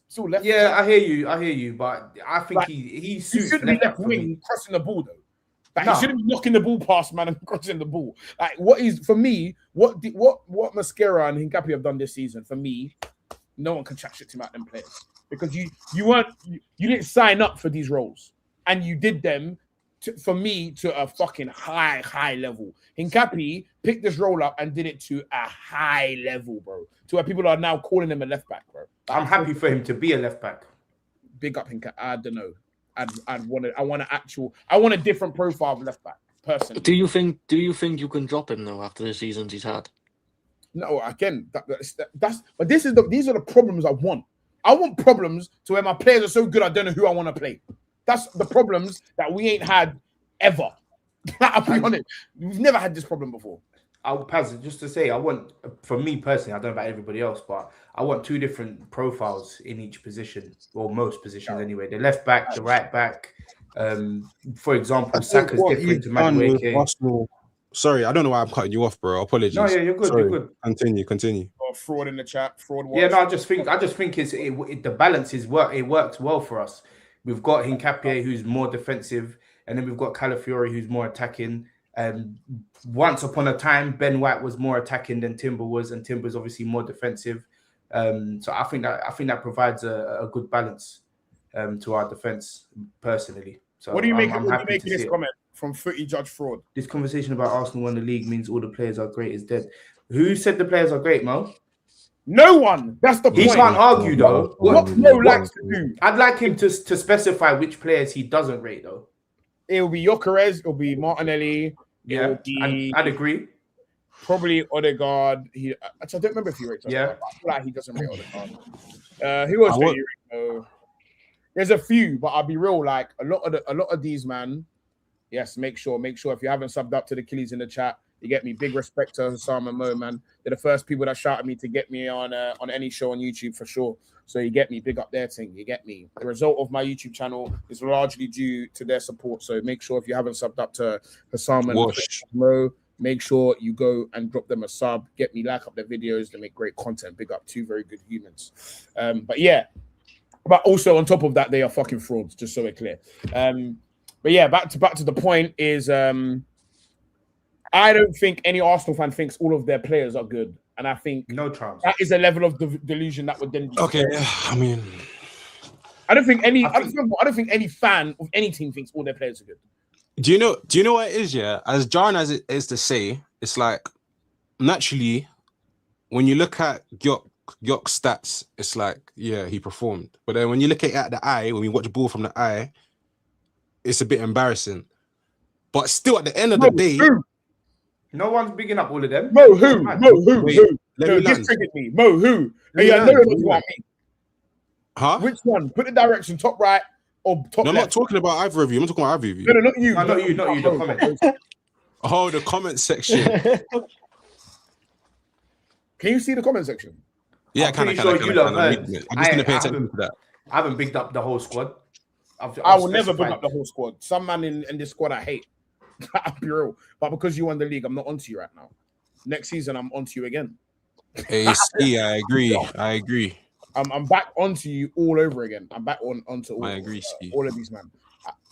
still left. Yeah, I hear you. But I think he suits shouldn't be left wing crossing the ball though. Like, he shouldn't be knocking the ball past man and crossing the ball. Like, what Mosquera and Hincapié have done this season, for me, no one can chat shit to him out them players. Because you didn't sign up for these roles. And you did them, for me, to a fucking high level. Hincapié picked this role up and did it to a high level, bro. To where people are now calling him a left back, bro. I'm happy for him to be a left back. Big up Hincapié. I don't know. I want a different profile of left back, personally. Do you think you can drop him though after the seasons he's had? No, again, but these are the problems I want. I want problems to where my players are so good I don't know who I want to play. That's the problems that we ain't had ever. I'll be honest. We've never had this problem before. Just to say, for me personally, I don't know about everybody else, but I want two different profiles in each position, or most positions anyway. The left back, the right back. For example, Saka's different to Madueke. Sorry, I don't know why I'm cutting you off, bro. Apologies. No, yeah, you're good. Sorry. You're good. Continue. Fraud in the chat. Fraud. Yeah, no, I just think the balance it works well for us. We've got Hincapié, who's more defensive, and then we've got Calafiori, who's more attacking. Once upon a time, Ben White was more attacking than Timber was, and Timber's obviously more defensive. So I think that provides a good balance to our defense, personally. So what do you make of this comment from Footy Judge Fraud? This conversation about Arsenal won the league means all the players are great is dead. Who said the players are great, Mo? No one. That's the He point. can't argue though. What Mo likes to do. I'd like him to specify which players he doesn't rate though. It'll be Gyökeres, it'll be Martinelli. Yeah, I'd agree. Probably Odegaard. Actually, I don't remember if he rates Odegaard. I feel like he doesn't rate Odegaard. Who else do you rate? There's a few, but I'll be real. Like a lot of these, man. Yes, make sure if you haven't subbed up to the Killies in the chat, you get me. Big respect to Hassan and Mo, man. They're the first people that shouted me to get me on any show on YouTube for sure. So you get me, big up their thing. You get me. The result of my YouTube channel is largely due to their support. So make sure if you haven't subbed up to Hassan and Mo, make sure you go and drop them a sub. Get me, like up their videos. They make great content. Big up, two very good humans. But yeah, but also on top of that, they are fucking frauds. Just so we're clear. But yeah, back to the point is I don't think any Arsenal fan thinks all of their players are good, and I think no chance. That is a level of delusion that would then be okay. I mean, I don't think any fan of any team thinks all their players are good. Do you know what it is? Yeah, as jarring as it is to say, it's like naturally when you look at Gyök's stats, it's like he performed, but then when you look at the eye, when you watch the ball from the eye, it's a bit embarrassing. But still, at the end of the day. No one's bigging up all of them. Mo who? Who? No, this triggered me. Mo who? Yeah, no, what you want me. Huh? Which one? Put the direction, top right or top left? I'm not talking about either of you. I'm talking about either of you. No, not you. Not you, the comment. Oh, the comment section. Can you see the comment section? Yeah, I can. I'm just going to pay attention to that. I haven't bigged up the whole squad. I will never big up the whole squad. Some man in this squad I hate. I'll be real. But because you won the league, I'm not onto you right now. Next season, I'm onto you again. Hey, I agree. I'm back onto you all over again. I'm back onto all. I agree, all of these, man.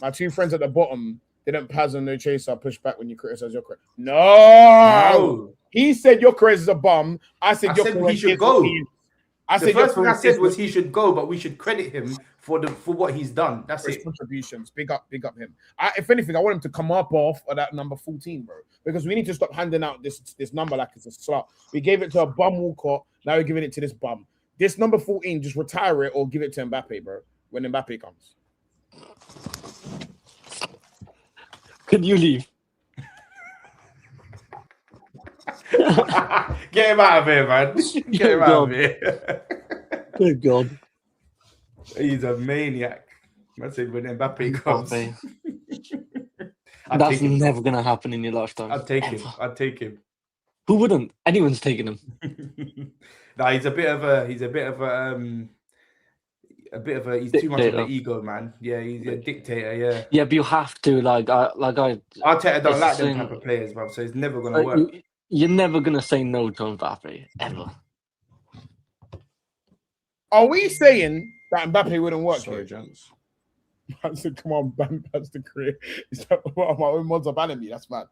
My two friends at the bottom didn't pass on no chaser, push back when you criticize Gyökeres. No. He said Gyökeres is a bum. I said he should go. The first thing I said was he should go, but we should credit him for what he's done. That's it. Contributions. Big up him. If anything, I want him to come up off of that number 14, bro. Because we need to stop handing out this number like it's a slut. We gave it to a bum Walcott. Now we're giving it to this bum. This number 14, just retire it or give it to Mbappe, bro. When Mbappe comes. Could you leave? Get him out of here, man. Get him out of here. Good God. He's a maniac. I said when Mbappe comes. That's never going to happen in your lifetime. I'd take him. Who wouldn't? Anyone's taking him. No, he's too much of an ego, man. Yeah, he's a dictator, yeah. Yeah, but you have to, Arteta don't like them type of players, bro, so it's never gonna work. You're never gonna say no to Mbappe, ever. Are we saying that Mbappe wouldn't work? Sorry, gents. I said, come on, that's the career. My own mods are banning me. That's mad.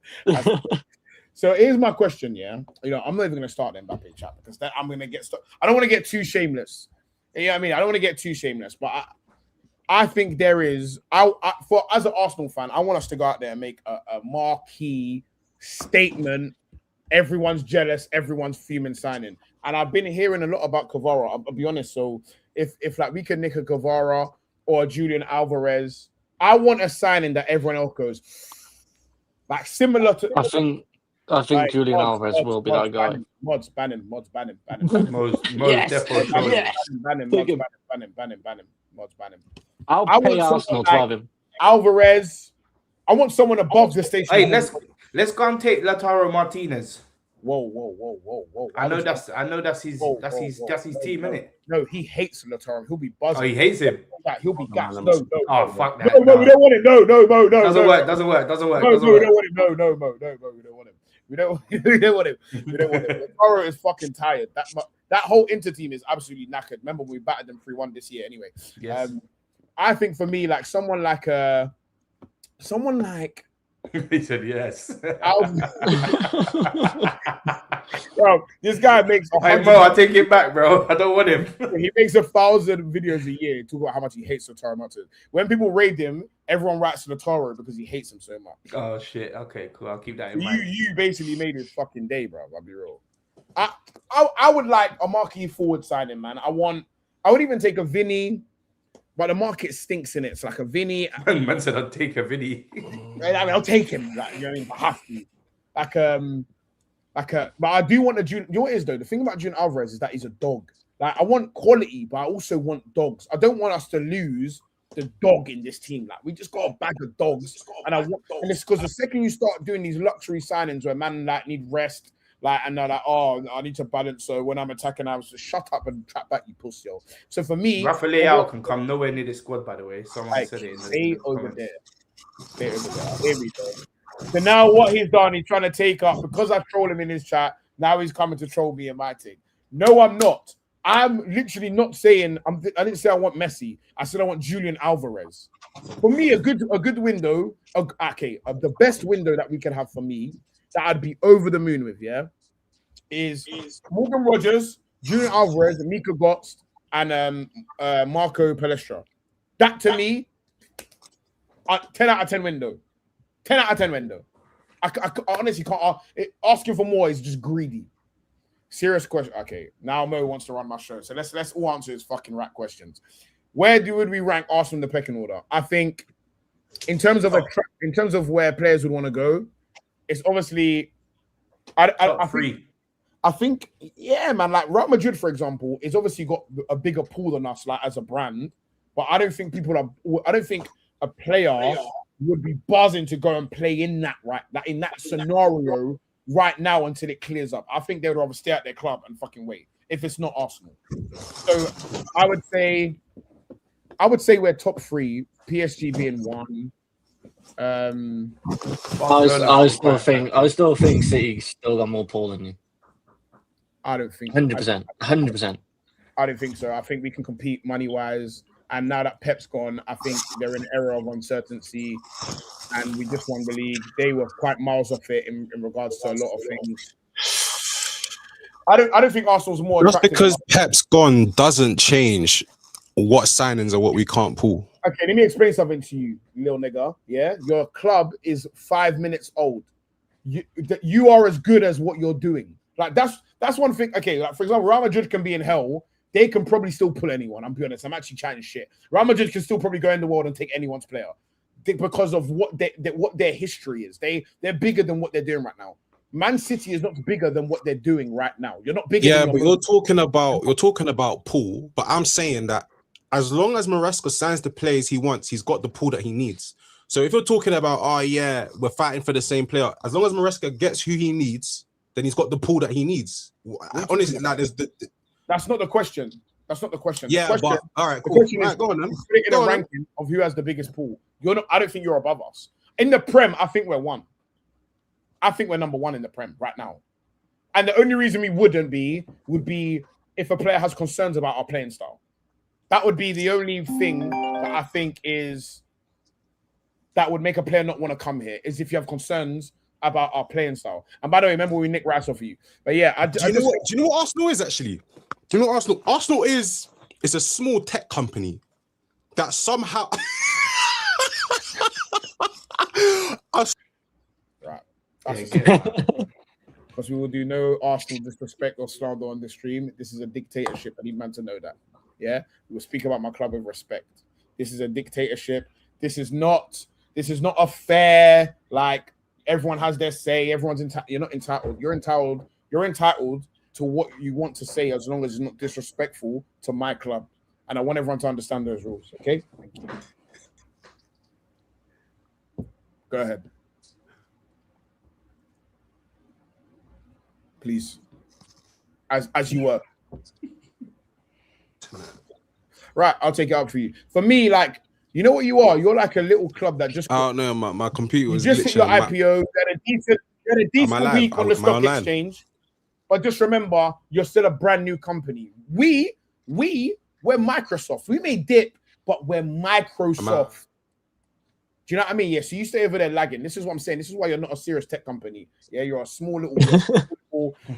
So here's my question, yeah. I'm not even gonna start the Mbappe chat because then I'm gonna get stuck. I don't want to get too shameless. You know what I mean? I don't want to get too shameless, but I think there is. As an Arsenal fan, I want us to go out there and make a marquee statement. Everyone's jealous. Everyone's fuming signing. And I've been hearing a lot about Kvara. I'll be honest. So if we can nick a Kvara or a Julian Alvarez, I want a signing that everyone else goes like similar to. I think Julian Alvarez will be that guy. Mods ban him. Mods ban him. I'll pay Arsenal to have him. Alvarez. I want someone above the station. Hey, let's go and take Lautaro Martinez. Whoa. I know that's his team, innit? No, he hates Lautaro. He'll be buzzing. Oh, he hates him. He'll be gassed. No. Oh, fuck that. No, we don't want him. No. Doesn't work. No, we don't want him. No, we don't want him. We don't want him. Lautaro is fucking tired. That whole Inter team is absolutely knackered. Remember, we battered them 3-1 this year anyway. Yes. I think for me, like someone like he said yes. Bro, this guy makes. Hey, bro, I take it back, bro. I don't want him. He makes 1,000 videos a year talking about how much he hates Lautaro Martinez. When people raid him, everyone writes Lautaro because he hates him so much. Oh shit. Okay, cool. I'll keep that in mind. You basically made his fucking day, bro. I'll be real. I would like a marquee forward signing, man. I would even take a Vinny, but the market stinks in it. It's like a Vinny. Man said I'd take a Vinny. I mean, I'll take him. Like, you know what I mean? I have to. But I do want you know what it is though? The thing about Julian Alvarez is that he's a dog. Like, I want quality, but I also want dogs. I don't want us to lose the dog in this team. Like, we just got a bag of dogs, and it's because the second you start doing these luxury signings where man like need rest, like, and they're like, oh, I need to balance. So when I'm attacking, I was just shut up and trap back, you pussy. So for me, Rafael can come nowhere near the squad. By the way, someone said it. Stay over there. Here we go. So now what he's done, he's trying to take up because I trolled him in his chat. Now he's coming to troll me in my thing. No, I'm not. I'm literally not saying I didn't say I want Messi. I said I want Julian Alvarez. For me, a good window. The best window that we can have for me that I'd be over the moon with, is Morgan Rogers, Julian Alvarez, Mika Gotts, and Marco Palestra. That to me, 10 out of 10 window. 10 out of 10 window. I honestly can't. Asking for more is just greedy. Serious question. Okay, now Mo wants to run my show, so let's all answer his fucking rat questions. Where would we rank Arsenal in the pecking order? I think, in terms of where players would want to go, it's obviously. I think, yeah, man. Like Real Madrid, for example, is obviously got a bigger pool than us, like as a brand. But I don't think I don't think a player would be buzzing to go and play in that scenario right now until it clears up. I think they would rather stay at their club and fucking wait if it's not Arsenal. So I would say we're top 3, PSG being 1. I still think City still got more pull than you. I don't think 100%. I don't think so. I think we can compete money wise. And now that Pep's gone, I think they're in an era of uncertainty, and we just won the league. They were quite miles off it in regards to a lot of things. I don't think Arsenal's more just attractive. Because Pep's gone doesn't change what signings are what we can't pull. Okay, let me explain something to you, little nigga. Yeah, your club is 5 minutes old. You are as good as what you're doing. Like that's one thing. Okay, like for example, Real Madrid can be in hell. They can probably still pull anyone. I'm be honest. I'm actually chatting shit. Real Madrid can still probably go in the world and take anyone's player because of what their history is. They're bigger than what they're doing right now. Man City is not bigger than what they're doing right now. You're not bigger. Yeah, but you're talking about pool. But I'm saying that as long as Maresca signs the players he wants, he's got the pool that he needs. So if you're talking about, oh yeah, we're fighting for the same player, as long as Maresca gets who he needs, then he's got the pool that he needs. Honestly, like that's not the question. That's not the question. Yeah, the question, but all right, cool. The question is, go on, then. In a ranking of who has the biggest pool. You're not. I don't think you're above us. In the Prem, I think we're 1. I think we're number 1 in the Prem right now. And the only reason we would be if a player has concerns about our playing style. That would be the only thing that I think that would make a player not want to come here, is if you have concerns about our playing style. And by the way, remember we nicked Rice off of you. But yeah, do you know what Arsenal is actually? Do you know what Arsenal? Arsenal is a small tech company that somehow right. Because we will do no Arsenal disrespect or slander on the stream. This is a dictatorship. I need man to know that. Yeah, we will speak about my club with respect. This is a dictatorship. This is not a fair, like, everyone has their say. Everyone's entitled. You're not entitled. You're entitled. You're entitled to what you want to say, as long as it's not disrespectful to my club. And I want everyone to understand those rules. Okay. Thank you. Go ahead, please. As you were. Right. I'll take it out for you. For me, like, you know what you are? You're like a little club that just. Oh no, my computer was. You just hit your IPO. You had a decent week on the stock exchange, but just remember, you're still a brand new company. We're Microsoft. We may dip, but we're Microsoft. Do you know what I mean? Yeah. So you stay over there lagging. This is what I'm saying. This is why you're not a serious tech company. Yeah, you're a small little.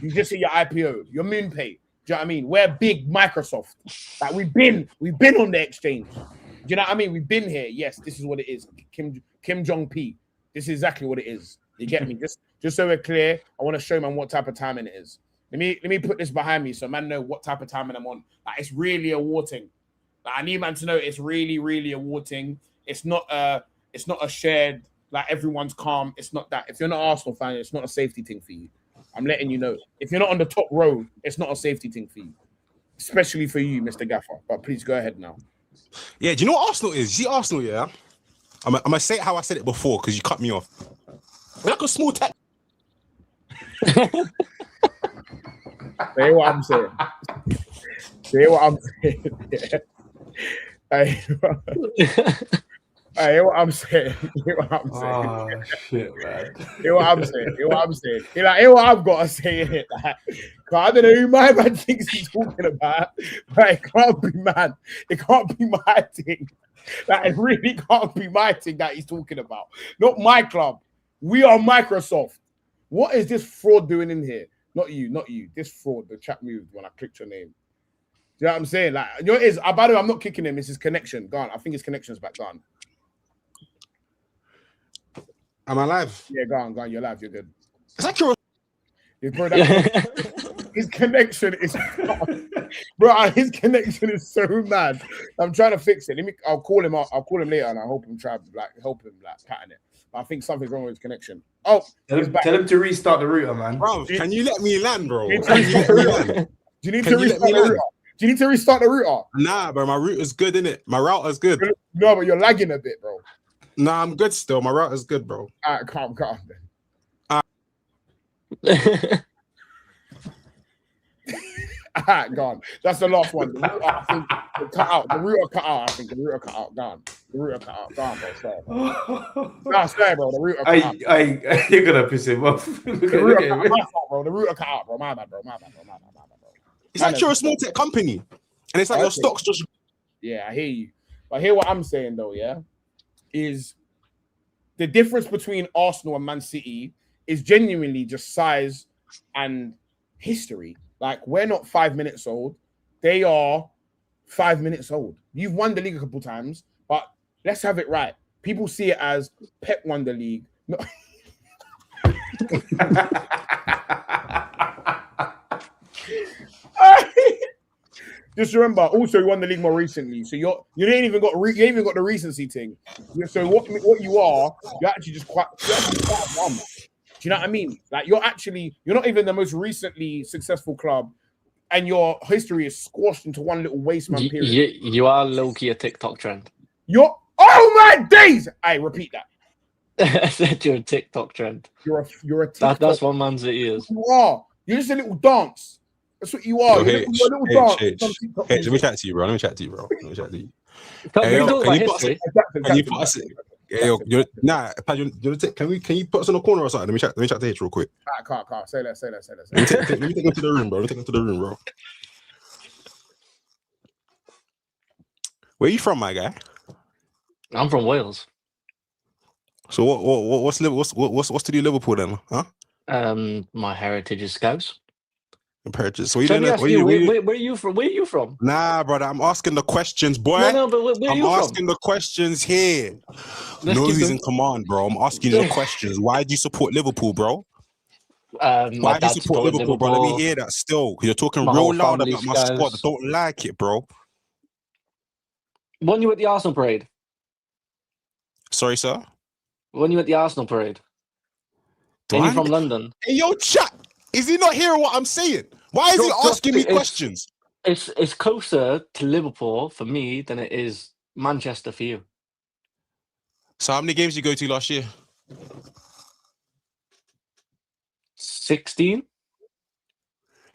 You just hit your IPO. Your moon pay. Do you know what I mean? We're big Microsoft. Like we've been on the exchange. Do you know what I mean? We've been here. Yes, this is what it is. Kim Jong P. This is exactly what it is. You get me? Just so we're clear, I want to show man what type of timing it is. Let me put this behind me so man know what type of timing I'm on. Like it's really a war thing. Like I need man to know it's really, really a war thing. It's not a shared, like everyone's calm. It's not that. If you're not an Arsenal fan, it's not a safety thing for you. I'm letting you know. If you're not on the top row, it's not a safety thing for you. Especially for you, Mr. Gaffer. But please go ahead now. Yeah, do you know what Arsenal is? You see Arsenal, yeah? I'm gonna say it how I said it before because you cut me off. We're like a small tech. Say what I'm saying. Say what I'm saying. Yeah. Hear what I'm saying. Hear what I'm saying. Oh shit, man. Hear what I'm saying. Hear what I'm saying. Hear what I've got to say in it. Like, I don't know who my man thinks he's talking about, but it can't be man. It can't be my thing. Like, it really can't be my thing that he's talking about. Not my club. We are Microsoft. What is this fraud doing in here? Not you, not you. This fraud, the chat moved when I clicked your name. Do you know what I'm saying? Like, you know, it is. By the way, I'm not kicking him. It's his connection. Gone. I think his connection's back gone. Am I live? Yeah, go on. You're live. You're good. Is that your... Bro, his connection is... Bro, his connection is so mad. I'm trying to fix it. I'll call him later and I hope him help him pattern it. But I think something's wrong with his connection. Oh, tell him to restart the router, man. Bro, can you let me land, bro? Do you need to restart the router? Do you need to restart the router? Nah, bro, my router's good, innit? My router's good. No, but you're lagging a bit, bro. Nah, I'm good still. My router's good, bro. All right, calm then. All right, gone. That's the last one. The router, I think, cut out. The router cut out, I think. The router cut out. Gone. The router cut out. Gone, bro. Sorry. Nah, sorry, bro. The router cut out. You're going to piss him off. The router cut out. My fault, bro. The router cut out, bro. My bad, bro. It's like you're a small tech company. And it's like your stocks just... Yeah, I hear you. But hear what I'm saying, though, yeah? Is the difference between Arsenal and Man City is genuinely just size and history. Like, we're not 5 minutes old. They are 5 minutes old. You've won the league a couple times, but let's have it right. People see it as Pep won the league. No. Just remember, also you won the league more recently, so you ain't even got the recency thing. So what you are, you're actually just quite dumb. Do you know what I mean? Like you're not even the most recently successful club, and your history is squashed into one little waste man period. You are low-key a TikTok trend. Oh my days! I repeat that. I said you're a TikTok trend. You're a TikTok. That's what man's ears. You are. You're just a little dance. That's what you are. You're a little dance. Let me chat to you, bro. Can you put us? Can you put us in a corner or something? Let me chat to H real quick. I can't. Say that. Let me take him to the room, bro. Where are you from, my guy? I'm from Wales. So what's to do Liverpool then, huh? My heritage is Scouse. Purchase. So where are you from? Where are you from? Nah, brother, I'm asking the questions, boy. No, but where are you from? I'm asking the questions here. Know who's in command, bro. I'm asking you the questions. Why do you support Liverpool, bro? Why do you support Liverpool, bro? Let me hear that still. You're talking real loud about my squad. I don't like it, bro. When you at the Arsenal parade? Sorry, sir? When you at the Arsenal parade? Are you from London? Hey, yo, chat. Is he not hearing what I'm saying? Why is he asking me questions? It's closer to Liverpool for me than it is Manchester for you. So how many games did you go to last year? 16.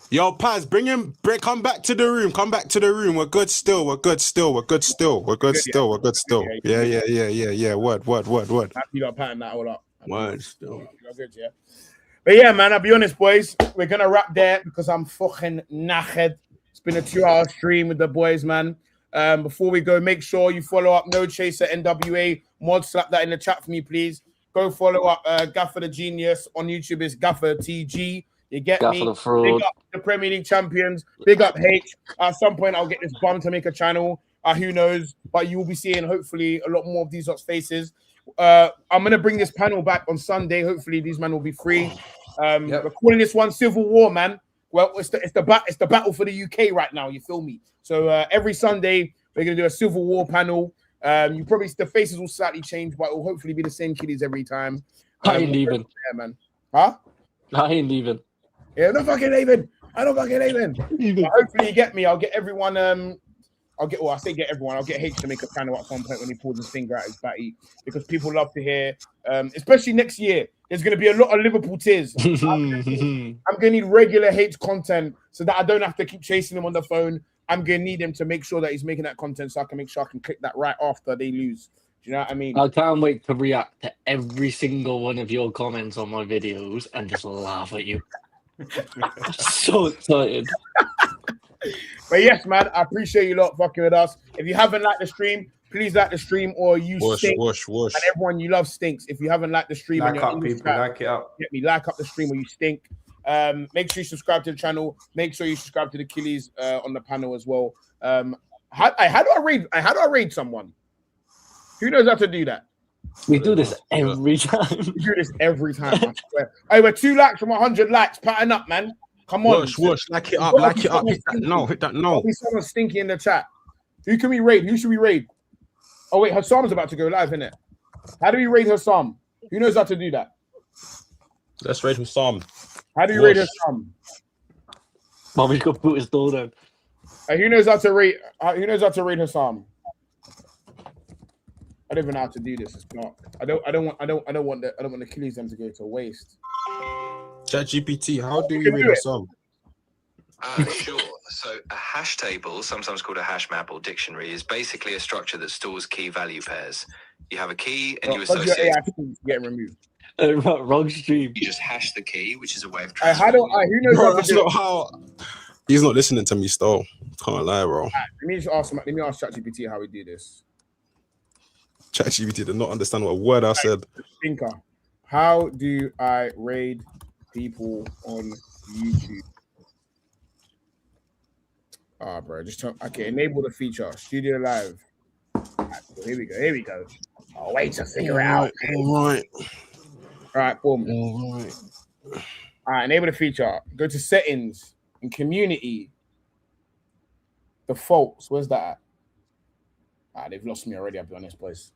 Yo, Paz, come back to the room. We're good still. Yeah. Word. You got pattern that all up. Word still. You're good, yeah. But yeah, man, I'll be honest, boys. We're going to wrap there because I'm fucking knackered. It's been a 2-hour stream with the boys, man. Before we go, make sure you follow up No Chaser NWA. Mod, slap that in the chat for me, please. Go follow up Gaffer the Genius. On YouTube is Gaffer TG. You get Gaffer me? the Fraud. Big up the Premier League champions. Big up H. At some point, I'll get this bum to make a channel. Who knows? But you will be seeing, hopefully, a lot more of these lot's faces. I'm going to bring this panel back on Sunday. Hopefully, these men will be free. We're calling this one Civil War, man. Well, it's the battle for the UK right now. You feel me? So every Sunday we're gonna do a Civil War panel. You probably the faces will slightly change, but it will hopefully be the same kiddies every time. I ain't leaving. Yeah, man. Huh? I ain't leaving. Yeah, no fucking leaving. I don't fucking leaving. Hopefully you get me. I'll get everyone. I say get everyone. I'll get H to make a panel at some point when he pulls his finger out his batty, because people love to hear. Especially next year, there's going to be a lot of Liverpool tears. I'm going to need regular H content so that I don't have to keep chasing him on the phone. I'm going to need him to make sure that he's making that content so I can make sure I can click that right after they lose. Do you know what I mean? I can't wait to react to every single one of your comments on my videos and just laugh at you. I'm so excited. But yes, man, I appreciate you lot fucking with us. If you haven't liked the stream, please like the stream, or you stink. And everyone, you love stinks. If you haven't liked the stream, like up, people, like it up. Get me, like up the stream, or you stink. Make sure you subscribe to the channel. Make sure you subscribe to the Killies on the panel as well. How do I raid someone? Who knows how to do that? We do this every time. We do this every time. I swear. Hey, we're 2 likes from 100 likes. Pattern up, man. Come on. Wash, like it up, like it up. Hit that no, hit that no. Be someone stinky in the chat. Who can we raid? Who should we raid? Oh wait, Hassam's about to go live, isn't it? How do we raid Hassam? Who knows how to do that? Let's raid Hassam. How do you raid Hassam? Mommy's got to put his door down. Who knows how to raid? Who knows how to raid Hassam? I don't even know how to do this. It's not. I don't want the Killies them to go to waste. ChatGPT, how do we read a song? Sure. So a hash table, sometimes called a hash map or dictionary, is basically a structure that stores key value pairs. You have a key and you associate. Getting removed. Wrong stream. You just hash the key, which is a way of how do I? Who knows? Bro, that's not how. He's not listening to me still. Can't lie, bro. Let me ask ChatGPT how we do this. ChatGPT did not understand what a word I said. Thinker, how do I raid people on YouTube? Bro, just enable the feature. Studio Live. Right, here we go. Oh, wait to figure it out. All right, boom. All right, enable the feature. Go to settings and community. Defaults. Where's that at? They've lost me already, I'll be honest, boys.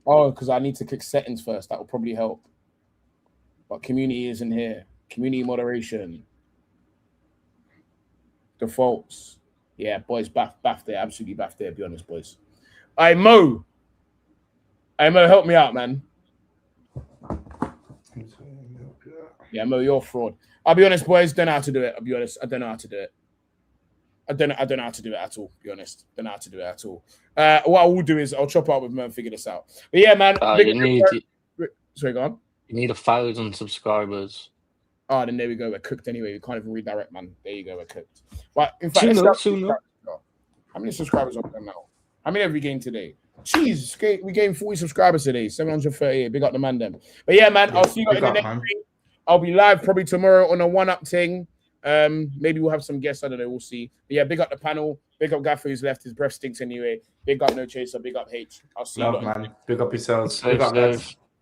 Oh, because I need to click settings first. That will probably help. But community isn't here. Community moderation. Defaults. Yeah, boys, baff there. Absolutely baff there, be honest, boys. Hey, Mo. Hey, Mo, help me out, man. Yeah, Mo, you're a fraud. I'll be honest, boys. Don't know how to do it. I'll be honest. I don't know how to do it. I don't know how to do it at all, to be honest. Don't know how to do it at all. What I will do is I'll chop up with Mo and figure this out. But yeah, man. Sorry, go on. You need 1,000 subscribers. Oh, then there we go. We're cooked anyway. We can't even redirect, man. There you go. We're cooked. But in fact, how many subscribers are there now? How many have we gained today? Jeez, we gained 40 subscribers today. 738. Big up the man, them. But yeah, man. I'll see you in the next stream. I'll be live probably tomorrow on a one-up thing. Maybe we'll have some guests. I don't know. We'll see. But yeah, big up the panel. Big up Gaffer who's left. His breath stinks anyway. Big up No Chaser. Big up H. I'll see you. Man. Big up yourselves. Big up, guys.